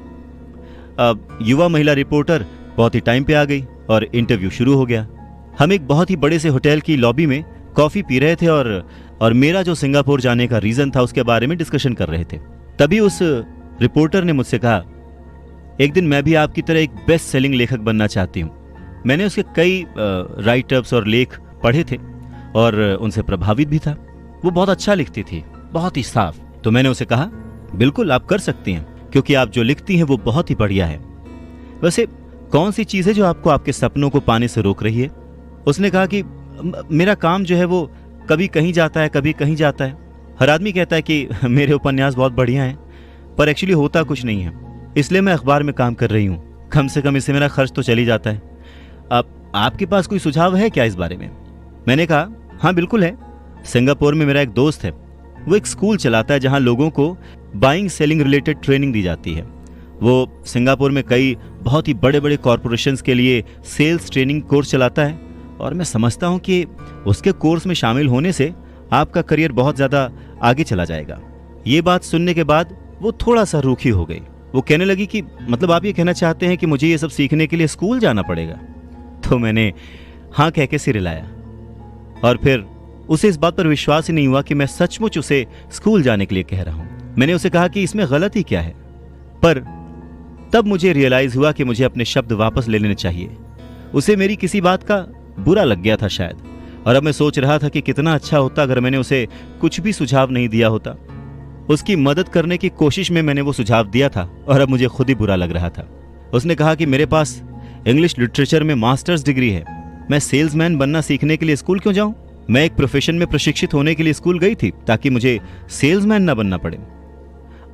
अब युवा महिला रिपोर्टर बहुत ही टाइम पे आ गई और इंटरव्यू शुरू हो गया। हम एक बहुत ही बड़े से होटल की लॉबी में कॉफी पी रहे थे और मेरा जो सिंगापुर जाने का रीजन था उसके बारे में डिस्कशन कर रहे थे। तभी उस रिपोर्टर ने मुझसे कहा, एक दिन मैं भी आपकी तरह एक बेस्ट सेलिंग लेखक बनना चाहती हूँ। मैंने उसके कई राइटअप्स और लेख पढ़े थे और उनसे प्रभावित भी था। वो बहुत अच्छा लिखती थी, बहुत ही साफ। तो मैंने उसे कहा, बिल्कुल आप कर सकती हैं, क्योंकि आप जो लिखती हैं वो बहुत ही बढ़िया है। वैसे कौन सी चीज है जो आपको आपके सपनों को पाने से रोक रही है? उसने कहा कि मेरा काम जो है वो कभी कहीं जाता है, कभी कहीं जाता है। हर आदमी कहता है कि मेरे उपन्यास बहुत बढ़िया हैं, पर एक्चुअली होता कुछ नहीं है। इसलिए मैं अखबार में काम कर रही हूँ। कम से कम इससे मेरा खर्च तो चल ही जाता है। अब आपके पास कोई सुझाव है क्या इस बारे में? मैंने कहा, हाँ बिल्कुल है। सिंगापुर में मेरा एक दोस्त है, वो एक स्कूल चलाता है जहाँ लोगों को बाइंग सेलिंग रिलेटेड ट्रेनिंग दी जाती है। वो सिंगापुर में कई बहुत ही बड़े बड़े कॉरपोरेशंस के लिए सेल्स ट्रेनिंग कोर्स चलाता है, और मैं समझता हूँ कि उसके कोर्स में शामिल होने से आपका करियर बहुत ज़्यादा आगे चला जाएगा। ये बात सुनने के बाद वो थोड़ा सा रूखी हो गई। वो कहने लगी कि मतलब आप ये कहना चाहते हैं कि मुझे ये सब सीखने के लिए स्कूल जाना पड़ेगा? तो मैंने हाँ कह के सिर हिलाया, और फिर उसे इस बात पर विश्वास ही नहीं हुआ कि मैं सचमुच उसे स्कूल जाने के लिए कह रहा हूँ। मैंने उसे कहा कि इसमें गलत ही क्या है, पर तब मुझे रियलाइज हुआ कि मुझे अपने शब्द वापस ले लेने चाहिए। उसे मेरी किसी बात का बुरा लग गया था शायद, और अब मैं सोच रहा था कि कितना अच्छा होता अगर मैंने उसे कुछ भी सुझाव नहीं दिया होता। उसकी मदद करने की कोशिश में मैंने वो सुझाव दिया था, और अब मुझे खुद ही बुरा लग रहा था। उसने कहा कि मेरे पास इंग्लिश लिटरेचर में मास्टर्स डिग्री है, मैं सेल्समैन बनना सीखने के लिए स्कूल क्यों जाऊं? मैं एक प्रोफेशन में प्रशिक्षित होने के लिए स्कूल गई थी ताकि मुझे सेल्समैन ना बनना पड़े।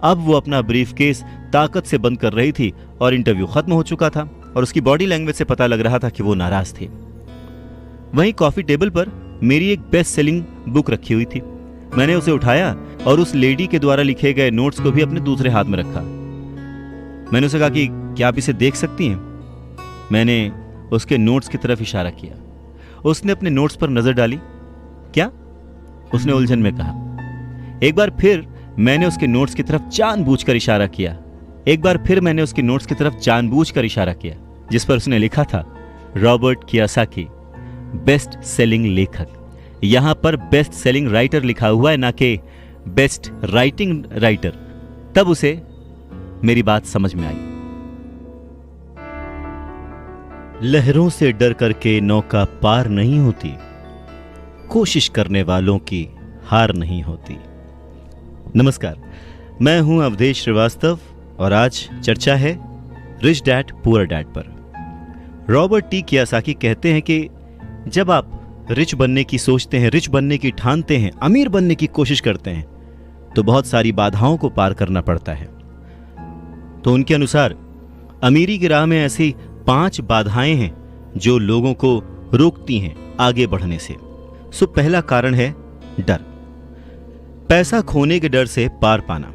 अब वो अपना ब्रीफकेस ताकत से बंद कर रही थी और इंटरव्यू खत्म हो चुका था, और उसकी बॉडी लैंग्वेज से पता लग रहा था कि वो नाराज थी। वहीं कॉफी टेबल पर मेरी एक बेस्ट सेलिंग बुक रखी हुई थी। मैंने उसे उठाया और उस लेडी के द्वारा लिखे गए नोट्स को भी अपने दूसरे हाथ में रखा। मैंने उसे कहा कि क्या आप इसे देख सकती हैं? मैंने उसके नोट्स की तरफ इशारा किया। उसने अपने नोट्स पर नजर डाली। क्या? उसने उलझन में कहा। एक बार फिर मैंने उसके नोट्स की तरफ जानबूझकर इशारा किया। एक बार फिर मैंने उसके नोट्स की तरफ जानबूझकर इशारा किया, जिस पर उसने लिखा था रॉबर्ट कियोसाकी, बेस्ट सेलिंग लेखक। यहां पर बेस्ट सेलिंग राइटर लिखा हुआ है, ना कि बेस्ट राइटिंग राइटर। तब उसे मेरी बात समझ में आई। लहरों से डर करके नौका पार नहीं होती, कोशिश करने वालों की हार नहीं होती। नमस्कार, मैं हूं अवधेश श्रीवास्तव, और आज चर्चा है रिच डैड पुअर डैड पर। रॉबर्ट टी कियोसाकी कहते हैं कि जब आप रिच बनने की सोचते हैं, रिच बनने की ठानते हैं, अमीर बनने की कोशिश करते हैं, तो बहुत सारी बाधाओं को पार करना पड़ता है। तो उनके अनुसार अमीरी की राह में ऐसी 5 बाधाएं हैं जो लोगों को रोकती हैं आगे बढ़ने से। सो पहला कारण है डर, पैसा खोने के डर से पार पाना।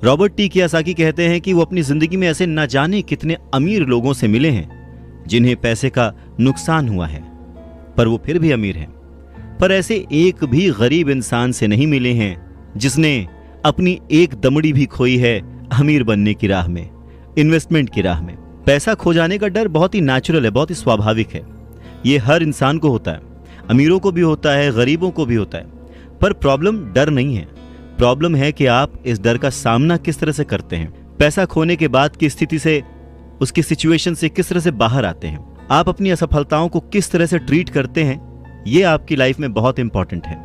रॉबर्ट टी कियोसाकी कहते हैं कि वो अपनी जिंदगी में ऐसे न जाने कितने अमीर लोगों से मिले हैं जिन्हें पैसे का नुकसान हुआ है, पर वो फिर भी अमीर हैं। पर ऐसे एक भी गरीब इंसान से नहीं मिले हैं जिसने अपनी एक दमड़ी भी खोई है अमीर बनने की राह में, इन्वेस्टमेंट की राह में। पैसा खो जाने का डर बहुत ही नेचुरल है, बहुत ही स्वाभाविक है। ये हर इंसान को होता है, अमीरों को भी होता है, गरीबों को भी होता है। पर प्रॉब्लम डर नहीं है, प्रॉब्लम है कि आप इस डर का सामना किस तरह से करते हैं। पैसा खोने के बाद की स्थिति से, उसकी सिचुएशन से किस तरह से बाहर आते हैं। आप अपनी असफलताओं को किस तरह से ट्रीट करते हैं, ये आपकी लाइफ में बहुत इंपॉर्टेंट है।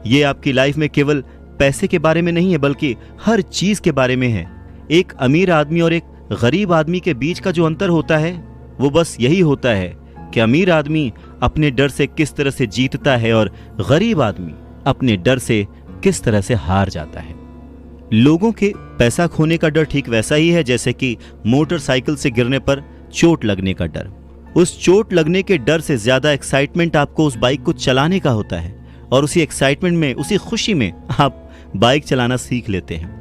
ये आपकी लाइफ में केवल पैसे के बारे में नहीं है, बल्कि हर चीज के बारे में है। एक अमीर आदमी और एक गरीब आदमी के बीच का जो अंतर होता है वो बस यही होता है कि अमीर आदमी अपने डर से किस तरह से जीतता है और गरीब आदमी अपने डर से किस तरह से हार जाता है। लोगों के पैसा खोने का डर ठीक वैसा ही है जैसे कि मोटरसाइकिल से गिरने पर चोट लगने का डर। उस चोट लगने के डर से ज्यादा एक्साइटमेंट आपको उस बाइक को चलाने का होता है, और उसी एक्साइटमेंट में, उसी खुशी में आप बाइक चलाना सीख लेते हैं।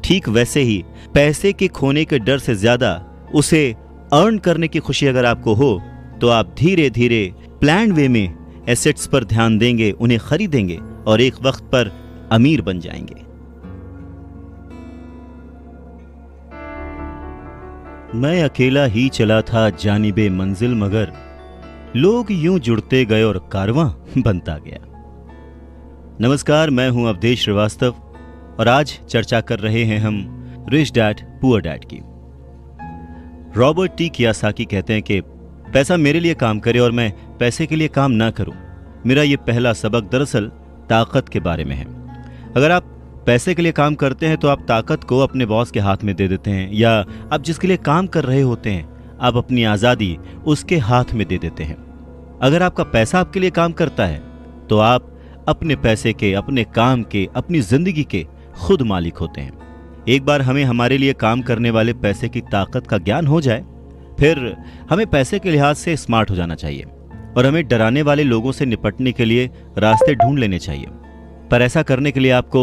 ठीक वैसे ही पैसे के खोने के डर से ज्यादा उसे अर्न करने की खुशी अगर आपको हो, तो आप धीरे धीरे प्लान्ड वे में एसेट्स पर ध्यान देंगे, उन्हें खरीदेंगे और एक वक्त पर अमीर बन जाएंगे। मैं अकेला ही चला था जानिबे मंजिल, मगर लोग यूं जुड़ते गए और कारवां बनता गया। नमस्कार, मैं हूं अवधेश श्रीवास्तव, और आज चर्चा कर रहे हैं हम रिच डैड पुअर डैड की। रॉबर्ट टी कियोसाकी कहते हैं कि पैसा मेरे लिए काम करे और मैं पैसे के लिए काम ना करूं। मेरा ये पहला सबक दरअसल ताकत के बारे में है। अगर आप पैसे के लिए काम करते हैं तो आप ताकत को अपने बॉस के हाथ में दे देते हैं, या आप जिसके लिए काम कर रहे होते हैं आप अपनी आज़ादी उसके हाथ में दे देते हैं। अगर आपका पैसा आपके लिए काम करता है तो आप अपने पैसे के, अपने काम के, अपनी जिंदगी के खुद मालिक होते हैं। एक बार हमें हमारे लिए काम करने वाले पैसे की ताकत का ज्ञान हो जाए, फिर हमें पैसे के लिहाज से स्मार्ट हो जाना चाहिए और हमें डराने वाले लोगों से निपटने के लिए रास्ते ढूंढ लेने चाहिए। पर ऐसा करने के लिए आपको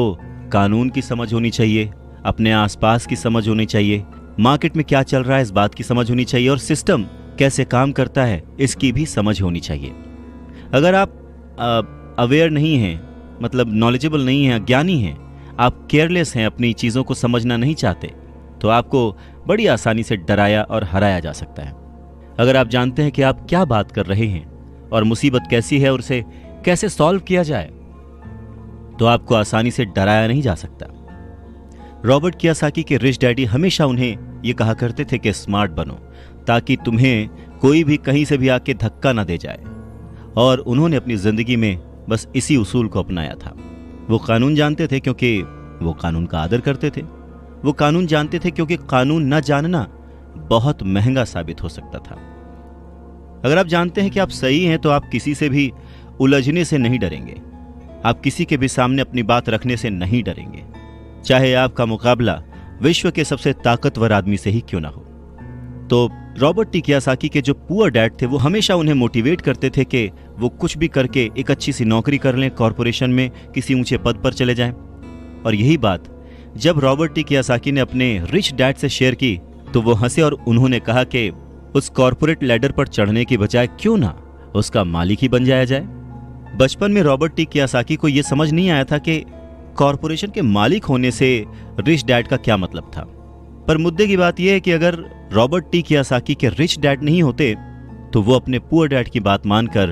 कानून की समझ होनी चाहिए, अपने आसपास की समझ होनी चाहिए, मार्केट में क्या चल रहा है इस बात की समझ होनी चाहिए, और सिस्टम कैसे काम करता है इसकी भी समझ होनी चाहिए। अगर आप अवेयर नहीं हैं, मतलब नॉलेजेबल नहीं हैं, अज्ञानी हैं, आप केयरलेस हैं, अपनी चीज़ों को समझना नहीं चाहते, तो आपको बड़ी आसानी से डराया और हराया जा सकता है। अगर आप जानते हैं कि आप क्या बात कर रहे हैं और मुसीबत कैसी है और उसे कैसे सॉल्व किया जाए, तो आपको आसानी से डराया नहीं जा सकता। रॉबर्ट कियोसाकी के रिच डैडी हमेशा उन्हें ये कहा करते थे कि स्मार्ट बनो, ताकि तुम्हें कोई भी कहीं से भी आके धक्का ना दे जाए, और उन्होंने अपनी जिंदगी में बस इसी उसूल को अपनाया था। वो कानून जानते थे क्योंकि वो कानून का आदर करते थे। वो कानून जानते थे क्योंकि कानून न जानना बहुत महंगा साबित हो सकता था। अगर आप जानते हैं कि आप सही हैं तो आप किसी से भी उलझने से नहीं डरेंगे, आप किसी के भी सामने अपनी बात रखने से नहीं डरेंगे, चाहे आपका मुकाबला विश्व के सबसे ताकतवर आदमी से ही क्यों ना हो। तो रॉबर्ट टी कियोसाकी के जो पुअर डैड थे वो हमेशा उन्हें मोटिवेट करते थे कि वो कुछ भी करके एक अच्छी सी नौकरी कर लें, कॉरपोरेशन में किसी ऊंचे पद पर चले जाएं। और यही बात जब रॉबर्ट टी कियोसाकी ने अपने रिच डैड से शेयर की तो वो हंसे और उन्होंने कहा कि उस कॉरपोरेट लैडर पर चढ़ने की बजाय क्यों ना उसका मालिक ही बन जाया जाए। बचपन में रॉबर्ट टी कियोसाकी को यह समझ नहीं आया था कि कॉरपोरेशन के मालिक होने से रिच डैड का क्या मतलब था। पर मुद्दे की बात यह है कि अगर रॉबर्ट टी कियोसाकी के रिच डैड नहीं होते तो वो अपने पुअर डैड की बात मानकर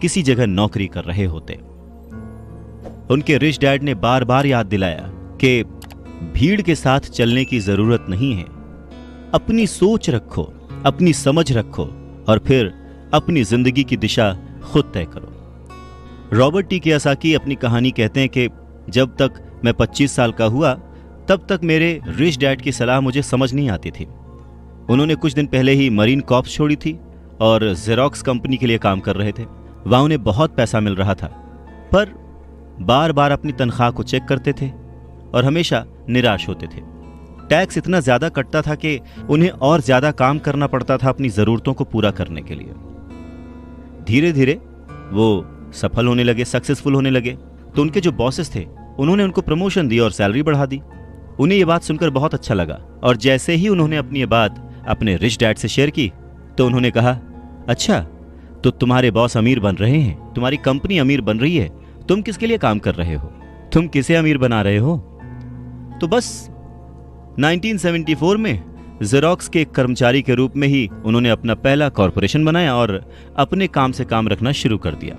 किसी जगह नौकरी कर रहे होते। उनके रिच डैड ने बार बार याद दिलाया कि भीड़ के साथ चलने की जरूरत नहीं है, अपनी सोच रखो, अपनी समझ रखो और फिर अपनी जिंदगी की दिशा खुद तय करो। रॉबर्ट टी कियोसाकी अपनी कहानी कहते हैं कि जब तक मैं 25 साल का हुआ तब तक मेरे रिच डैड की सलाह मुझे समझ नहीं आती थी। उन्होंने कुछ दिन पहले ही मरीन कॉर्प्स छोड़ी थी और जेरोक्स कंपनी के लिए काम कर रहे थे। वहां उन्हें बहुत पैसा मिल रहा था, पर बार बार अपनी तनख्वाह को चेक करते थे और हमेशा निराश होते थे। टैक्स इतना ज्यादा कटता था कि उन्हें और ज्यादा काम करना पड़ता था अपनी जरूरतों को पूरा करने के लिए। धीरे धीरे वो सफल होने लगे, सक्सेसफुल होने लगे, तो उनके जो बॉसेस थे उन्होंने उनको प्रमोशन दी और सैलरी बढ़ा दी। उन्हें ये बात सुनकर बहुत अच्छा लगा और जैसे ही उन्होंने अपनी ये बात अपने रिच डैड से शेयर की तो उन्होंने कहा, अच्छा तो तुम्हारे बॉस अमीर बन रहे हैं, तुम्हारी कंपनी अमीर बन रही है, तुम किसके लिए काम कर रहे हो, तुम किसे अमीर बना रहे हो। तो बस 1974 में जेरोक्स के एक कर्मचारी के रूप में ही उन्होंने अपना पहला कॉरपोरेशन बनाया और अपने काम से काम रखना शुरू कर दिया।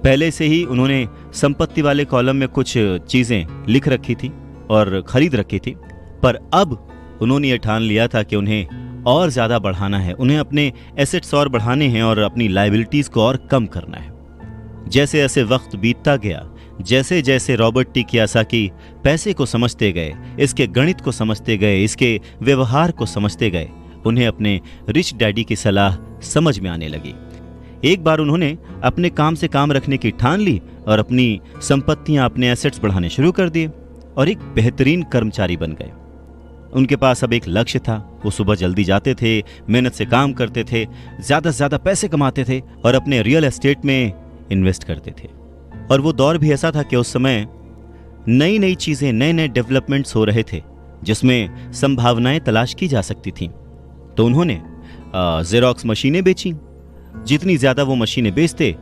पहले से ही उन्होंने संपत्ति वाले कॉलम में कुछ चीजें लिख रखी थी और खरीद रखी थी, पर अब उन्होंने ये ठान लिया था कि उन्हें और ज्यादा बढ़ाना है, उन्हें अपने एसेट्स और बढ़ाने हैं और अपनी लायबिलिटीज को और कम करना है। जैसे जैसे वक्त बीतता गया, जैसे जैसे रॉबर्ट टी कियोसाकी पैसे को समझते गए, इसके गणित को समझते गए, इसके व्यवहार को समझते गए, उन्हें अपने रिच डैडी की सलाह समझ में आने लगी। एक बार उन्होंने अपने काम से काम रखने की ठान ली और अपनी संपत्तियां, अपने एसेट्स बढ़ाने शुरू कर दिए और एक बेहतरीन कर्मचारी बन गए। उनके पास अब एक लक्ष्य था। वो सुबह जल्दी जाते थे, मेहनत से काम करते थे, ज्यादा से ज्यादा पैसे कमाते थे और अपने रियल एस्टेट में इन्वेस्ट करते थे। और वो दौर भी ऐसा था कि उस समय नई नई चीजें, नए नए डेवलपमेंट्स हो रहे थे जिसमें संभावनाएं तलाश की जा सकती थीं। तो उन्होंने जेरोक्स मशीनें बेची। जितनी ज्यादा वो मशीनें बेचते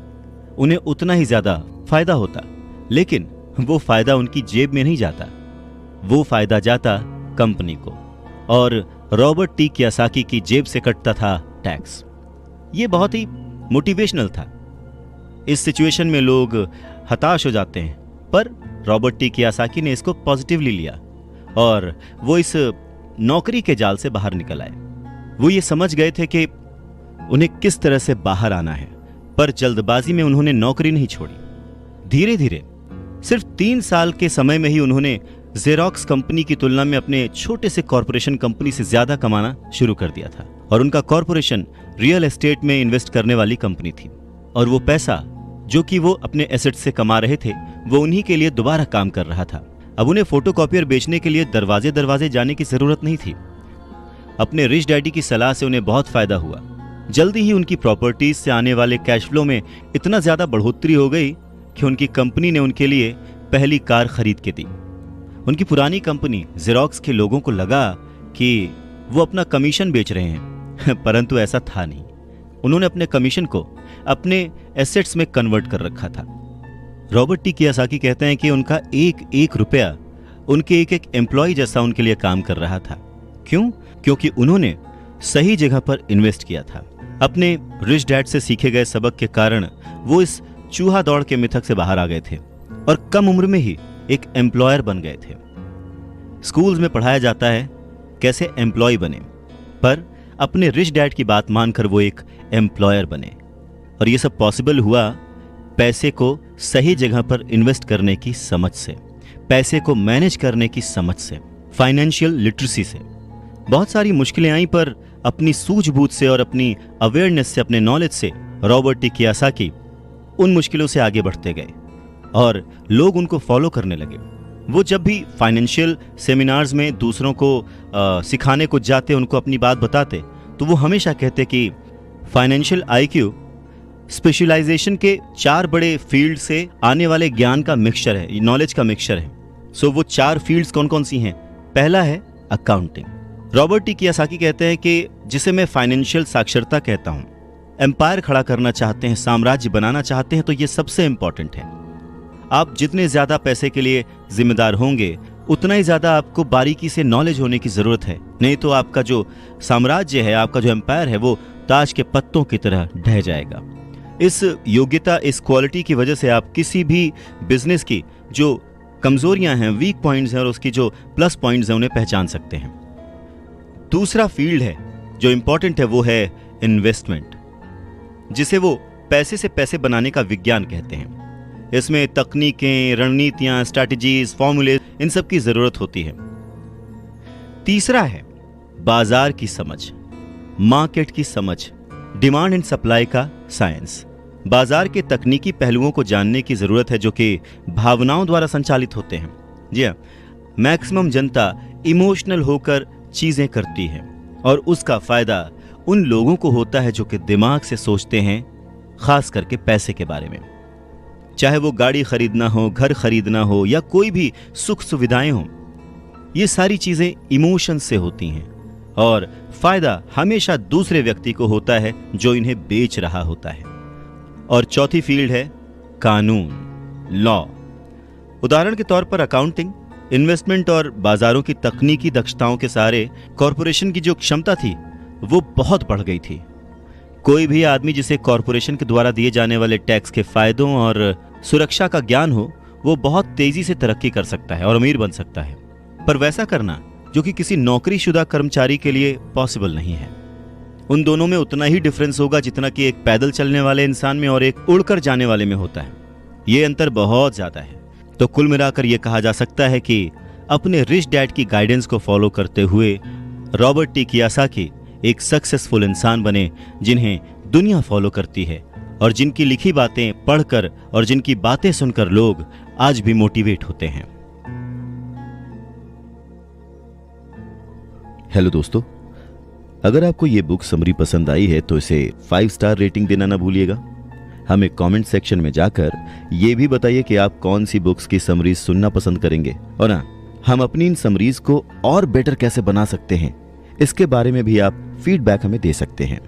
उन्हें उतना ही ज्यादा फायदा होता, लेकिन वो फायदा उनकी जेब में नहीं जाता, वो फायदा जाता कंपनी को और रॉबर्ट टी कियोसाकी की जेब से कटता था टैक्स। ये बहुत ही मोटिवेशनल था। इस सिचुएशन में लोग हताश हो जाते हैं, पर रॉबर्ट टी कियोसाकी ने इसको पॉजिटिवली लिया और वो इस नौकरी के जाल से बाहर निकल आए। वो ये समझ गए थे कि उन्हें किस तरह से बाहर आना है, पर जल्दबाजी में उन्होंने नौकरी नहीं छोड़ी। धीरे धीरे सिर्फ 3 साल के समय में ही उन्होंने जेरोक्स कंपनी की तुलना में अपने छोटे से कॉरपोरेशन कंपनी से ज्यादा कमाना शुरू कर दिया था और उनका कॉरपोरेशन रियल एस्टेट में इन्वेस्ट करने वाली कंपनी थी और वो पैसा जो कि वो अपने एसेट से कमा रहे थे वो उन्हीं के लिए दोबारा काम कर रहा था। अब उन्हें फोटोकॉपियर बेचने के लिए दरवाजे दरवाजे जाने की जरूरत नहीं थी। अपने रिच डैडी की सलाह से उन्हें बहुत फायदा हुआ। जल्दी ही उनकी प्रॉपर्टीज से आने वाले कैश फ्लो में इतना ज्यादा बढ़ोतरी हो गई कि उनकी कंपनी ने उनके लिए पहली कार खरीद के दी। उनकी पुरानी कंपनी जेरोक्स के लोगों को लगा कि वो अपना कमीशन बेच रहे हैं, परंतु ऐसा था नहीं। उन्होंने अपने कमीशन को अपने एसेट्स में कन्वर्ट कर रखा था। रॉबर्ट टी कियोसाकी कहते हैं कि उनका एक एक रुपया उनके एक एक एम्प्लॉय जैसा उनके लिए काम कर रहा था। क्यों? क्योंकि उन्होंने सही जगह पर इन्वेस्ट किया था। अपने रिच डैड से सीखे गए सबक के कारण वो इस चूहा दौड़ के मिथक से बाहर आ गए थे और कम उम्र में ही एक एम्प्लॉयर बन गए थे। स्कूल्स में पढ़ाया जाता है कैसे एम्प्लॉय बने, पर अपने रिच डैड की बात मानकर वो एक एम्प्लॉयर बने। और ये सब पॉसिबल हुआ पैसे को सही जगह पर इन्वेस्ट करने की समझ से, पैसे को मैनेज करने की समझ से, फाइनेंशियल लिटरेसी से। बहुत सारी मुश्किलें आई, पर अपनी सूझबूझ से और अपनी अवेयरनेस से, अपने नॉलेज से रॉबर्ट टी कियोसाकी उन मुश्किलों से आगे बढ़ते गए और लोग उनको फॉलो करने लगे। वो जब भी फाइनेंशियल सेमिनार्स में दूसरों को सिखाने को जाते, उनको अपनी बात बताते, तो वो हमेशा कहते कि फाइनेंशियल आईक्यू स्पेशलाइजेशन के 4 बड़े फील्ड से आने वाले ज्ञान का मिक्सचर है, नॉलेज का मिक्सचर है। सो वो 4 फील्ड्स कौन कौन सी हैं? पहला है अकाउंटिंग। रॉबर्ट टी कियोसाकी कहते हैं कि जिसे मैं फाइनेंशियल साक्षरता कहता हूं, एम्पायर खड़ा करना चाहते हैं, साम्राज्य बनाना चाहते हैं, तो ये सबसे इंपॉर्टेंट है। आप जितने ज्यादा पैसे के लिए जिम्मेदार होंगे, उतना ही ज्यादा आपको बारीकी से नॉलेज होने की जरूरत है, नहीं तो आपका जो साम्राज्य है, आपका जो एम्पायर है, वो ताश के पत्तों की तरह ढह जाएगा। इस योग्यता, इस क्वालिटी की वजह से आप किसी भी बिजनेस की जो कमजोरियां हैं, वीक पॉइंट्स हैं, और उसकी जो प्लस पॉइंट्स हैं, उन्हें पहचान सकते हैं। दूसरा फील्ड है जो इंपॉर्टेंट है, वो है इन्वेस्टमेंट, जिसे वो पैसे से पैसे बनाने का विज्ञान कहते हैं। इसमें तकनीकें, रणनीतियां, स्ट्रैटेजीज, फॉर्मूले, इन सब की जरूरत होती है। तीसरा है बाजार की समझ, मार्केट की समझ, डिमांड एंड सप्लाई का साइंस। बाजार के तकनीकी पहलुओं को जानने की जरूरत है जो कि भावनाओं द्वारा संचालित होते हैं। जी हाँ, मैक्सिमम जनता इमोशनल होकर चीजें करती है और उसका फायदा उन लोगों को होता है जो कि दिमाग से सोचते हैं, खास करके पैसे के बारे में। चाहे वो गाड़ी खरीदना हो, घर खरीदना हो, या कोई भी सुख सुविधाएं हो, ये सारी चीजें इमोशन से होती हैं और फायदा हमेशा दूसरे व्यक्ति को होता है जो इन्हें बेच रहा होता है। और चौथी फील्ड है कानून, लॉ। उदाहरण के तौर पर अकाउंटिंग, इन्वेस्टमेंट और बाजारों की तकनीकी दक्षताओं के सहारे कॉरपोरेशन की जो क्षमता थी वो बहुत बढ़ गई थी। कोई भी आदमी जिसे कॉरपोरेशन के द्वारा दिए जाने वाले टैक्स के फायदों और सुरक्षा का ज्ञान हो, वो बहुत तेजी से तरक्की कर सकता है और अमीर बन सकता है। पर वैसा करना जो कि किसी नौकरीशुदा कर्मचारी के लिए पॉसिबल नहीं है। उन दोनों में उतना ही डिफरेंस होगा जितना कि एक पैदल चलने वाले इंसान में और एक उड़कर जाने वाले में होता है। ये अंतर बहुत ज्यादा है। तो कुल मिलाकर यह कहा जा सकता है कि अपने रिच डैड की गाइडेंस को फॉलो करते हुए रॉबर्ट टी कियोसाकी एक सक्सेसफुल इंसान बने, जिन्हें दुनिया फॉलो करती है और जिनकी लिखी बातें पढ़कर और जिनकी बातें सुनकर लोग आज भी मोटिवेट होते हैं। हेलो दोस्तों, अगर आपको ये बुक समरी पसंद आई है तो इसे 5 स्टार रेटिंग देना ना भूलिएगा। हमें कमेंट सेक्शन में जाकर ये भी बताइए कि आप कौन सी बुक्स की समरीज सुनना पसंद करेंगे, और ना हम अपनी इन समरीज को और बेटर कैसे बना सकते हैं, इसके बारे में भी आप फीडबैक हमें दे सकते हैं।